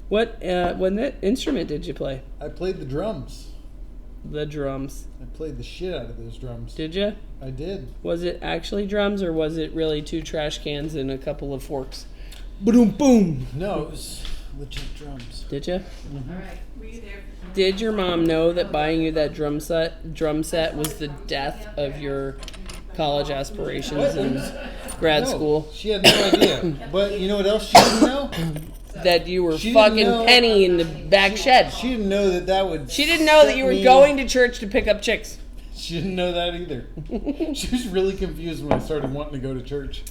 What instrument did you play? I played the drums. The drums. I played the shit out of those drums. Did you? I did. Was it actually drums or was it really 2 trash cans and a couple of forks? Boom, boom. No, it was legit drums. Did you? All right, were you there? Did your mom know that buying you that drum set was the death of your college aspirations in grad No, school? she had no idea. But you know what else she didn't know? That you were She didn't fucking know- Penny in the back shed. She didn't know that would. She didn't know that set you were me- going to church to pick up chicks. She didn't know that either. She was really confused when I started wanting to go to church.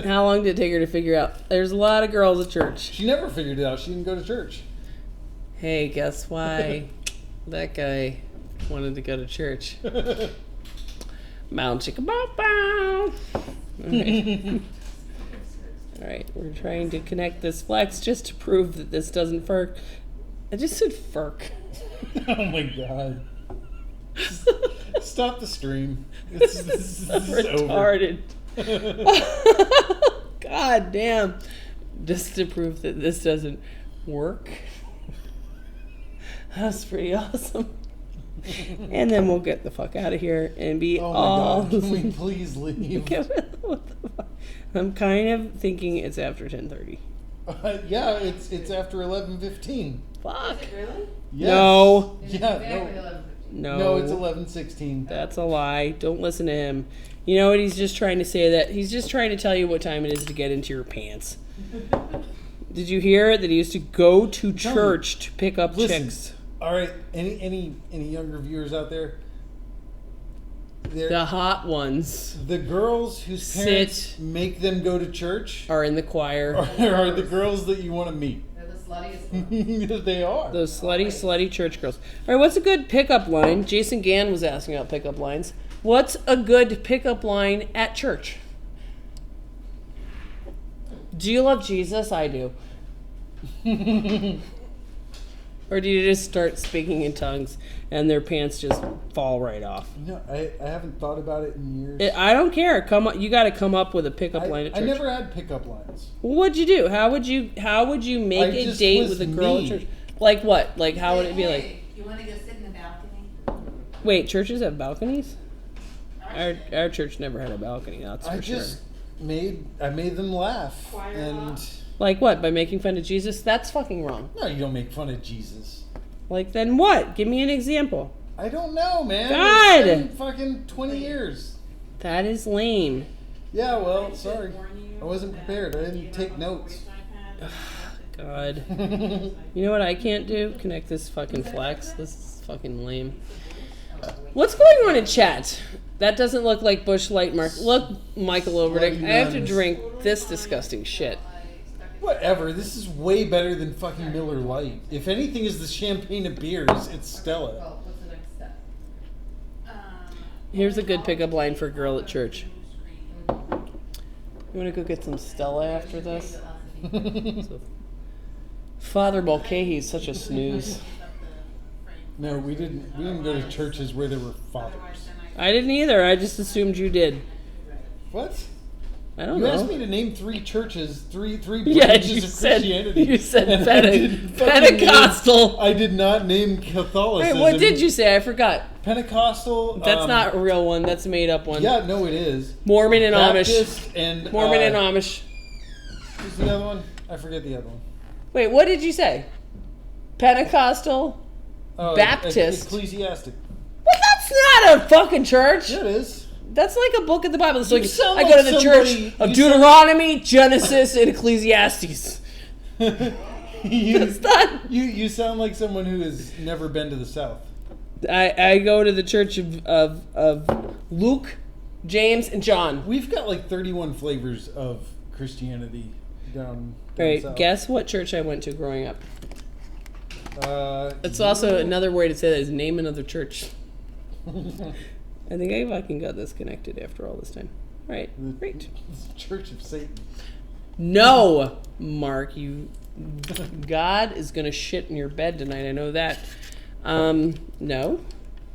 How long did it take her to figure out? There's a lot of girls at church. She never figured it out. She didn't go to church. Hey, guess why? That guy wanted to go to church. Bow chicka bow bow. Alright. Alright, we're trying to connect this flex just to prove that this doesn't furk. I just said furk. Oh my God. Stop the stream. This is over. Retarded. God damn. Just to prove that this doesn't work. That's pretty awesome. And then we'll get the fuck out of here and be Oh my all. God. Can we please leave? What the fuck? I'm kind of thinking it's after 10:30. Yeah, it's after 11:15. Fuck. Is it really? Yes. No. It's Yeah. exactly No. 11:15. No. No, it's 11:16. That's a lie. Don't listen to him. You know what he's just trying to say? That he's just trying to tell you what time it is to get into your pants. Did you hear that he used to go to Tell church to pick up Listen. chicks? All right. Any younger viewers out there? The hot ones The girls whose parents make them go to church are in the choir. are the girls that you want to meet. They're the sluttiest ones. They are. Those slutty church girls. All right, what's a good pickup line? Jason Gann was asking about pickup lines. What's a good pickup line at church? Do you love Jesus? I do. Or do you just start speaking in tongues and their pants just fall right off? No, I haven't thought about it in years. I don't care. You got to come up with a pickup line at I church. never had pickup lines. What'd you do? How would you make I a just date was with a girl me. at church? Like what? Like how would it be like? You want to go sit in the balcony? Wait, churches have balconies? Our church never had a balcony, that's for sure. I made them laugh. And Like what? By making fun of Jesus? That's fucking wrong. no, you don't make fun of Jesus. Like then what? Give me an example. I don't know, man. God! It's been fucking 20 years. That is lame. Yeah, well, sorry. I wasn't prepared. I didn't take notes. God. You know what I can't do? Connect this fucking flex. This is fucking lame. What's going on in chat? That doesn't look like Bush Light Mark. Look, Michael Overdick, I have to drink this disgusting shit. Whatever. This is way better than fucking Miller Lite. If anything is the champagne of beers, it's Stella. Well, what's the next step? Here's a good pickup line for a girl at church. You want to go get some Stella after this? So, Father Mulcahy's such a snooze. No, we didn't go to churches where there were fathers. I didn't either. I just assumed you did. What? I don't You know. asked me to name three churches, three Yeah, branches you of said Christianity. you said and I didn't fucking Pentecostal. name- I did not name Wait, Catholicism. what did you say? I forgot. Pentecostal. That's not a real one. That's a made up one. Yeah, no, it is. Mormon and Baptist Amish. and Mormon and Amish. Who's the other one? I forget the other one. Wait, what did you say? Pentecostal? Oh, Baptist. Ecclesiastic. Well, that's not a fucking church. Yeah, it is. That's like a book of the Bible. It's You like sound I like go to the somebody- church of you Deuteronomy, Genesis, and Ecclesiastes. you, That's not. you sound like someone who has never been to the South. I go to the church of Luke, James, and John. We've got like 31 flavors of Christianity down Right. south. Guess what church I went to growing up? It's you- also another way to say that is name another church. I think I fucking got this connected after all this time. All right, great. Church of Satan. No, Mark, you. God is gonna shit in your bed tonight. I know that. No,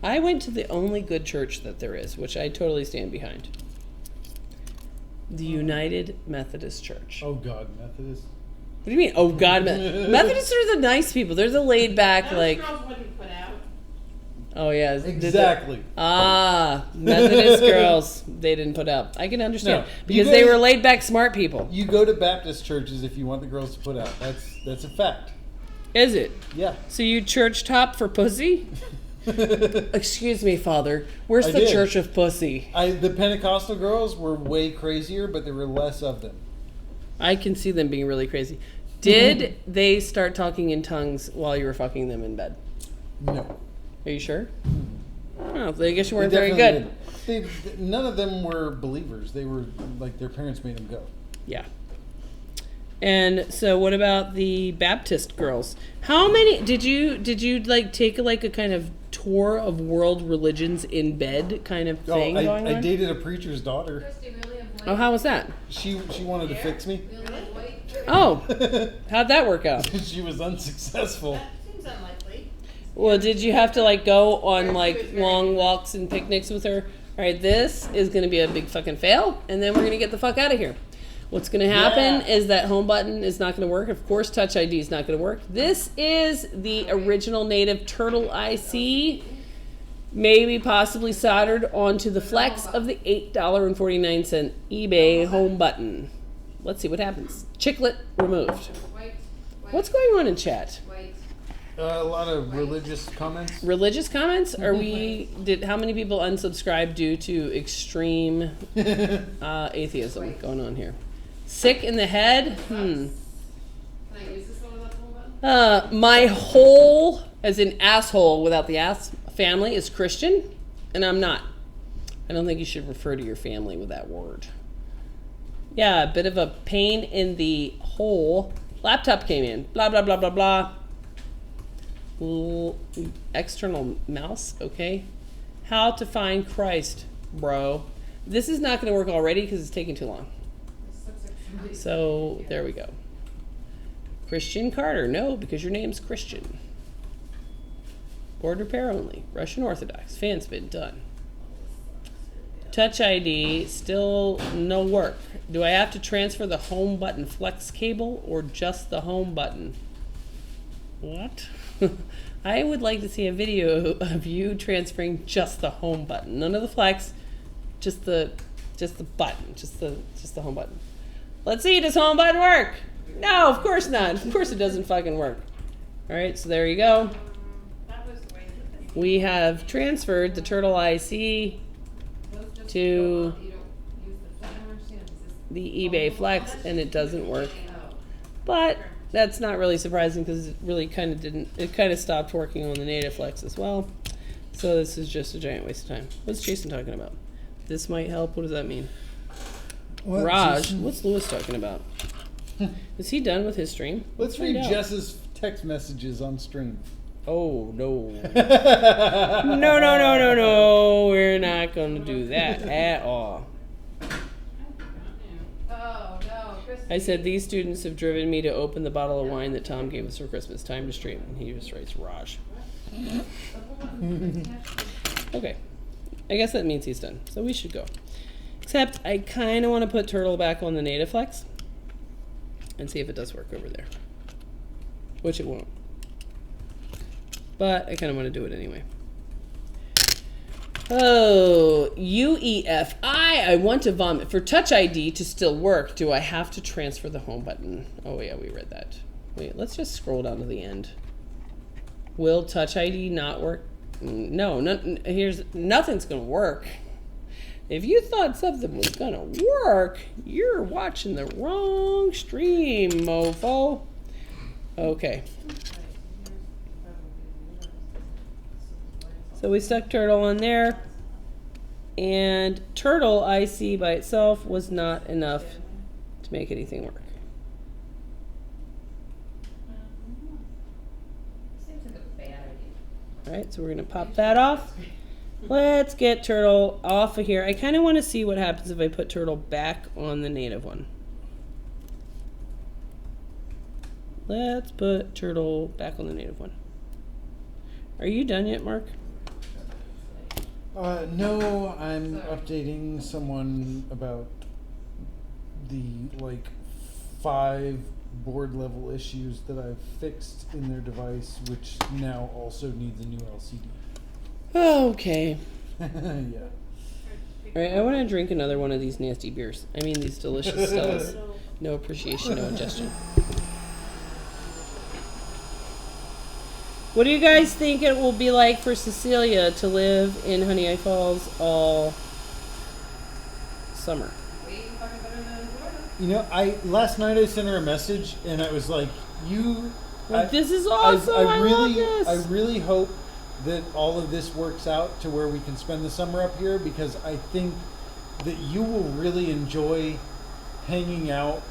I went to the only good church that there is, which I totally stand behind. The United Methodist Church. Oh God, Methodist. What do you mean? Oh God, Methodists are the nice people. They're the laid back, Those like. girls wouldn't put out. Oh yeah, Exactly. Methodist girls. They didn't put up. I can understand No, because you they guys- were laid back, smart people. You go to Baptist churches if you want the girls to put out. That's a fact. Is it? Yeah. So you church top for pussy? Excuse me, Father. Where's I the did. church of pussy? The Pentecostal girls were way crazier, but there were less of them. I can see them being really crazy. Did they start talking in tongues while you were fucking them in bed? No. Are you sure? Oh, I guess you weren't They very good. definitely did. None of them were believers. They were like their parents made them go. Yeah. And so what about the Baptist girls? How many did you like take like a kind of tour of world religions in bed kind of thing going I on? dated a preacher's daughter. Christy, we only have white. Oh, how was that? She wanted to fix me. We only have white. Oh, how'd that work out? She was unsuccessful. That seems unlikely. Well, did you have to like go on like long walks and picnics with her? All right, this is going to be a big fucking fail, and then we're going to get the fuck out of here. What's going to happen is that home button is not going to work. Of course, Touch ID is not going to work. This is the original native Turtle IC, maybe possibly soldered onto the flex of the $8.49 eBay home button. Let's see what happens. Chiclet removed. White. What's going on in chat? White. A lot of religious comments. Religious comments? Are we? How many people unsubscribed due to extreme atheism going on here? Sick in the head? Can I use this one without the whole button? My whole, as in asshole without the ass, family is Christian, and I'm not. I don't think you should refer to your family with that word. Yeah, a bit of a pain in the hole. Laptop came in. Blah, blah, blah, blah, blah. External mouse, okay. How to find Christ, bro. This is not going to work already because it's taking too long. So, there we go. Christian Carter. No, because your name's Christian. Board repair only. Russian Orthodox. Fan spin. Done. Touch ID. Still no work. Do I have to transfer the home button flex cable or just the home button? What? I would like to see a video of you transferring just the home button. None of the flex. just the button, just the home button. Let's see, does home button work? No, of course not. Of course it doesn't fucking work. All right, so there you go. We have transferred the Turtle IC to the eBay Flex, and it doesn't work. But that's not really surprising because it really kind of didn't. It kind of stopped working on the native Flex as well. So this is just a giant waste of time. What's Jason talking about? This might help. What does that mean? What, Raj, Jason? what's Lewis talking about? Is he done with his stream? Let's read Find out. Jess's text messages on stream. Oh, no. No. We're not going to do that at all. Oh, no, Chris. I said, these students have driven me to open the bottle of wine that Tom gave us for Christmas. Time to stream. And he just writes, Raj. Okay. I guess that means he's done. So we should go. Except I kind of want to put Turtle back on the native Flex and see if it does work over there. Which it won't. But I kind of want to do it anyway. Oh, UEFI. I want to vomit. For Touch ID to still work, do I have to transfer the home button? Oh, yeah, we read that. Wait, let's just scroll down to the end. Will Touch ID not work? No, nothing's going to work. If you thought something was going to work, you're watching the wrong stream, mofo. Okay. So we stuck Turtle on there, and Turtle IC by itself was not enough to make anything work. Seems like a bad idea. All right, so we're gonna pop that off. Let's get Turtle off of here. I kind of want to see what happens if I put Turtle back on the native one. Let's put Turtle back on the native one. Are you done yet, Mark? No, I'm updating someone about the 5 board level issues that I've fixed in their device, which now also needs a new LCD. Okay. Yeah. All right, I want to drink another one of these nasty beers. I mean, these delicious Stellas. No appreciation, no ingestion. What do you guys think it will be like for Cecilia to live in Honey Eye Falls all summer? Way fucking better than Florida. You know, last night I sent her a message and I was like, This is awesome. I love this. I really hope that all of this works out to where we can spend the summer up here, because I think that you will really enjoy hanging out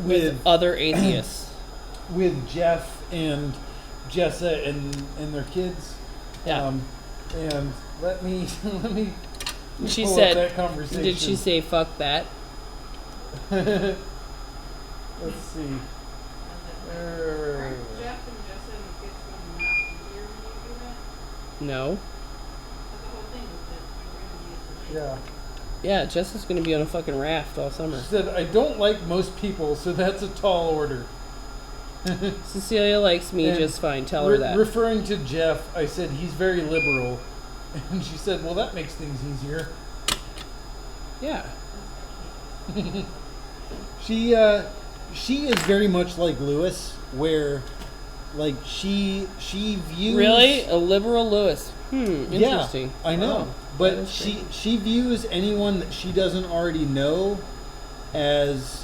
with other atheists. With Jeff and Jessa and their kids. Yeah. And let me She pull said, up that conversation. did she say fuck that? Let's see. Jeff and Jessa and the kids will not be here when you do that. No. But the whole thing is that you're going to be at the Yeah. Yeah, Jessica's going to be on a fucking raft all summer. She said, I don't like most people, so that's a tall order. Cecilia likes me And just fine. Tell her that. Referring to Jeff, I said, he's very liberal. And she said, well, that makes things easier. Yeah. She is very much like Lewis, where, she views... Really? A liberal Lewis. Interesting. Yeah, I know. Wow. But That is she views anyone that she doesn't already know as...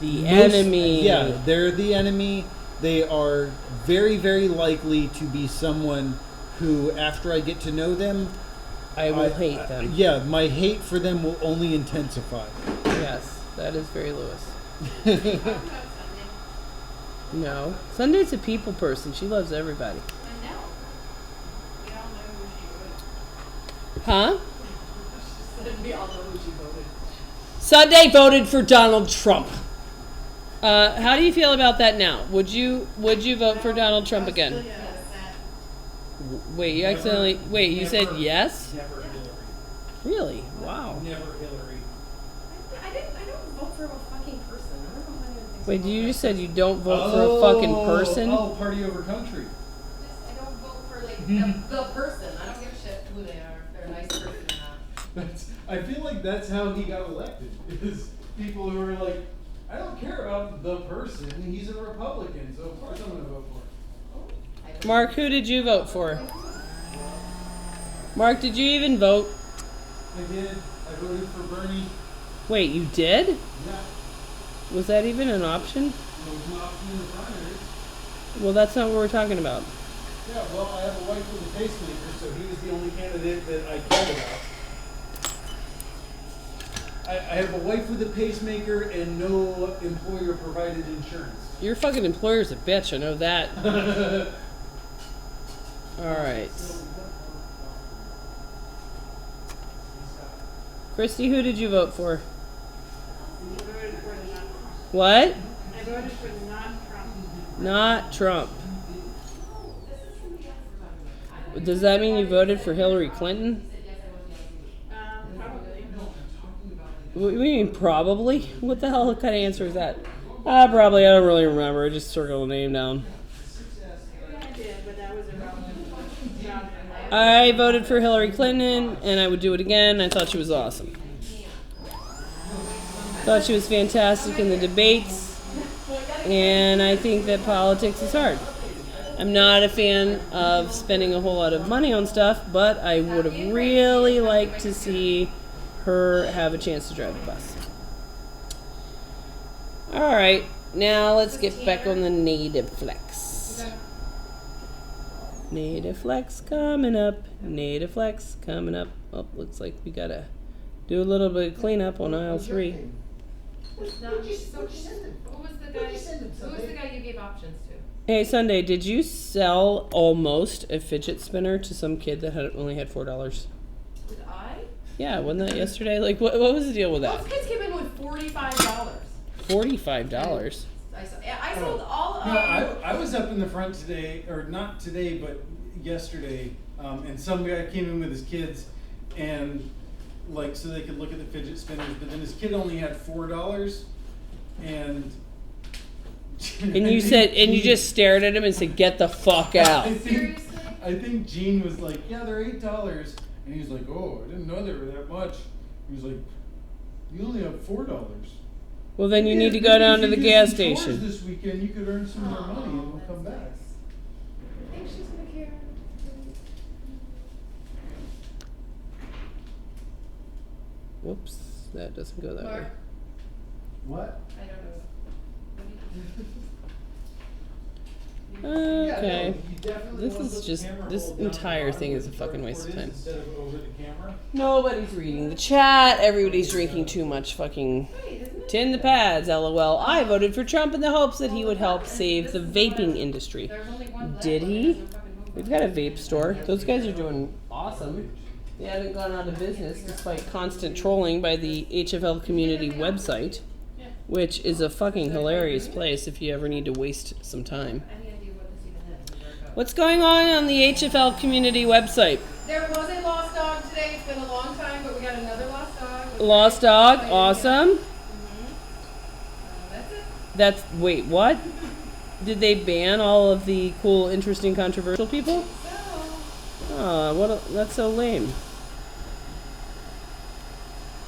The enemy. Yeah, they're the enemy. They are very, very likely to be someone who, after I get to know them, I will hate them. Yeah, my hate for them will only intensify. Yes, that is very Lewis. talking about Sunday. No. Sunday's a people person. She loves everybody. I know. We all know who she voted. Huh? We all know who she voted. Sunday voted for Donald Trump. How do you feel about that now? Would you vote for Donald Trump again? Wait, you accidentally... Wait, you said yes? Never Hillary. Really? Wow. Never Hillary. I don't vote for a fucking person. I don't know how anyone thinks Wait, about you that. just said you don't vote for a fucking person? Oh, party over country. I don't vote for the person. I don't give a shit who they are. If they're a nice person or not. I feel like that's how he got elected. Is people who are like, I don't care about the person. He's a Republican, so of course I'm going to vote for him. Mark, who did you vote for? Mark, did you even vote? I did. I voted for Bernie. Wait, you did? Yeah. Was that even an option? It was an option in the primaries. Well, that's not what we're talking about. Yeah, well, I have a wife with a pacemaker, so he was the only candidate that I cared about. I have a wife with a pacemaker and no employer-provided insurance. Your fucking employer's a bitch, I know that. Alright. Christy, who did you vote for? I voted for the not. What? I voted for the non-Trump. Not Trump. Does that mean you voted for Hillary Clinton? Probably. What do you mean, probably? What the hell kind of answer is that? Probably. I don't really remember. I just circled the name down. I did, but that was irrelevant. I voted for Hillary Clinton, and I would do it again. I thought she was awesome. Thought she was fantastic in the debates, and I think that politics is hard. I'm not a fan of spending a whole lot of money on stuff, but I would have really liked to see her have a chance to drive a bus. Alright, now let's get back on the native flex. Native flex coming up. Native flex coming up. Oh, looks like we gotta do a little bit of cleanup on aisle 3. Who was the guy you gave options to? Hey, Sunday, did you sell almost a fidget spinner to some kid that only had $4? Did I? Yeah, wasn't that yesterday? Like, what was the deal with that? Those kids came in with $45. $45? I sold all of No, I was up in the front today, or not today, but yesterday, and some guy came in with his kids, and like so they could look at the fidget spinners, but then his kid only had $4, and you said, and you just stared at him and said, "Get the fuck out." I think Gene was like, "Yeah, they're $8," and he's like, "Oh, I didn't know they were that much." He was like, "You only have $4." Well, then you need to go down to the gas station. This weekend, you could earn some more money, and we'll come back. I think she's gonna care. Whoops, that doesn't go that way. What? I don't know. Okay. This is just, this entire thing is a fucking waste of time. Nobody's reading the chat. Everybody's drinking too much fucking tin the pads, lol. I voted for Trump in the hopes that he would help save the vaping industry. Did he? We've got a vape store. Those guys are doing awesome. They haven't gone out of business despite constant trolling by the HFL community website, which is a fucking hilarious place if you ever need to waste some time. What's going on the HFL community website? There was a lost dog today. It's been a long time, but we got another lost dog. Lost dog, awesome. That's it. That's, wait, what? Did they ban all of the cool, interesting, controversial people? Oh, that's so lame.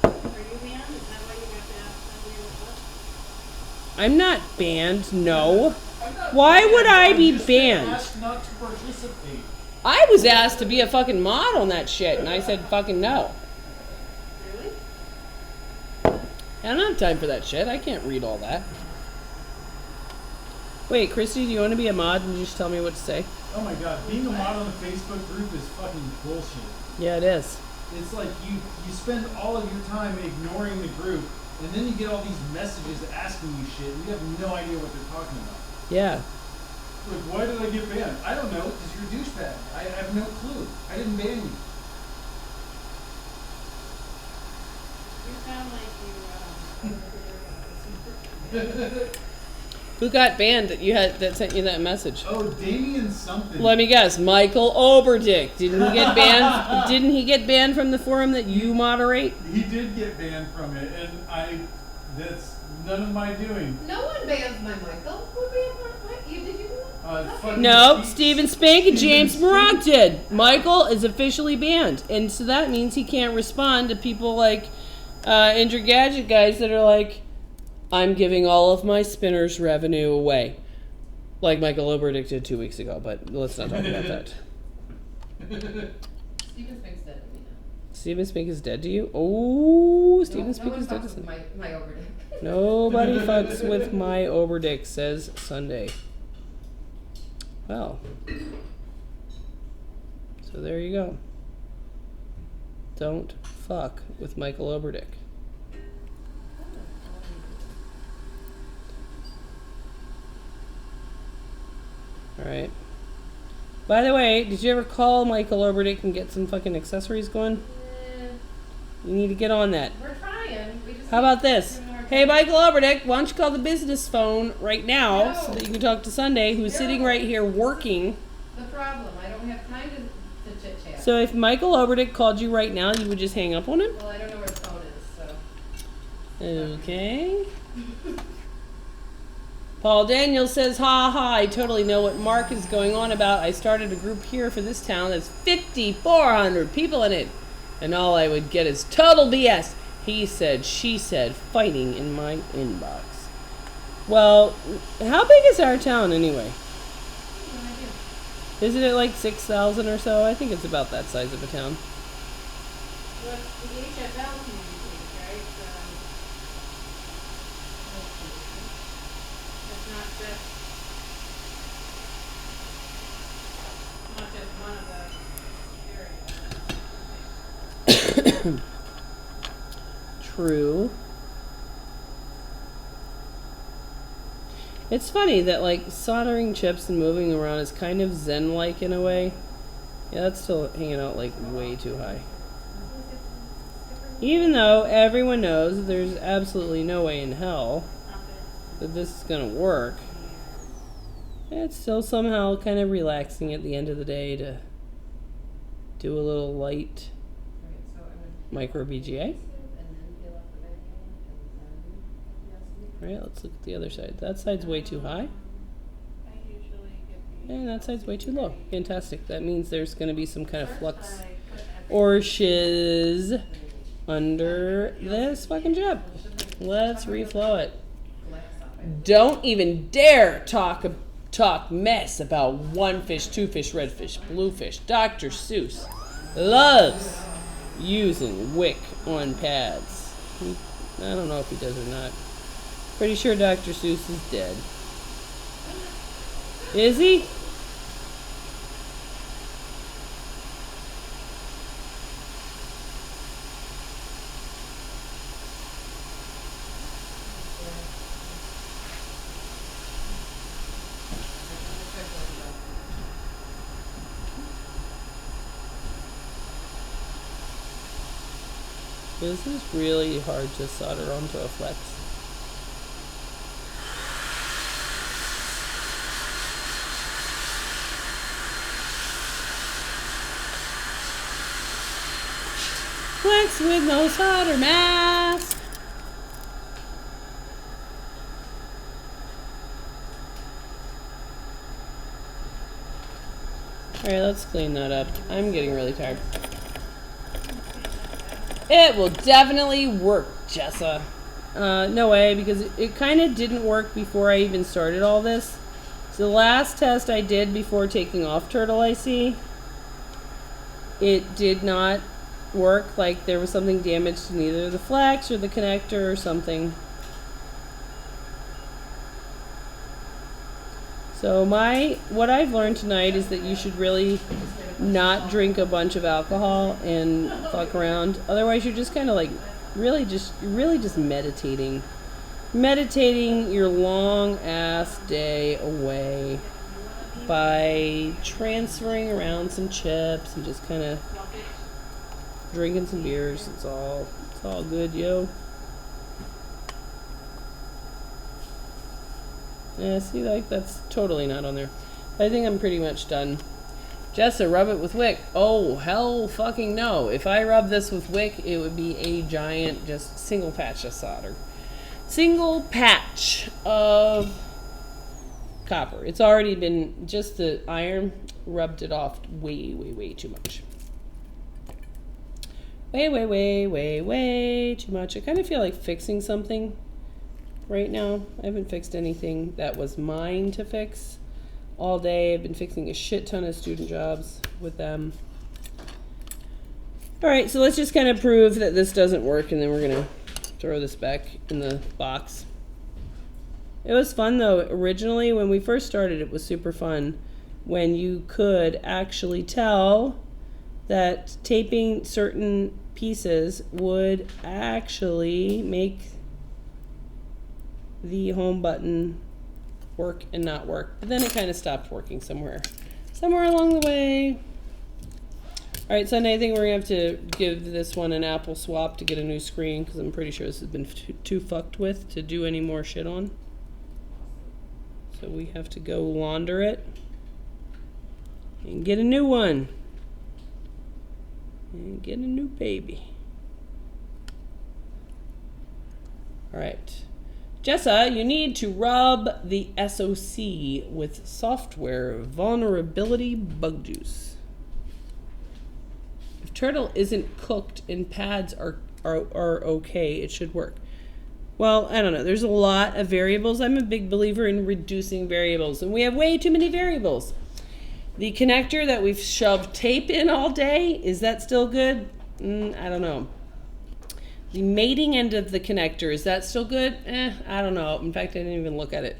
Are you banned? Is that why you have to ask somebody what? I'm not banned, no. Why would I be banned? Not to participate. I was asked to be a fucking mod on that shit, and I said fucking no. Really? I don't have time for that shit. I can't read all that. Wait, Christy, do you want to be a mod and just tell me what to say? Oh my god, being a mod on a Facebook group is fucking bullshit. Yeah, it is. It's like you spend all of your time ignoring the group, and then you get all these messages asking you shit, and you have no idea what they're talking about. Yeah. Like, why did I get banned? I don't know, because you're a douchebag. I have no clue. I didn't ban you. You sound like Who got banned that sent you that message? Oh, Damien something. Let me guess. Michael Oberdick. Didn't he get banned? Didn't he get banned from the forum that you moderate? He did get banned from it, and that's none of my doing. No one bans my Michael. Who banned my? Did you do that? fucking No, Steve- Steven Spank and James Morag did. Michael is officially banned. And so that means he can't respond to people like Andrew Gadget guys that are like, I'm giving all of my spinners revenue away. Like Michael Oberdick did 2 weeks ago, but let's not talk about that. Steven Spink's dead to me now. Steven Spink is dead to you? Oh, Steven Spink is dead to me. Sunday. My overdick. Nobody fucks with my Oberdick, says Sunday. Well. So there you go. Don't fuck with Michael Oberdick. Alright. By the way, did you ever call Michael Oberdick and get some fucking accessories going? You need to get on that. We're trying. We just How about this? doing our Hey, best. Michael Oberdick, why don't you call the business phone right now so No. that you can talk to Sunday, who's sitting right here working. The problem, I don't have time to chit chat. So if Michael Oberdick called you right now, you would just hang up on him? Well, I don't know where the phone is, so. Okay. Paul Daniels says, ha ha, I totally know what Mark is going on about. I started a group here for this town that's 5,400 people in it. And all I would get is total BS. He said, she said, fighting in my inbox. Well, how big is our town anyway? No idea. Isn't it like 6,000 or so? I think it's about that size of a town. Well, the HFL community, right? It's not just one of the areas. True. It's funny that like soldering chips and moving around is kind of zen-like in a way. Yeah, that's still hanging out like way too high. Even though everyone knows that there's absolutely no way in hell that this is gonna work, it's still somehow kind of relaxing at the end of the day to do a little light Alright, so I'm gonna micro BGA. and then peel off the back end and then Right, let's look at the other side. That side's way too high. I usually get the. And that side's way too low. Fantastic. That means there's going to be some kind of flux or shiz under this fucking chip. Let's reflow it. Don't even dare talk mess about one fish, two fish, red fish, blue fish. Dr. Seuss loves using wick on pads. I don't know if he does or not. Pretty sure Dr. Seuss is dead. Is he? This is really hard to solder onto a flex. Flex with no solder mask. Alright, let's clean that up. I'm getting really tired. It will definitely work, Jessa. No way, because it kind of didn't work before I even started all this. So the last test I did before taking off Turtle IC, it did not work. Like there was something damaged in either the flex or the connector or something. So what I've learned tonight is that you should really not drink a bunch of alcohol and fuck around. Otherwise you're just kind of like really just meditating your long ass day away by transferring around some chips and just kind of drinking some beers. It's all good, yo. Yeah, see, like that's totally not on there. I think I'm pretty much done. Jessa, rub it with wick. Oh, hell fucking no. If I rub this with wick, it would be a giant, just single patch of solder. Single patch of copper. It's already been, just the iron rubbed it off way too much. Way too much. I kind of feel like fixing something right now. I haven't fixed anything that was mine to fix all day. I've been fixing a shit ton of student jobs with them. All right, so let's just kind of prove that this doesn't work, and then we're gonna throw this back in the box. It was fun though. Originally, when we first started, it was super fun when you could actually tell that taping certain pieces would actually make the home button work and not work. But then it kind of stopped working somewhere along the way. All right, Sunday, I think we're gonna have to give this one an Apple swap to get a new screen, because I'm pretty sure this has been too fucked with to do any more shit on. So we have to go launder it and get a new one. And get a new baby. All right. Jessa, you need to rub the SOC with software vulnerability bug juice. If turtle isn't cooked and pads are okay, it should work. Well, I don't know. There's a lot of variables. I'm a big believer in reducing variables, and we have way too many variables. The connector that we've shoved tape in all day, is that still good? I don't know. The mating end of the connector, is that still good? I don't know. In fact, I didn't even look at it.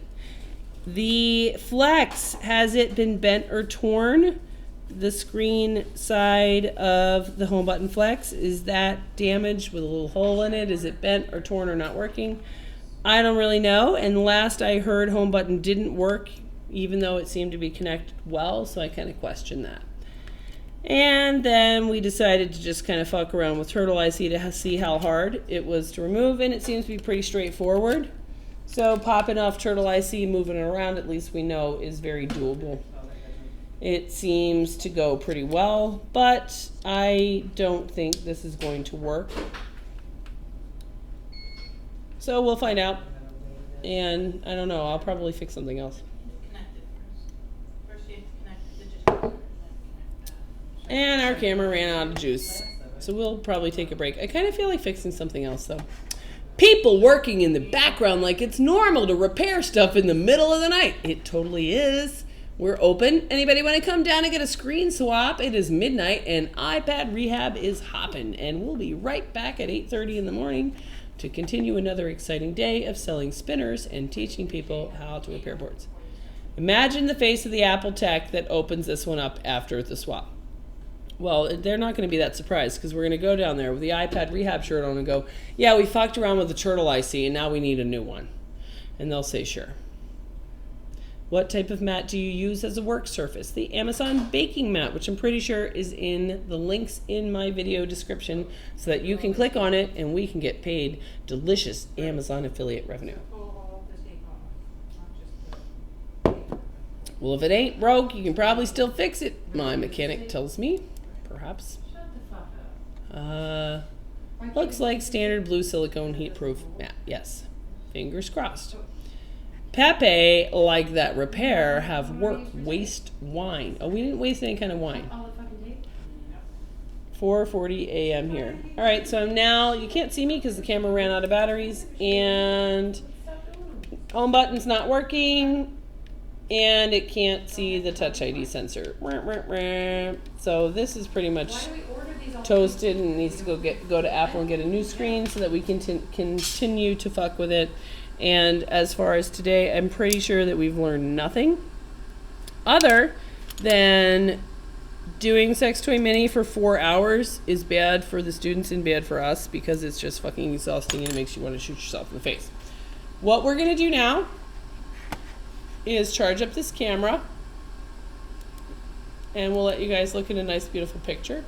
The flex, has it been bent or torn? The screen side of the home button flex, is that damaged with a little hole in it? Is it bent or torn or not working? I don't really know. And last I heard, home button didn't work, even though it seemed to be connected well, so I kind of questioned that. And then we decided to just kind of fuck around with Turtle IC to see how hard it was to remove, and it seems to be pretty straightforward. So popping off Turtle IC, moving it around, at least we know is very doable. It seems to go pretty well, but I don't think this is going to work. So we'll find out, and I don't know, I'll probably fix something else. And our camera ran out of juice, so we'll probably take a break. I kind of feel like fixing something else though. People working in the background like it's normal to repair stuff in the middle of the night. It totally is. We're open. Anybody want to come down and get a screen swap? It is midnight and iPad rehab is hopping, and we'll be right back at 8:30 in the morning to continue another exciting day of selling spinners and teaching people how to repair boards. Imagine the face of the Apple tech that opens this one up after the swap. Well, they're not going to be that surprised, because we're going to go down there with the iPad rehab shirt on and go, yeah, we fucked around with the Turtle IC and now we need a new one. And they'll say, sure. What type of mat do you use as a work surface? The Amazon baking mat, which I'm pretty sure is in the links in my video description, so that you can click on it and we can get paid delicious Amazon affiliate revenue. Well, if it ain't broke, you can probably still fix it, my mechanic tells me. Perhaps. Looks like standard blue silicone heat-proof mat. Yes. Fingers crossed. Pepe, like that repair, have work waste wine. Oh, we didn't waste any kind of wine. 4:40 a.m. here. All right, so now you can't see me because the camera ran out of batteries, and home button's not working, and it can't see the Touch ID sensor. So this is pretty much toasted and needs to go to Apple and get a new screen so that we can continue to fuck with it. And as far as today, I'm pretty sure that we've learned nothing other than doing Sex Toy Mini for 4 hours is bad for the students and bad for us, because it's just fucking exhausting and it makes you want to shoot yourself in the face. What we're going to do now is charge up this camera, and we'll let you guys look at a nice beautiful picture.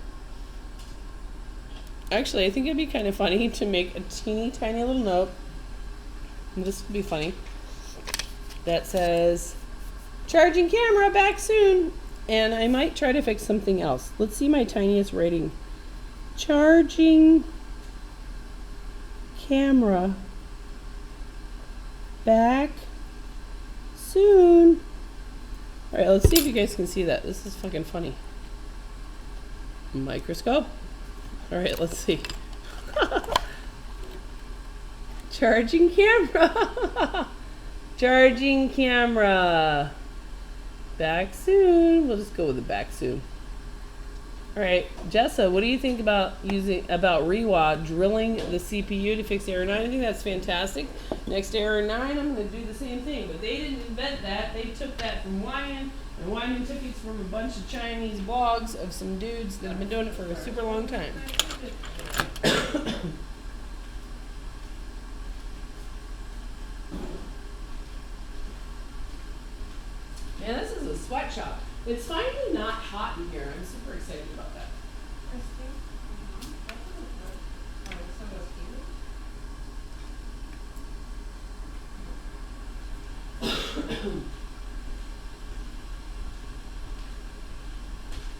Actually, I think it'd be kind of funny to make a teeny tiny little note, and this would be funny, that says charging camera, back soon. And I might try to fix something else. Let's see my tiniest writing. Charging camera, back soon. All right, let's see if you guys can see that. This is fucking funny. Microscope. All right, let's see. Charging camera. Charging camera. Back soon. We'll just go with the back soon. All right, Jessa, what do you think about Rewa drilling the CPU to fix error 9? I think that's fantastic. Next error 9, I'm going to do the same thing, but they didn't invent that. They took that from Wyman, and Wyman took it from a bunch of Chinese blogs of some dudes that have been doing it for a super long time. Man, this is a sweatshop. It's finally not hot in here. I'm super excited about that.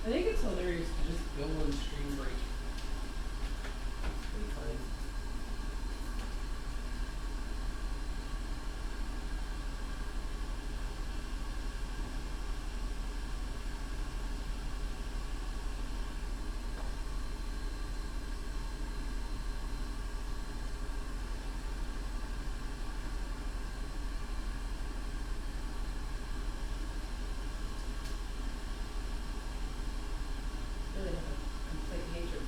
I think it's hilarious to just go on stream break. Pretty funny. Really have a complete hatred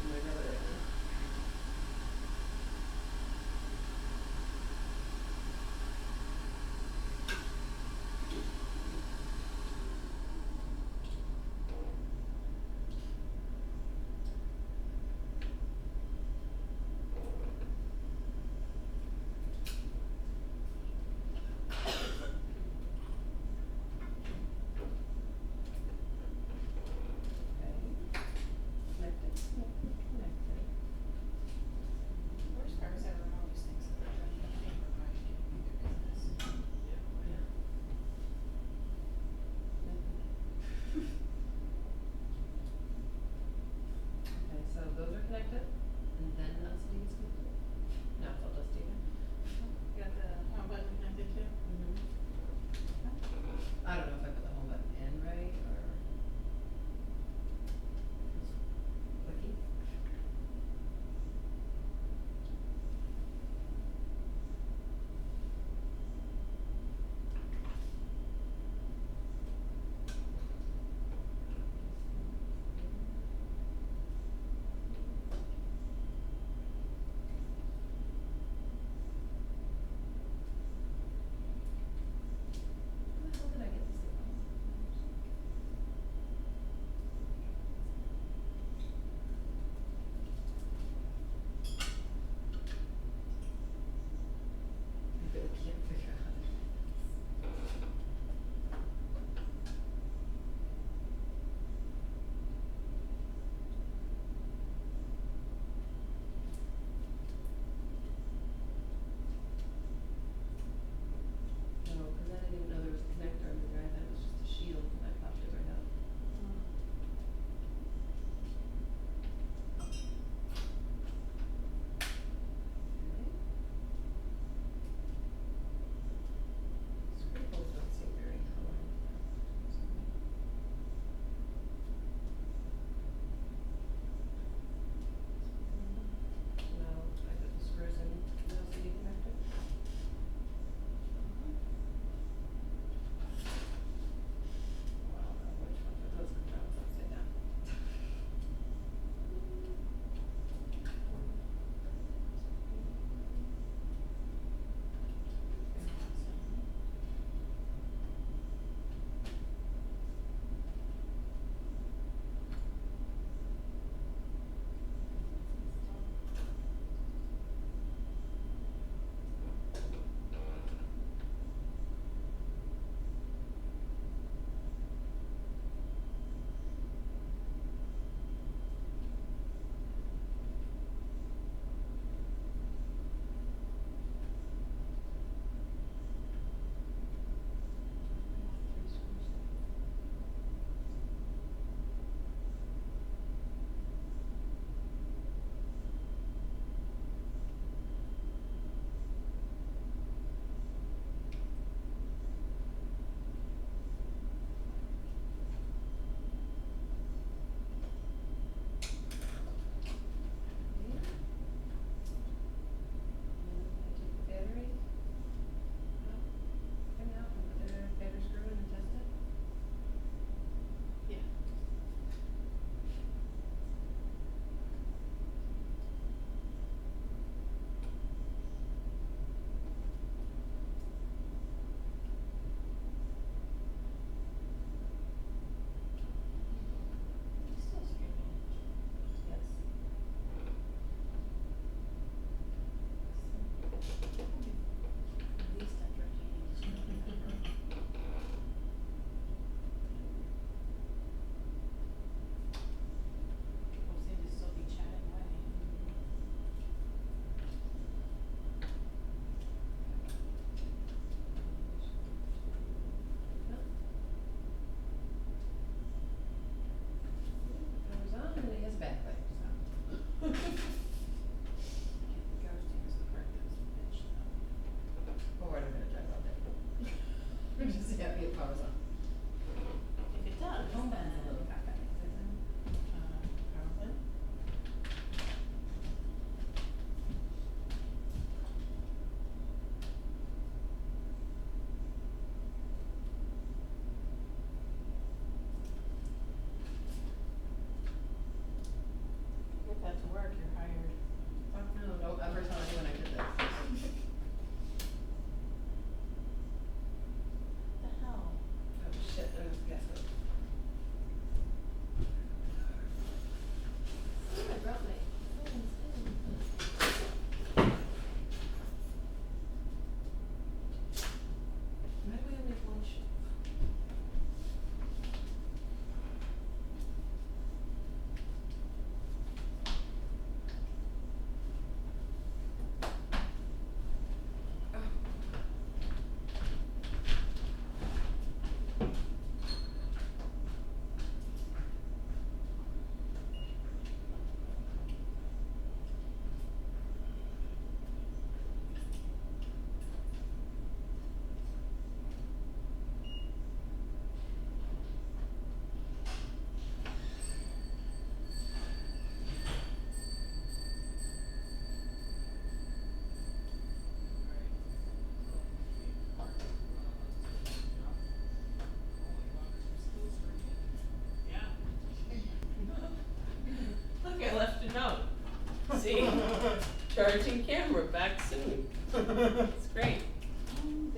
Charging camera back soon. It's great.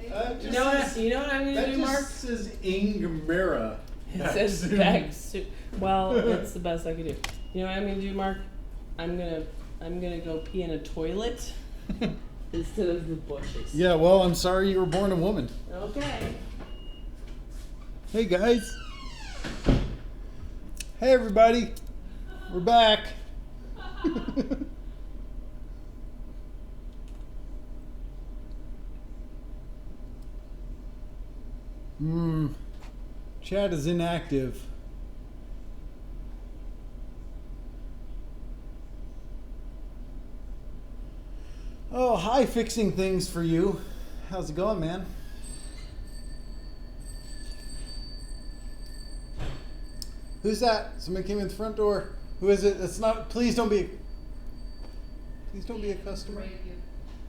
That You know what? You know what I'm gonna That do, just Mark? says Ingamera. It says back soon. Well, that's the best I can do. You know what I'm gonna do, Mark? I'm gonna go pee in a toilet instead of the bushes. Yeah, well, I'm sorry you were born a woman. Okay. Hey guys. Hey everybody. We're back. Chat is inactive. Oh, hi, fixing things for you. How's it going, man? Who's that? Somebody came in the front door. Who is it? It's not. Please don't be a customer.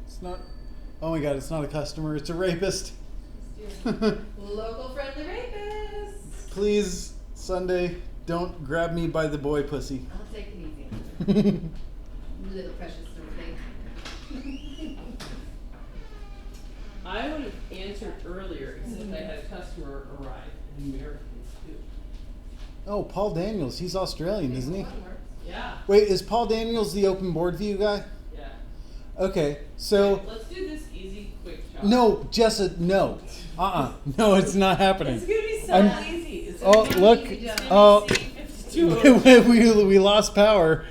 It's not. Oh my God! It's not a customer. It's a rapist. Local friendly rapist. Please, Sunday, don't grab me by the boy pussy. I'll take it easy. Little precious little thing. I would have answered earlier, except I had a customer arrive, and Americans too. Oh, Paul Daniels. He's Australian, isn't he? Yeah. Wait, is Paul Daniels the open board view guy? Yeah. Okay, so Let's do this easy, quick job. no, Jessa, no. No, it's not happening. It's gonna be so I'm- easy. It's Oh, gonna be look. easy job. Oh, C52. we lost power.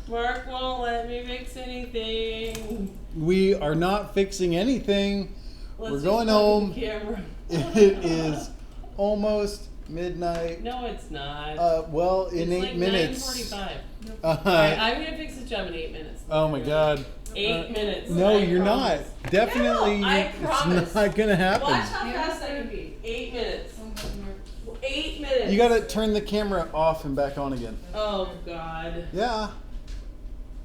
Mark won't let me fix anything. We are not fixing anything. Let's We're just going plug home. the camera. It is almost midnight. No, it's not. Well, in it's 8 like minutes. 9:45. Alright, I'm gonna fix this job in 8 minutes. Oh my God. 8 minutes. No, I you're promise. not. Definitely, Yeah, I it's promise. not gonna happen. Watch how fast I can be. 8 minutes. 8 minutes. You gotta turn the camera off and back on again. Oh God. Yeah.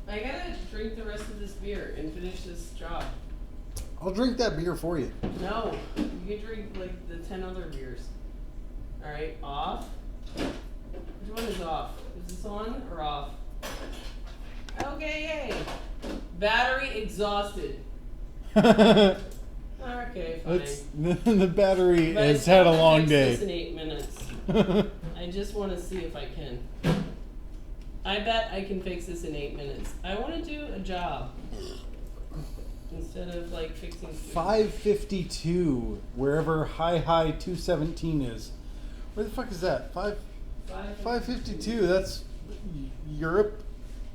I gotta drink the rest of this beer and finish this job. I'll drink that beer for you. No, you can drink like the 10 other beers. All right, off. Which one is off? Is this on or off? Okay, yay. Battery exhausted. Okay, fine. The battery But has it's had a not long fix day. This in 8 minutes. I just want to see if I can. I bet I can fix this in 8 minutes. I want to do a job instead of like fixing. 552, wherever high 217 is. Where the fuck is that? 552. That's Europe,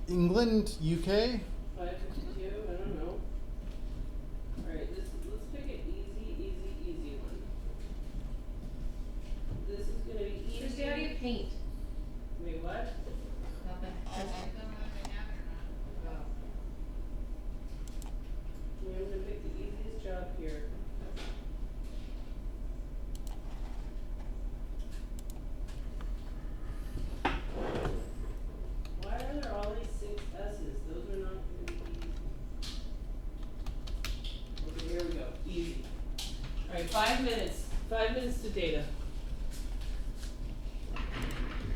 England, UK. 552. I don't know. All right, let's pick an easy one. This is gonna be easy. Christy, how do you paint? Wait, what? Nothing. I'm gonna pick the easiest job here. Why are there all these 6 S's? Those are not gonna be easy. Okay, here we go. Easy. Alright, 5 minutes. 5 minutes to data.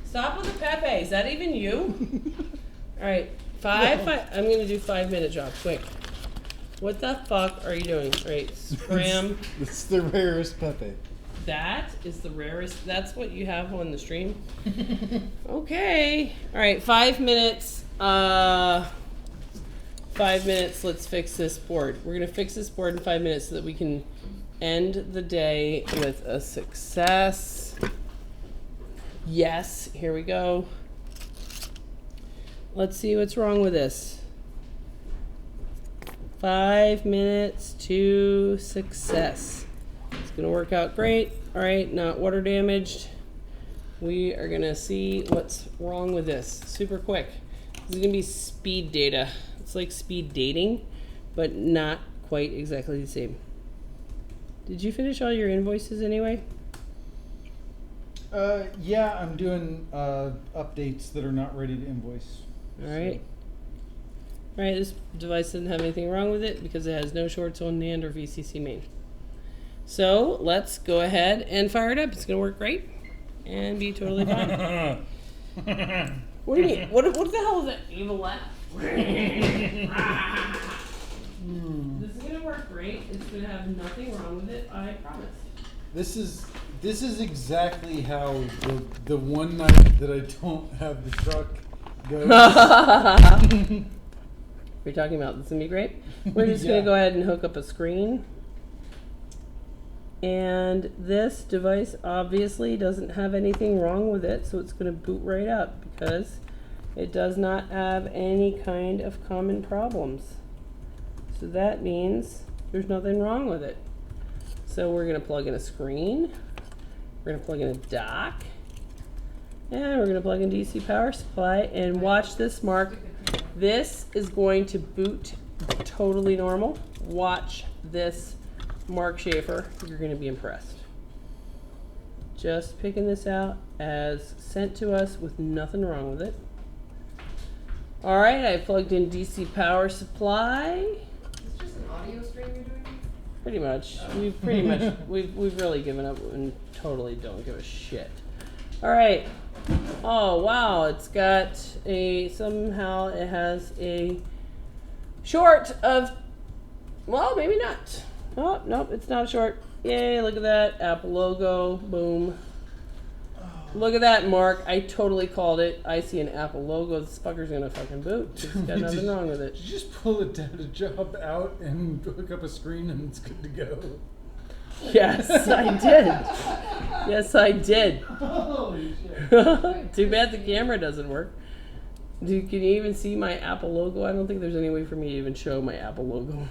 Stop with the Pepe. Is that even you? Alright, I'm gonna do 5-minute job, quick. What the fuck are you doing? Right, scram. It's the rarest Pepe. That is the rarest. That's what you have on the stream? Okay. Alright, 5 minutes. 5 minutes, let's fix this board. We're gonna fix this board in 5 minutes so that we can end the day with a success. Yes, here we go. Let's see what's wrong with this. 5 minutes to success. It's gonna work out great. All right, not water damaged. We are gonna see what's wrong with this. Super quick. This is gonna be speed data. It's like speed dating, but not quite exactly the same. Did you finish all your invoices anyway? Yeah, I'm doing updates that are not ready to invoice. All right. All right, this device doesn't have anything wrong with it because it has no shorts on NAND or VCC main. So let's go ahead and fire it up. It's gonna work great and be totally fine. What do you mean? What the hell is that evil laugh? This is gonna work great. It's gonna have nothing wrong with it, I promise. This is exactly how the one night that I don't have the truck goes. We're talking about this is gonna be great. We're just Yeah. gonna go ahead and hook up a screen. And this device obviously doesn't have anything wrong with it, so it's gonna boot right up because it does not have any kind of common problems. So that means there's nothing wrong with it. So we're gonna plug in a screen, we're gonna plug in a dock, and we're gonna plug in DC power supply and watch this, Mark. This is going to boot totally normal. Watch this, Mark Schaefer. You're gonna be impressed. Just picking this out as sent to us with nothing wrong with it. All right, I plugged in DC power supply. Is this just an audio stream you're doing? Pretty much. We've really given up and totally don't give a shit. All right. Oh wow, it's got somehow it has a short of, well, maybe not. Oh, nope, it's not a short. Yay, look at that. Apple logo, boom. Look at that, Mark. I totally called it. I see an Apple logo. This fucker's gonna fucking boot. It's got nothing wrong with it. Did you just pull a data job out and hook up a screen and it's good to go? Yes, I did. Yes, I did. Holy shit. Too bad the camera doesn't work. Dude, can you even see my Apple logo? I don't think there's any way for me to even show my Apple logo.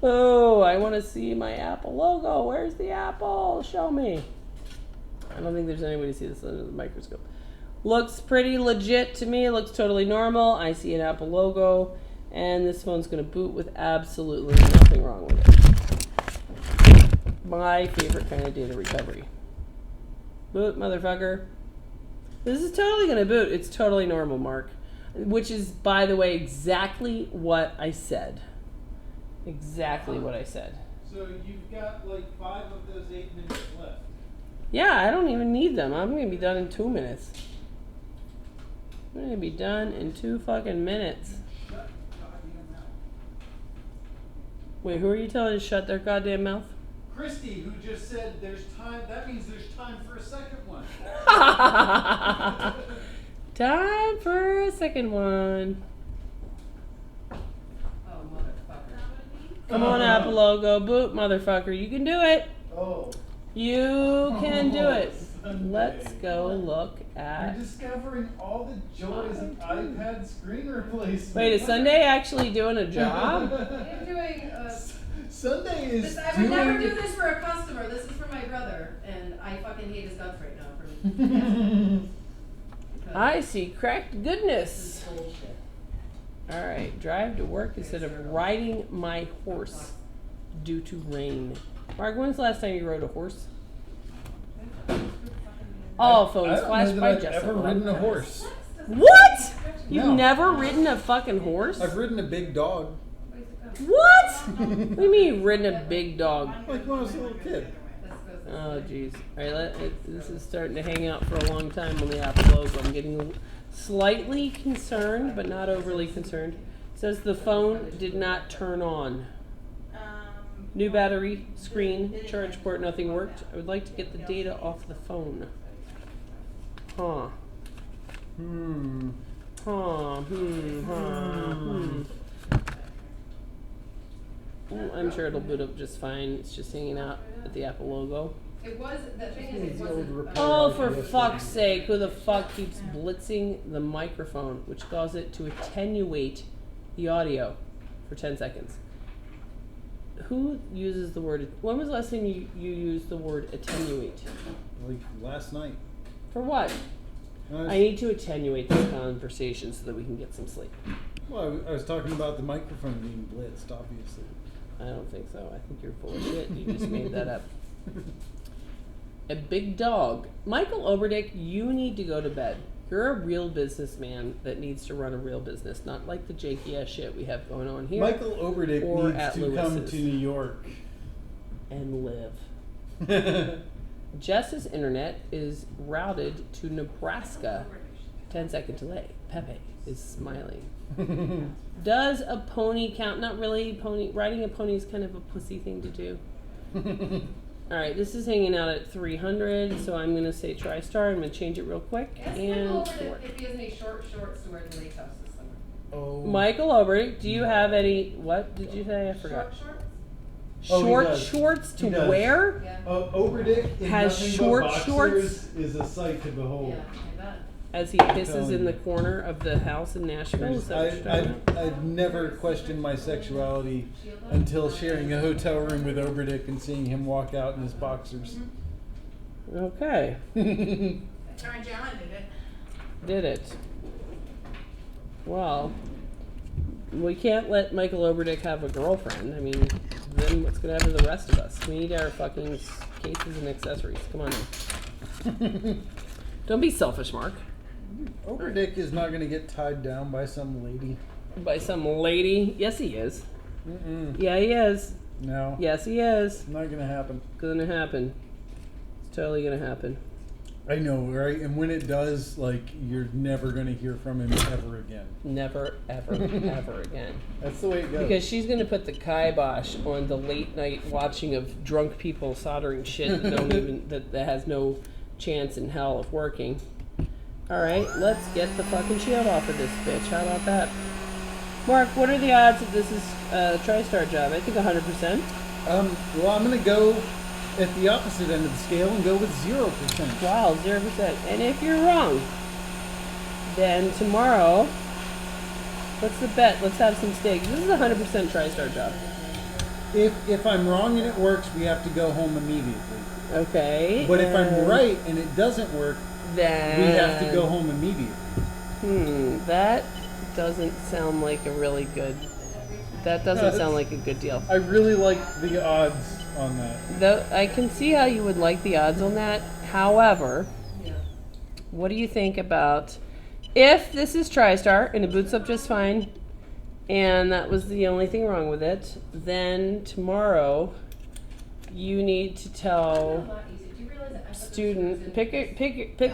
Oh, I want to see my Apple logo. Where's the Apple? Show me. I don't think there's any way to see this under the microscope. Looks pretty legit to me. It looks totally normal. I see an Apple logo, and this phone's going to boot with absolutely nothing wrong with it. My favorite kind of data recovery. Boot, motherfucker. This is totally going to boot. It's totally normal, Mark. Which is, by the way, exactly what I said. Exactly what I said. So you've got like 5 of those 8 minutes left. Yeah, I don't even need them. I'm going to be done in 2 minutes. I'm going to be done in 2 fucking minutes. Shut goddamn mouth. Wait, who are you telling to shut their goddamn mouth? Christy, who just said there's time, that means there's time for a second one. Time for a second one. Oh, motherfucker. Come on, Apple logo. Boot, motherfucker. You can do it. Oh. You can do it. Sunday. Let's go look You're at... discovering all the joys of iPad screen replacement. Wait, is Sunday actually doing a job? I'm doing, Sunday is I would never do this for a customer. This is for my brother, and I fucking hate his guts right now for I see cracked This goodness. is bullshit. All right, drive to work instead of riding my horse due to rain. Mark, when's the last time you rode a horse? All phones flashed by I've ever ridden a horse. What? You've No. never ridden a fucking horse? I've ridden a big dog. What? What do you mean you've ridden a big dog? Like when I was a little kid. Oh, jeez. All right, this is starting to hang out for a long time on the Apple logo. I'm getting slightly concerned, but not overly concerned. It says the phone did not turn on. New battery, screen, charge port, nothing worked. I would like to get the data off the phone. Huh. I'm sure it'll boot up just fine. It's just hanging out at the Apple logo. It was, the thing is, it The old wasn't. repair. Oh, for fuck's sake, who the fuck keeps blitzing the microphone, which caused it to attenuate the audio for 10 seconds? Who uses the word, when was the last time you used the word attenuate? Like last night. For what? I need to attenuate this conversation so that we can get some sleep. Well, I was talking about the microphone being blitzed, obviously. I don't think so. I think you're full of shit. You just made that up. A big dog. Michael Oberdick, you need to go to bed. You're a real businessman that needs to run a real business, not like the janky ass shit we have going on here. Michael Oberdick or needs at to come Lewis's. to New York. And live. Jess's internet is routed to Nebraska. 10-second delay. Pepe is smiling. Does a pony count? Not really. Riding a pony is kind of a pussy thing to do. All right, this is hanging out at 300, so I'm going to say TriStar. I'm going to change it real quick. Ask And Michael over if he has any short shorts to wear to Lake House this summer. Oh. Michael Oberdick, do you have any, what did you say? I forgot. Short shorts? Oh, he Short does. shorts to He does. wear? Yeah. Oberdick in Has nothing short but boxers shorts? is a sight to behold. Yeah, I bet. As he pisses telling in the you. corner of the house in Nashville? Is that what you're talking about? I've never questioned my sexuality until sharing a hotel room with Oberdick and seeing him walk out in his boxers. Okay. Turned you on, did it? Did it. Well, we can't let Michael Oberdick have a girlfriend. I mean, then what's going to happen to the rest of us? We need our fucking cases and accessories. Come on now. Don't be selfish, Mark. Oberdick is not going to get tied down by some lady. By some lady. Yes, he is. Mm-mm. Yeah, he is. No. Yes, he is. Not going to happen. Gonna happen. It's totally gonna happen. I know, right? And when it does, like, you're never going to hear from him ever again. Never, ever, ever again. That's the way it goes. Because she's gonna put the kibosh on the late night watching of drunk people soldering shit that don't even that has no chance in hell of working. Alright, let's get the fucking shield off of this bitch. How about that? Mark, what are the odds that this is a TriStar job? I think 100%. Well, I'm going to go at the opposite end of the scale and go with 0%. Wow, 0%. And if you're wrong, then tomorrow, what's the bet? Let's have some stakes. This is a 100% TriStar job. If I'm wrong and it works, we have to go home immediately. Okay. But if I'm right and it doesn't work, then we have to go home immediately. That doesn't sound like a really good. That doesn't sound like a good deal. I really like the odds on that. Though I can see how you would like the odds on that. However, what do you think about if this is TriStar and it boots up just fine, and that was the only thing wrong with it? Then tomorrow, you need to tell student pick a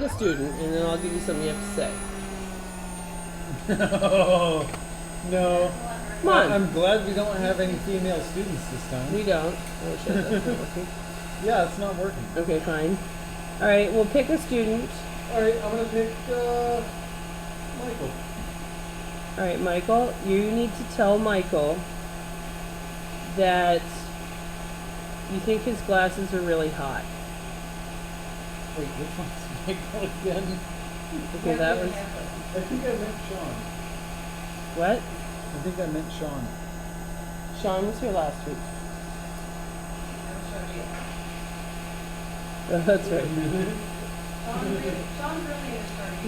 student, and then I'll give you something you have to say. No. Come on. I'm glad we don't have any female students this time. We don't. Oh shit, that's not working. Yeah, it's not working. Okay, fine. All right, we'll pick a student. All right, I'm gonna pick Michael. All right, Michael, you need to tell Michael that you think his glasses are really hot. Wait, which one's Michael again? Okay, that was I think I meant Sean. what? I think I meant Sean. Sean was here last week. Oh, that's right.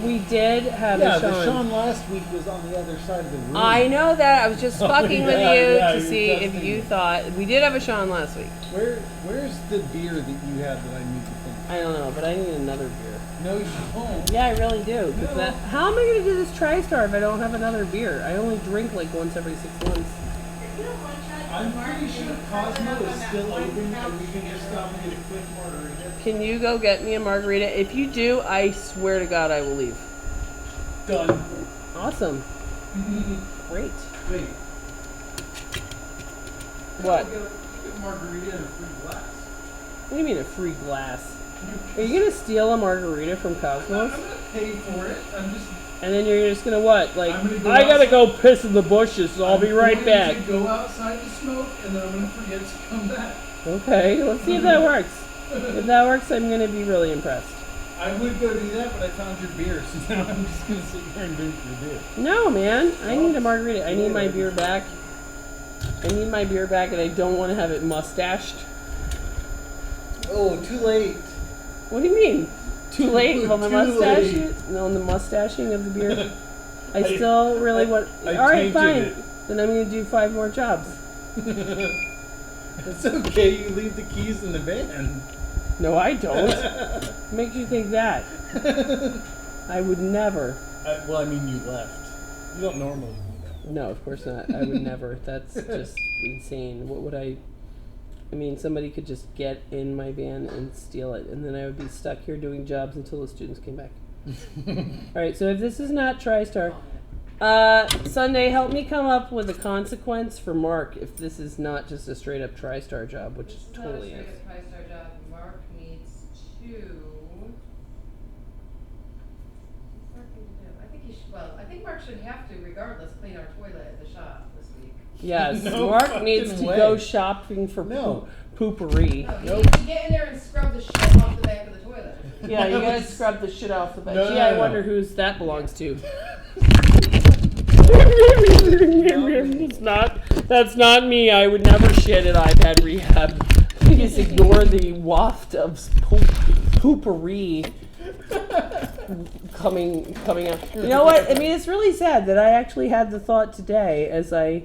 We did have Yeah, a Sean. the Sean last week was on the other side of the room. I know that. I was just fucking with yeah, you yeah, to you're see if testing you me. thought we did have a Sean last week. Where's the beer that you had that I need to finish? I don't know, but I need another beer. No, you don't. Yeah, I really do. 'Cause No. how am I going to do this TriStar if I don't have another beer? I only drink like once every 6 months. I'm pretty sure Cosmo is still open and we can just stop and get a quick margarita. Can you go get me a margarita? If you do, I swear to God I will leave. Done. Awesome. Great. Wait. What? You get a margarita and a free glass. What do you mean a free glass? Are you going to steal a margarita from Cosmos? I'm gonna pay for it. I'm just. And then you're just going to what? Like, I'm gonna go I got to outside. go piss in the bushes, so I'll be right I'm back. going to go outside to smoke and then I'm gonna forget to come back. Okay, let's see if that works. If that works, I'm going to be really impressed. I would go do that, but I found your beer, so now I'm just gonna sit here and drink your beer. No, man. I need a margarita. I need my beer back. I need my beer back, and I don't want to have it mustached. Oh, too late. What do you mean? Too late on the Too mustache? late. No, on the mustaching of the beer. I still really want. I All right, tainted fine. it. Then I'm going to do 5 more jobs. It's okay. You leave the keys in the van. No, I don't. What makes you think that? I would never. Well, I mean, you left. You don't normally do that. No, of course not. I would never. That's just insane. What would I mean, somebody could just get in my van and steal it, and then I would be stuck here doing jobs until the students came back. Alright, so if this is not TriStar, Sunday, help me come up with a consequence for Mark if this is not just a straight up TriStar job, which This is totally not a is. straight up five-star job. Mark needs to. Mark need to do? I think he should. Well, I think Mark should have to, regardless, clean our toilet at the shop this week. Yes, No Mark fucking needs to way. go shopping for No. poopery. No, he needs to get in there and scrub the shit off the back of the toilet. Yeah, you gotta scrub the shit off the bench. No, no, Yeah, I no. wonder whose that belongs to. It's not. That's not me. I would never shit at iPad rehab. Please ignore the waft of poopery coming out. You know what? I mean, it's really sad that I actually had the thought today as I,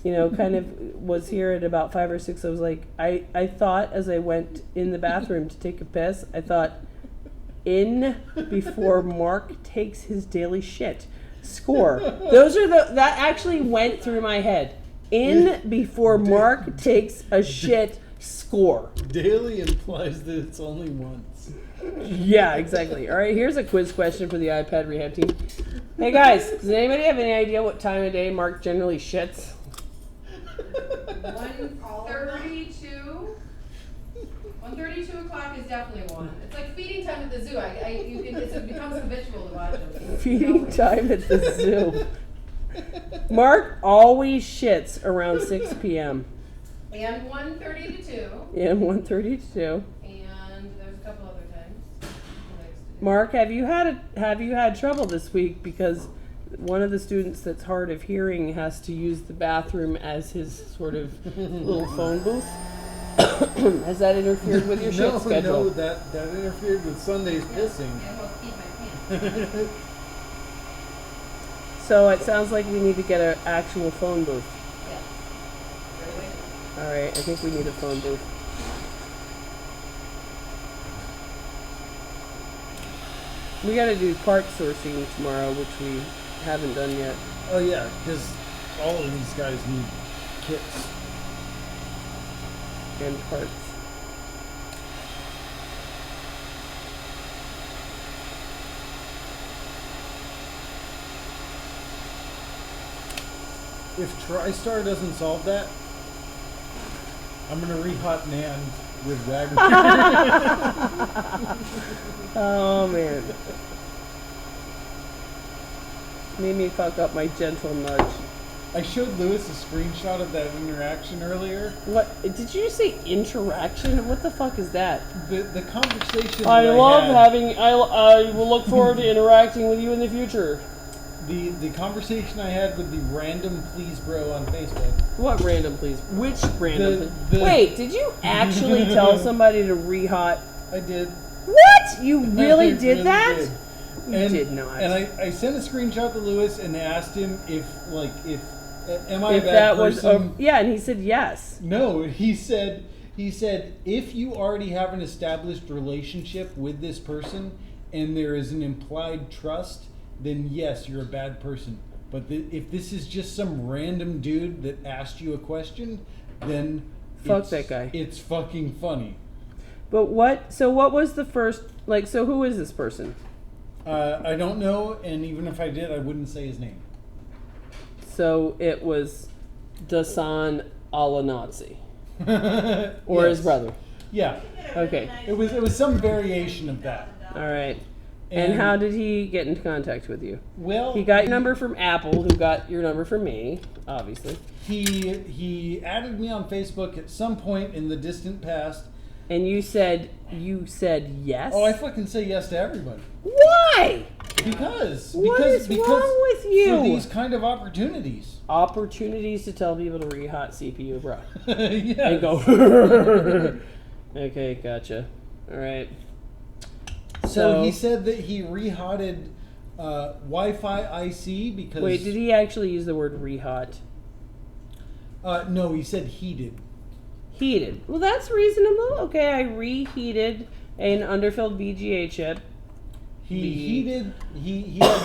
kind of was here at about 5 or 6. I was like, I thought as I went in the bathroom to take a piss, I thought, in before Mark takes his daily shit. Score. Those are that actually went through my head. In before Mark takes a shit. Score. Daily implies that it's only once. Yeah, exactly. All right, here's a quiz question for the iPad rehab team. Hey guys, does anybody have any idea what time of day Mark generally shits? 1:32. 1:32 o'clock is definitely one. It's like feeding time at the zoo. It becomes habitual to watch them. Feeding time at the zoo. Mark always shits around 6 p.m. And 1:30 to 2. And 1:30 to 2. And there's a couple other times. Mark, have you had trouble this week because one of the students that's hard of hearing has to use the bathroom as his sort of little phone booth? Has that interfered with your shit schedule? No, that interfered with Sunday's pissing. And we'll keep my pants. So it sounds like we need to get an actual phone booth. Yes. Right away. All right, I think we need a phone booth. We got to do part sourcing tomorrow, which we haven't done yet. Oh yeah, because all of these guys need kits. And parts. If TriStar doesn't solve that, I'm gonna re-hot NAND with Wagner. Oh man. Made me fuck up my gentle nudge. I showed Lewis a screenshot of that interaction earlier. What? Did you say interaction? What the fuck is that? The conversation. I that love had, having. I will look forward to interacting with you in the future. the conversation I had with the random please bro on Facebook. What random, please? Which random? The- Wait, did you actually tell somebody to re-hot? I did. What? You really I did that? did. You did not. And I sent a screenshot to Lewis and asked him if am I if a bad that was, person? yeah, and he said yes. No, he said if you already have an established relationship with this person and there is an implied trust, then yes, you're a bad person. But if this is just some random dude that asked you a question, then Fuck that guy. It's fucking funny. But what? So what was the first? Like, so who is this person? I don't know, and even if I did, I wouldn't say his name. So it was Dasan Alanazi, or his Yes. brother. Yeah, Okay, it was some variation of that. all right. And how did he get into contact with you? Well, He got your number from Apple, who got your number from me, obviously. He added me on Facebook at some point in the distant past. And you said yes. Oh, I fucking say yes to everybody. Why? Because What is wrong with you? For these kind of opportunities. Opportunities to tell people to re-hot CPU, bro. Yes. And go. Okay, gotcha. All right. So he said that he rehotted Wi-Fi IC because. Wait, did he actually use the word re-hot? No, he said heated. Heated. Well, that's reasonable. Okay, I reheated an underfilled VGA chip. He had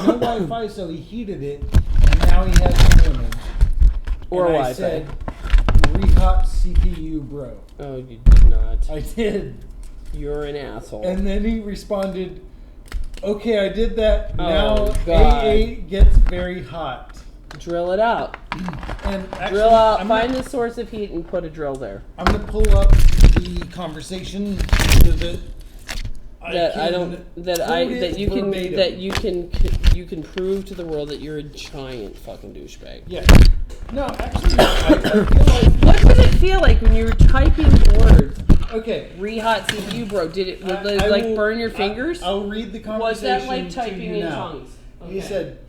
no Wi-Fi, so he heated it, and now he has an image. Or and Wi-Fi. I said, rehot CPU, bro. Oh, you did not. I did. You're an asshole. And then he responded, Okay, I did that. Oh, Now God. A8 gets very hot. Drill it out. And actually, Drill out. I'm Find gonna, the source of heat and put a drill there. I'm gonna pull up the conversation so that you can prove to the world that you're a giant fucking douchebag. Yeah. No, actually, I feel like. What did it feel like when you were typing words? Okay. Re-hot CPU, bro. Did it I like will- burn your fingers? I'll read the conversation. Was that like to typing you in now. tongues? He Okay. said,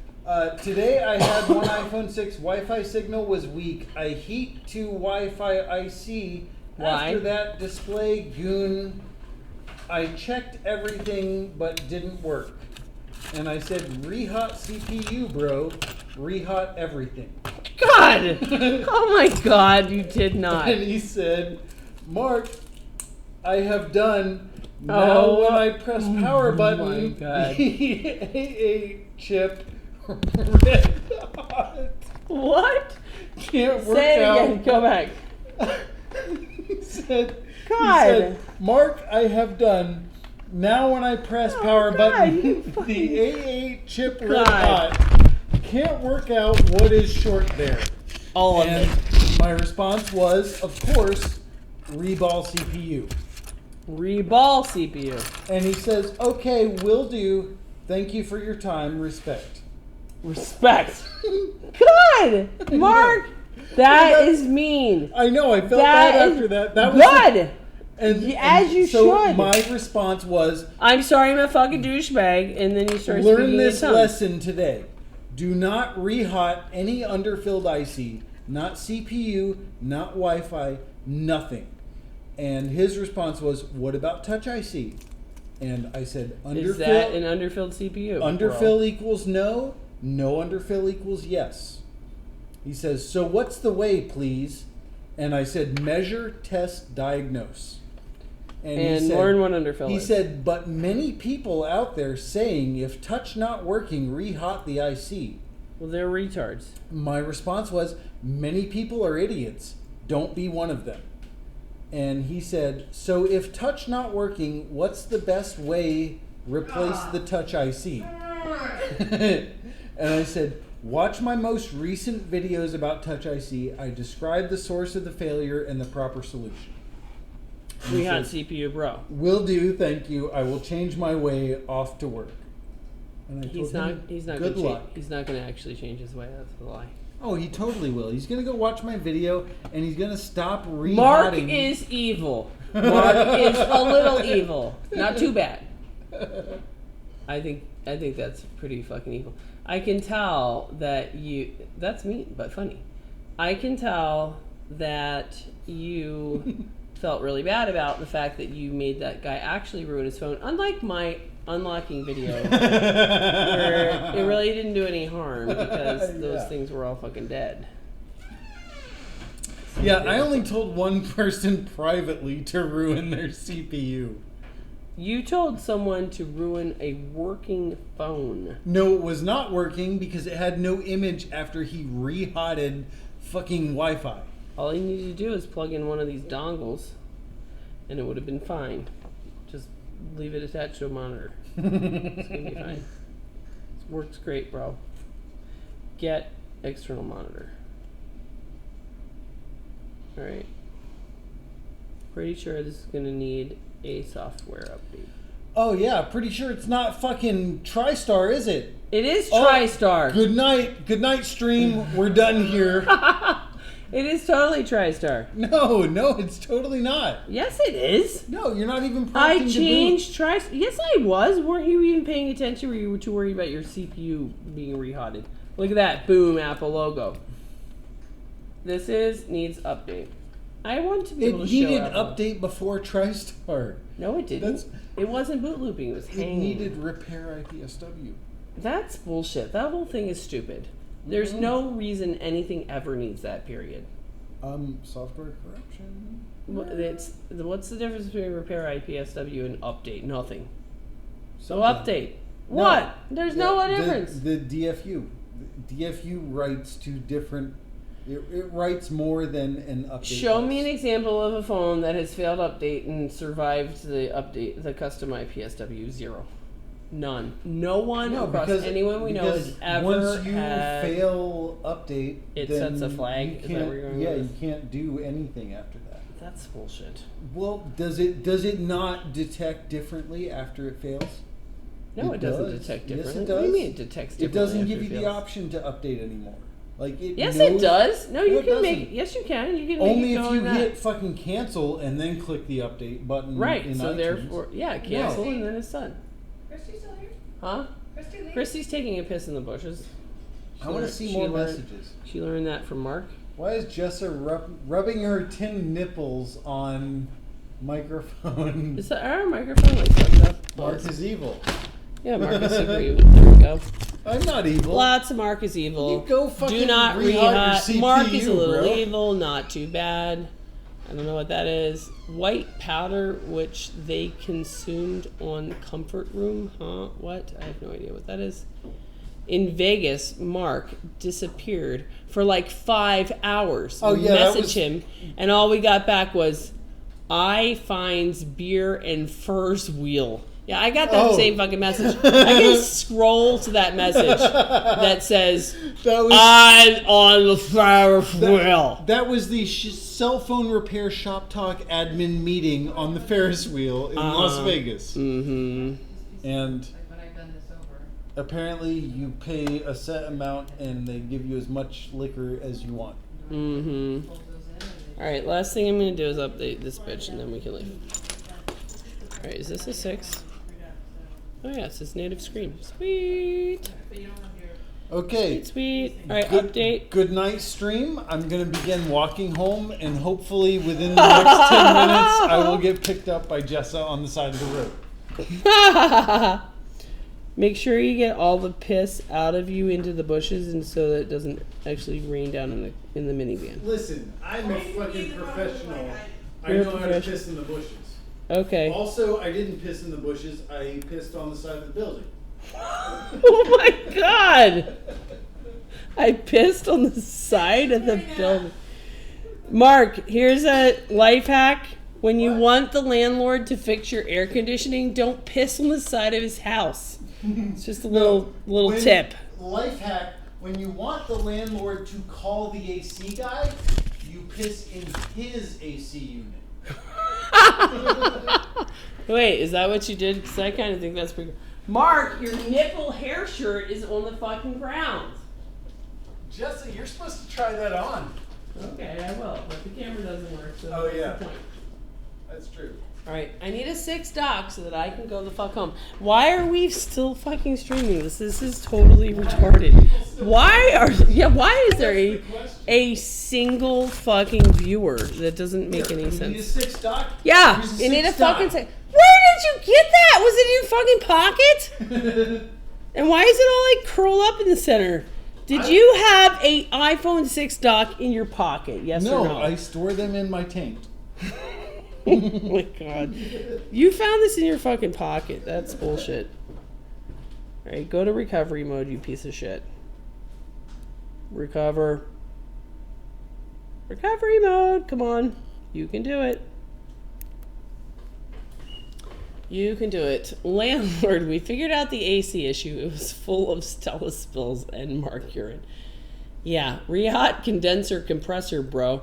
today I had one iPhone 6 Wi-Fi signal was weak. I heat to Wi-Fi IC. Why? After that display goon, I checked everything but didn't work. And I said, rehot CPU, bro. Rehot everything. God! Oh my God, you did not. And he said, Mark, I have done. Now Oh, when I press power button, my God. the AA chip red hot. What? Can't work Say it out. again. Go back. He said, God. Mark, I have done. Now when I press power God, button, you the AA chip red God. hot. Can't work out what is short there. All of And it. my response was, of course, reball CPU. Reball CPU. And he says, okay, will do. Thank you for your time. Respect. Respect. God! Mark! That is mean. I know, I felt That bad is after that. That was good! and you so should. my response was, I'm sorry I'm a fucking douchebag, and then you start learn speaking this in tongues. lesson today. Do not rehot any underfilled IC. Not CPU, not Wi-Fi, nothing. And his response was, what about Touch IC? And I said, Is that an underfilled CPU? underfill bro? equals no, no underfill equals yes. He says, so what's the way, please? And I said, measure, test, diagnose. And he And said, learn what underfill he is. said, but many people out there saying if touch not working, rehot the IC. Well, they're retards. My response was, many people are idiots. Don't be one of them. And he said, so if touch not working, what's the best way replace the touch IC? And I said, watch my most recent videos about touch IC. I describe the source of the failure and the proper solution. And he Rehot said, CPU, bro. will do, thank you. I will change my way off to work. And I He's told not. him, He's not. good gonna luck. He's not going to actually change his way. That's a lie. Oh, he totally will. He's gonna go watch my video and he's gonna stop rehotting. Mark is evil. Mark is a little evil. Not too bad. I think that's pretty fucking evil. I can tell that you. That's mean, but funny. I can tell that you felt really bad about the fact that you made that guy actually ruin his phone. Unlike my unlocking video, where it really didn't do any harm because those things were all fucking dead. Yeah, I only told one person privately to ruin their CPU. You told someone to ruin a working phone. No, it was not working because it had no image after he rehotted fucking Wi-Fi. All you needed to do is plug in one of these dongles, and it would have been fine. Just leave it attached to a monitor. It's gonna be fine. It works great, bro. Get external monitor. Alright. Pretty sure this is gonna need a software update. Oh yeah, pretty sure it's not fucking TriStar, is it? It is Oh, TriStar. Good night, stream. We're done here. It is totally TriStar. No, it's totally not. Yes, it is. No, you're not even I prompting changed TriStar. Yes, I was. Weren't you even paying attention? Were you too worried about your CPU being rehotted? Look at that. Boom, Apple logo. This needs update. I want to be able It to show needed Apple. update before TriStar. No, it didn't. That's- It wasn't boot looping. It was It hanging. needed repair IPSW. That's bullshit. That whole thing is stupid. There's no reason anything ever needs that, period. Software corruption. What's the difference between repair IPSW and update? Nothing. So Something. update. What? There's no difference. The DFU. The DFU writes to different. It writes more than an update. Show me an does. example of a phone that has failed update and survived the update, the custom IPSW 0. None. No one No, across because anyone we know because has ever once you had. fail update, It then sets a flag? You Is that can't, where you're going yeah, with you this? can't do anything after that. That's bullshit. Well, does it not detect differently after it fails? No, it doesn't does. detect Yes, differently. it does. What do you mean it detects It differently? doesn't give after you it the fails? option to update anymore. Like it Yes, knows, it does. No, you it can make. doesn't. Yes, you can. You can Only make it if go you in that. hit fucking cancel and then click the update button. Right. In So iTunes. therefore, yeah, cancel and then it's done. Christy still here? Huh? Christy leave? Christy's taking a piss in the bushes. I want to see more messages. She learned that from Mark. Why is Jessa rubbing her tin nipples on microphone? Is our microphone like sucked up? Mark is evil. Yeah, Mark is super evil. There we go. I'm not evil. Lots of Mark is evil. You go fucking Do not rehot your rehot. Mark is a CPU, little bro. evil, not too bad. I don't know what that is. White powder, which they consumed on Comfort Room. Huh? What? I have no idea what that is. In Vegas, Mark disappeared for like 5 hours. Oh, yeah, that Messaged was- him, and all we got back was, I finds beer and furs wheel. Yeah, I got that Oh. same fucking message. I can scroll to that message that says, That was I'm on the Ferris wheel. that was the cell phone repair shop talk admin meeting on the Ferris wheel in Las Vegas. Mm-hmm. And Like when I've done this over. apparently you pay a set amount and they give you as much liquor as you want. Mm-hmm. Fold those in and then Alright, last thing I'm going to do is update this bitch and then we can leave. Alright, is this a 6? Oh yeah, it says native screen. Sweet. but you don't have your Okay. Sweet. Alright, Good, update. good night stream. I'm going to begin walking home and hopefully within the next 10 minutes I will get picked up by Jessa on the side of the road. Make sure you get all the piss out of you into the bushes and so that it doesn't actually rain down in the minivan. Listen, I'm a fucking professional. I You're a know how to professional. piss in the bushes. Okay. Also, I didn't piss in the bushes. I pissed on the side of the building. Oh my god! I pissed on the side of the building. Mark, here's a life hack. When you want the landlord to fix your air conditioning, don't piss on the side of his house. It's just a little When- tip. Life hack: when you want the landlord to call the AC guy, you piss in his AC unit. Wait, is that what you did? Because I kind of think that's pretty. Mark, your nipple hair shirt is on the fucking ground. Jessa, you're supposed to try that on. Okay, I will, but the camera doesn't work. So Oh, what's yeah. the point? That's true. All right, I need a 6 dock so that I can go the fuck home. Why are we still fucking streaming this? This is totally retarded. Why is there a single fucking viewer? That doesn't make any You need a sense. 6 dock? Yeah, Here's you need a 6 dock. fucking 6. Where did you get that? Was it in your fucking pocket? And why is it all like curled up in the center? Did you have a iPhone 6 dock in your pocket? Yes or no? No, I store them in my tank. Oh my god. You found this in your fucking pocket. That's bullshit. Alright, go to recovery mode, you piece of shit. Recover. Recovery mode. Come on. You can do it. You can do it. Landlord, we figured out the AC issue. It was full of Stella spills and Mark urine. Yeah, rehot condenser compressor, bro.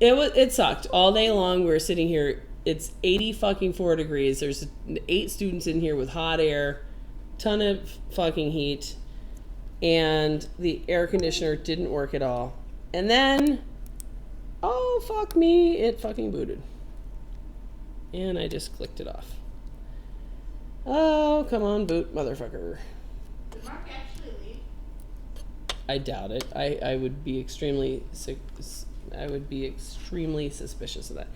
It sucked all day long. We were sitting here. It's 84 degrees. There's 8 students in here with hot air, ton of fucking heat, and the air conditioner didn't work at all. And then, oh fuck me, it fucking booted, and I just clicked it off. Oh come on, boot, motherfucker. Did Mark actually leave? I doubt it. I would be extremely sick. I would be extremely suspicious of that.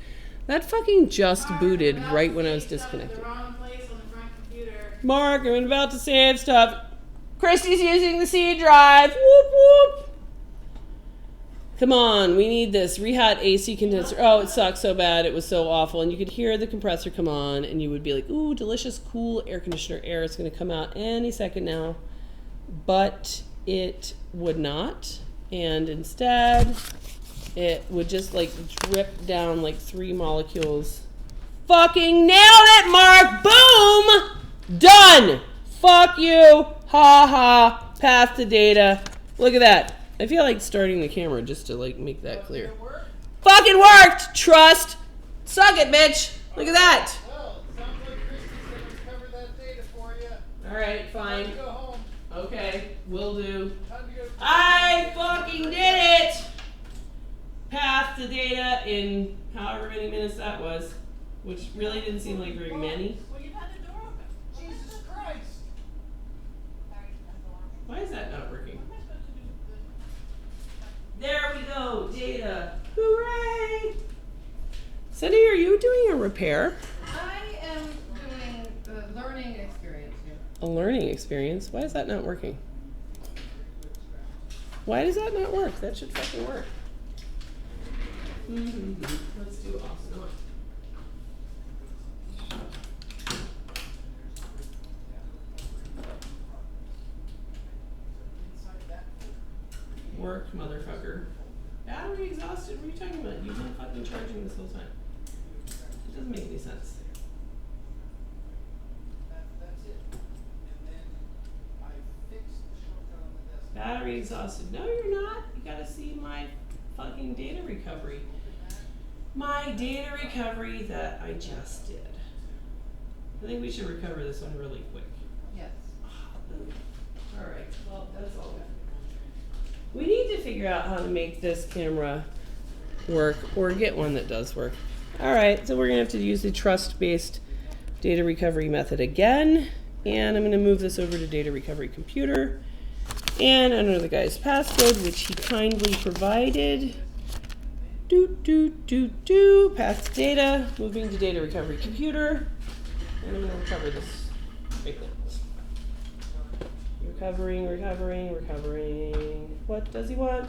That fucking just Mark, booted I'm about right to when I was save stuff in disconnected. The wrong place on the front computer. Mark, I'm about to save stuff. Christy's using the C drive. Whoop whoop. Come on, we need this. Rehot AC condenser. Oh, it sucks so bad. It was so awful. And you could hear the compressor come on, and you would be like, ooh, delicious, cool air conditioner air. It's going to come out any second now. But it would not. And instead, it would just like drip down like 3 molecules. Fucking nailed it, Mark! Boom! Done! Fuck you. Ha ha. Path to data. Look at that. I feel like starting the camera just to like make that clear. Fucking worked. Trust. Suck it, bitch. Look at that. Well, it sounds like Christy's gonna cover that data for you. All right, fine. Time to go home. Okay, will do. Time to go. I fucking did it. Path to data in however many minutes that was, which really didn't seem like very many. Well, you've had the door open. Jesus Christ. Why is that not working? There we go, data. Hooray! Cindy, are you doing a repair? I am doing the learning experience here. A learning experience? Why is that not working? Why does that not work? That should fucking work. Let's do awesome. Work, motherfucker. Battery exhausted? What are you talking about? You've been fucking charging this whole time. It doesn't make any sense. That's it. And then I fixed the shortcut on the desktop. Battery exhausted. No, you're not. You gotta see my fucking data recovery. My data recovery that I just did. I think we should recover this one really quick. Yes. Alright, well, that's all. We need to figure out how to make this camera work or get one that does work. Alright, so we're gonna have to use the trust-based data recovery method again. And I'm gonna move this over to data recovery computer. And enter the guy's passcode, which he kindly provided. Path to data, moving to data recovery computer. And I'm gonna recover this right now. Recovering. What does he want?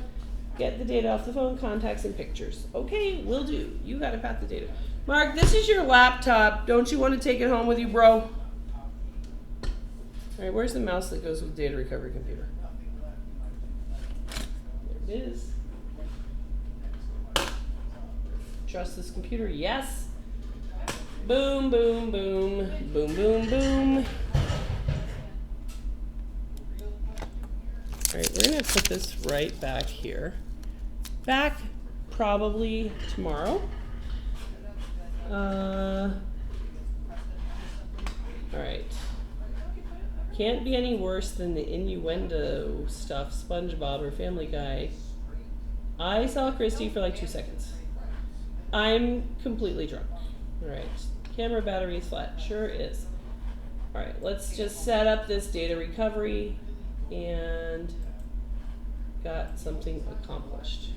Get the data off the phone, contacts, and pictures. Okay, will do. You gotta path the data. Mark, this is your laptop. Don't you want to take it home with you, bro? Alright, where's the mouse that goes with data recovery computer? There it is. Trust this computer? Yes. Boom, boom, boom. Boom, boom, boom. Alright, we're going to put this right back here. Back probably tomorrow. Alright. Can't be any worse than the innuendo stuff, SpongeBob or Family Guy. I saw Christy for like 2 seconds. I'm completely drunk. Alright. Camera battery is flat. Sure is. Alright, let's just set up this data recovery and got something accomplished.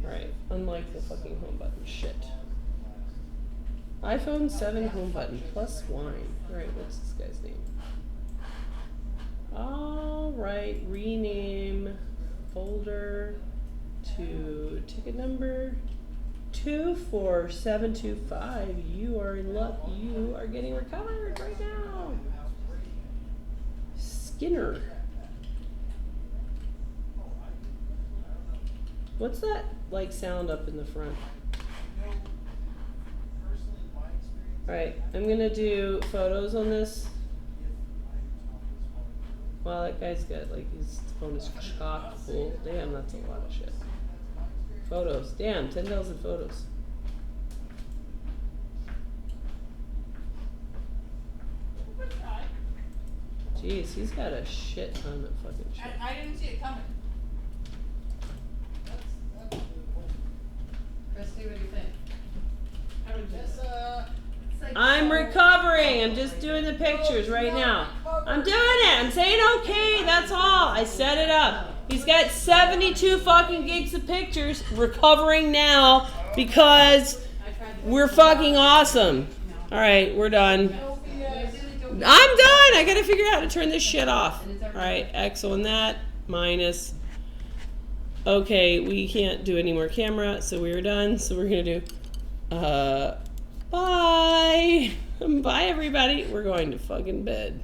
Alright, unlike the fucking home button. Shit. iPhone 7 home button plus wine. Alright, what's this guy's name? Alright, rename folder to ticket number 24725. You are in luck. You are getting recovered right now. Skinner. What's that like sound up in the front? Alright, I'm gonna do photos on this. Wow, that guy's got like his phone is chock full. Damn, that's a lot of shit. Photos. Damn, 10,000 photos. Jeez, he's got a shit ton of fucking shit. I didn't see it coming. Christy, what do you think? How did this? I'm recovering. I'm just doing the pictures right now. I'm doing it. I'm saying okay. That's all. I set it up. He's got 72 fucking gigs of pictures. Recovering now because we're fucking awesome. All right, we're done. I'm done. I gotta figure out how to turn this shit off. All right, X on that. Minus. Okay, we can't do any more camera, so we're done. So we're gonna do. Bye. Bye, everybody. We're going to fucking bed.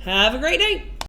Have a great night.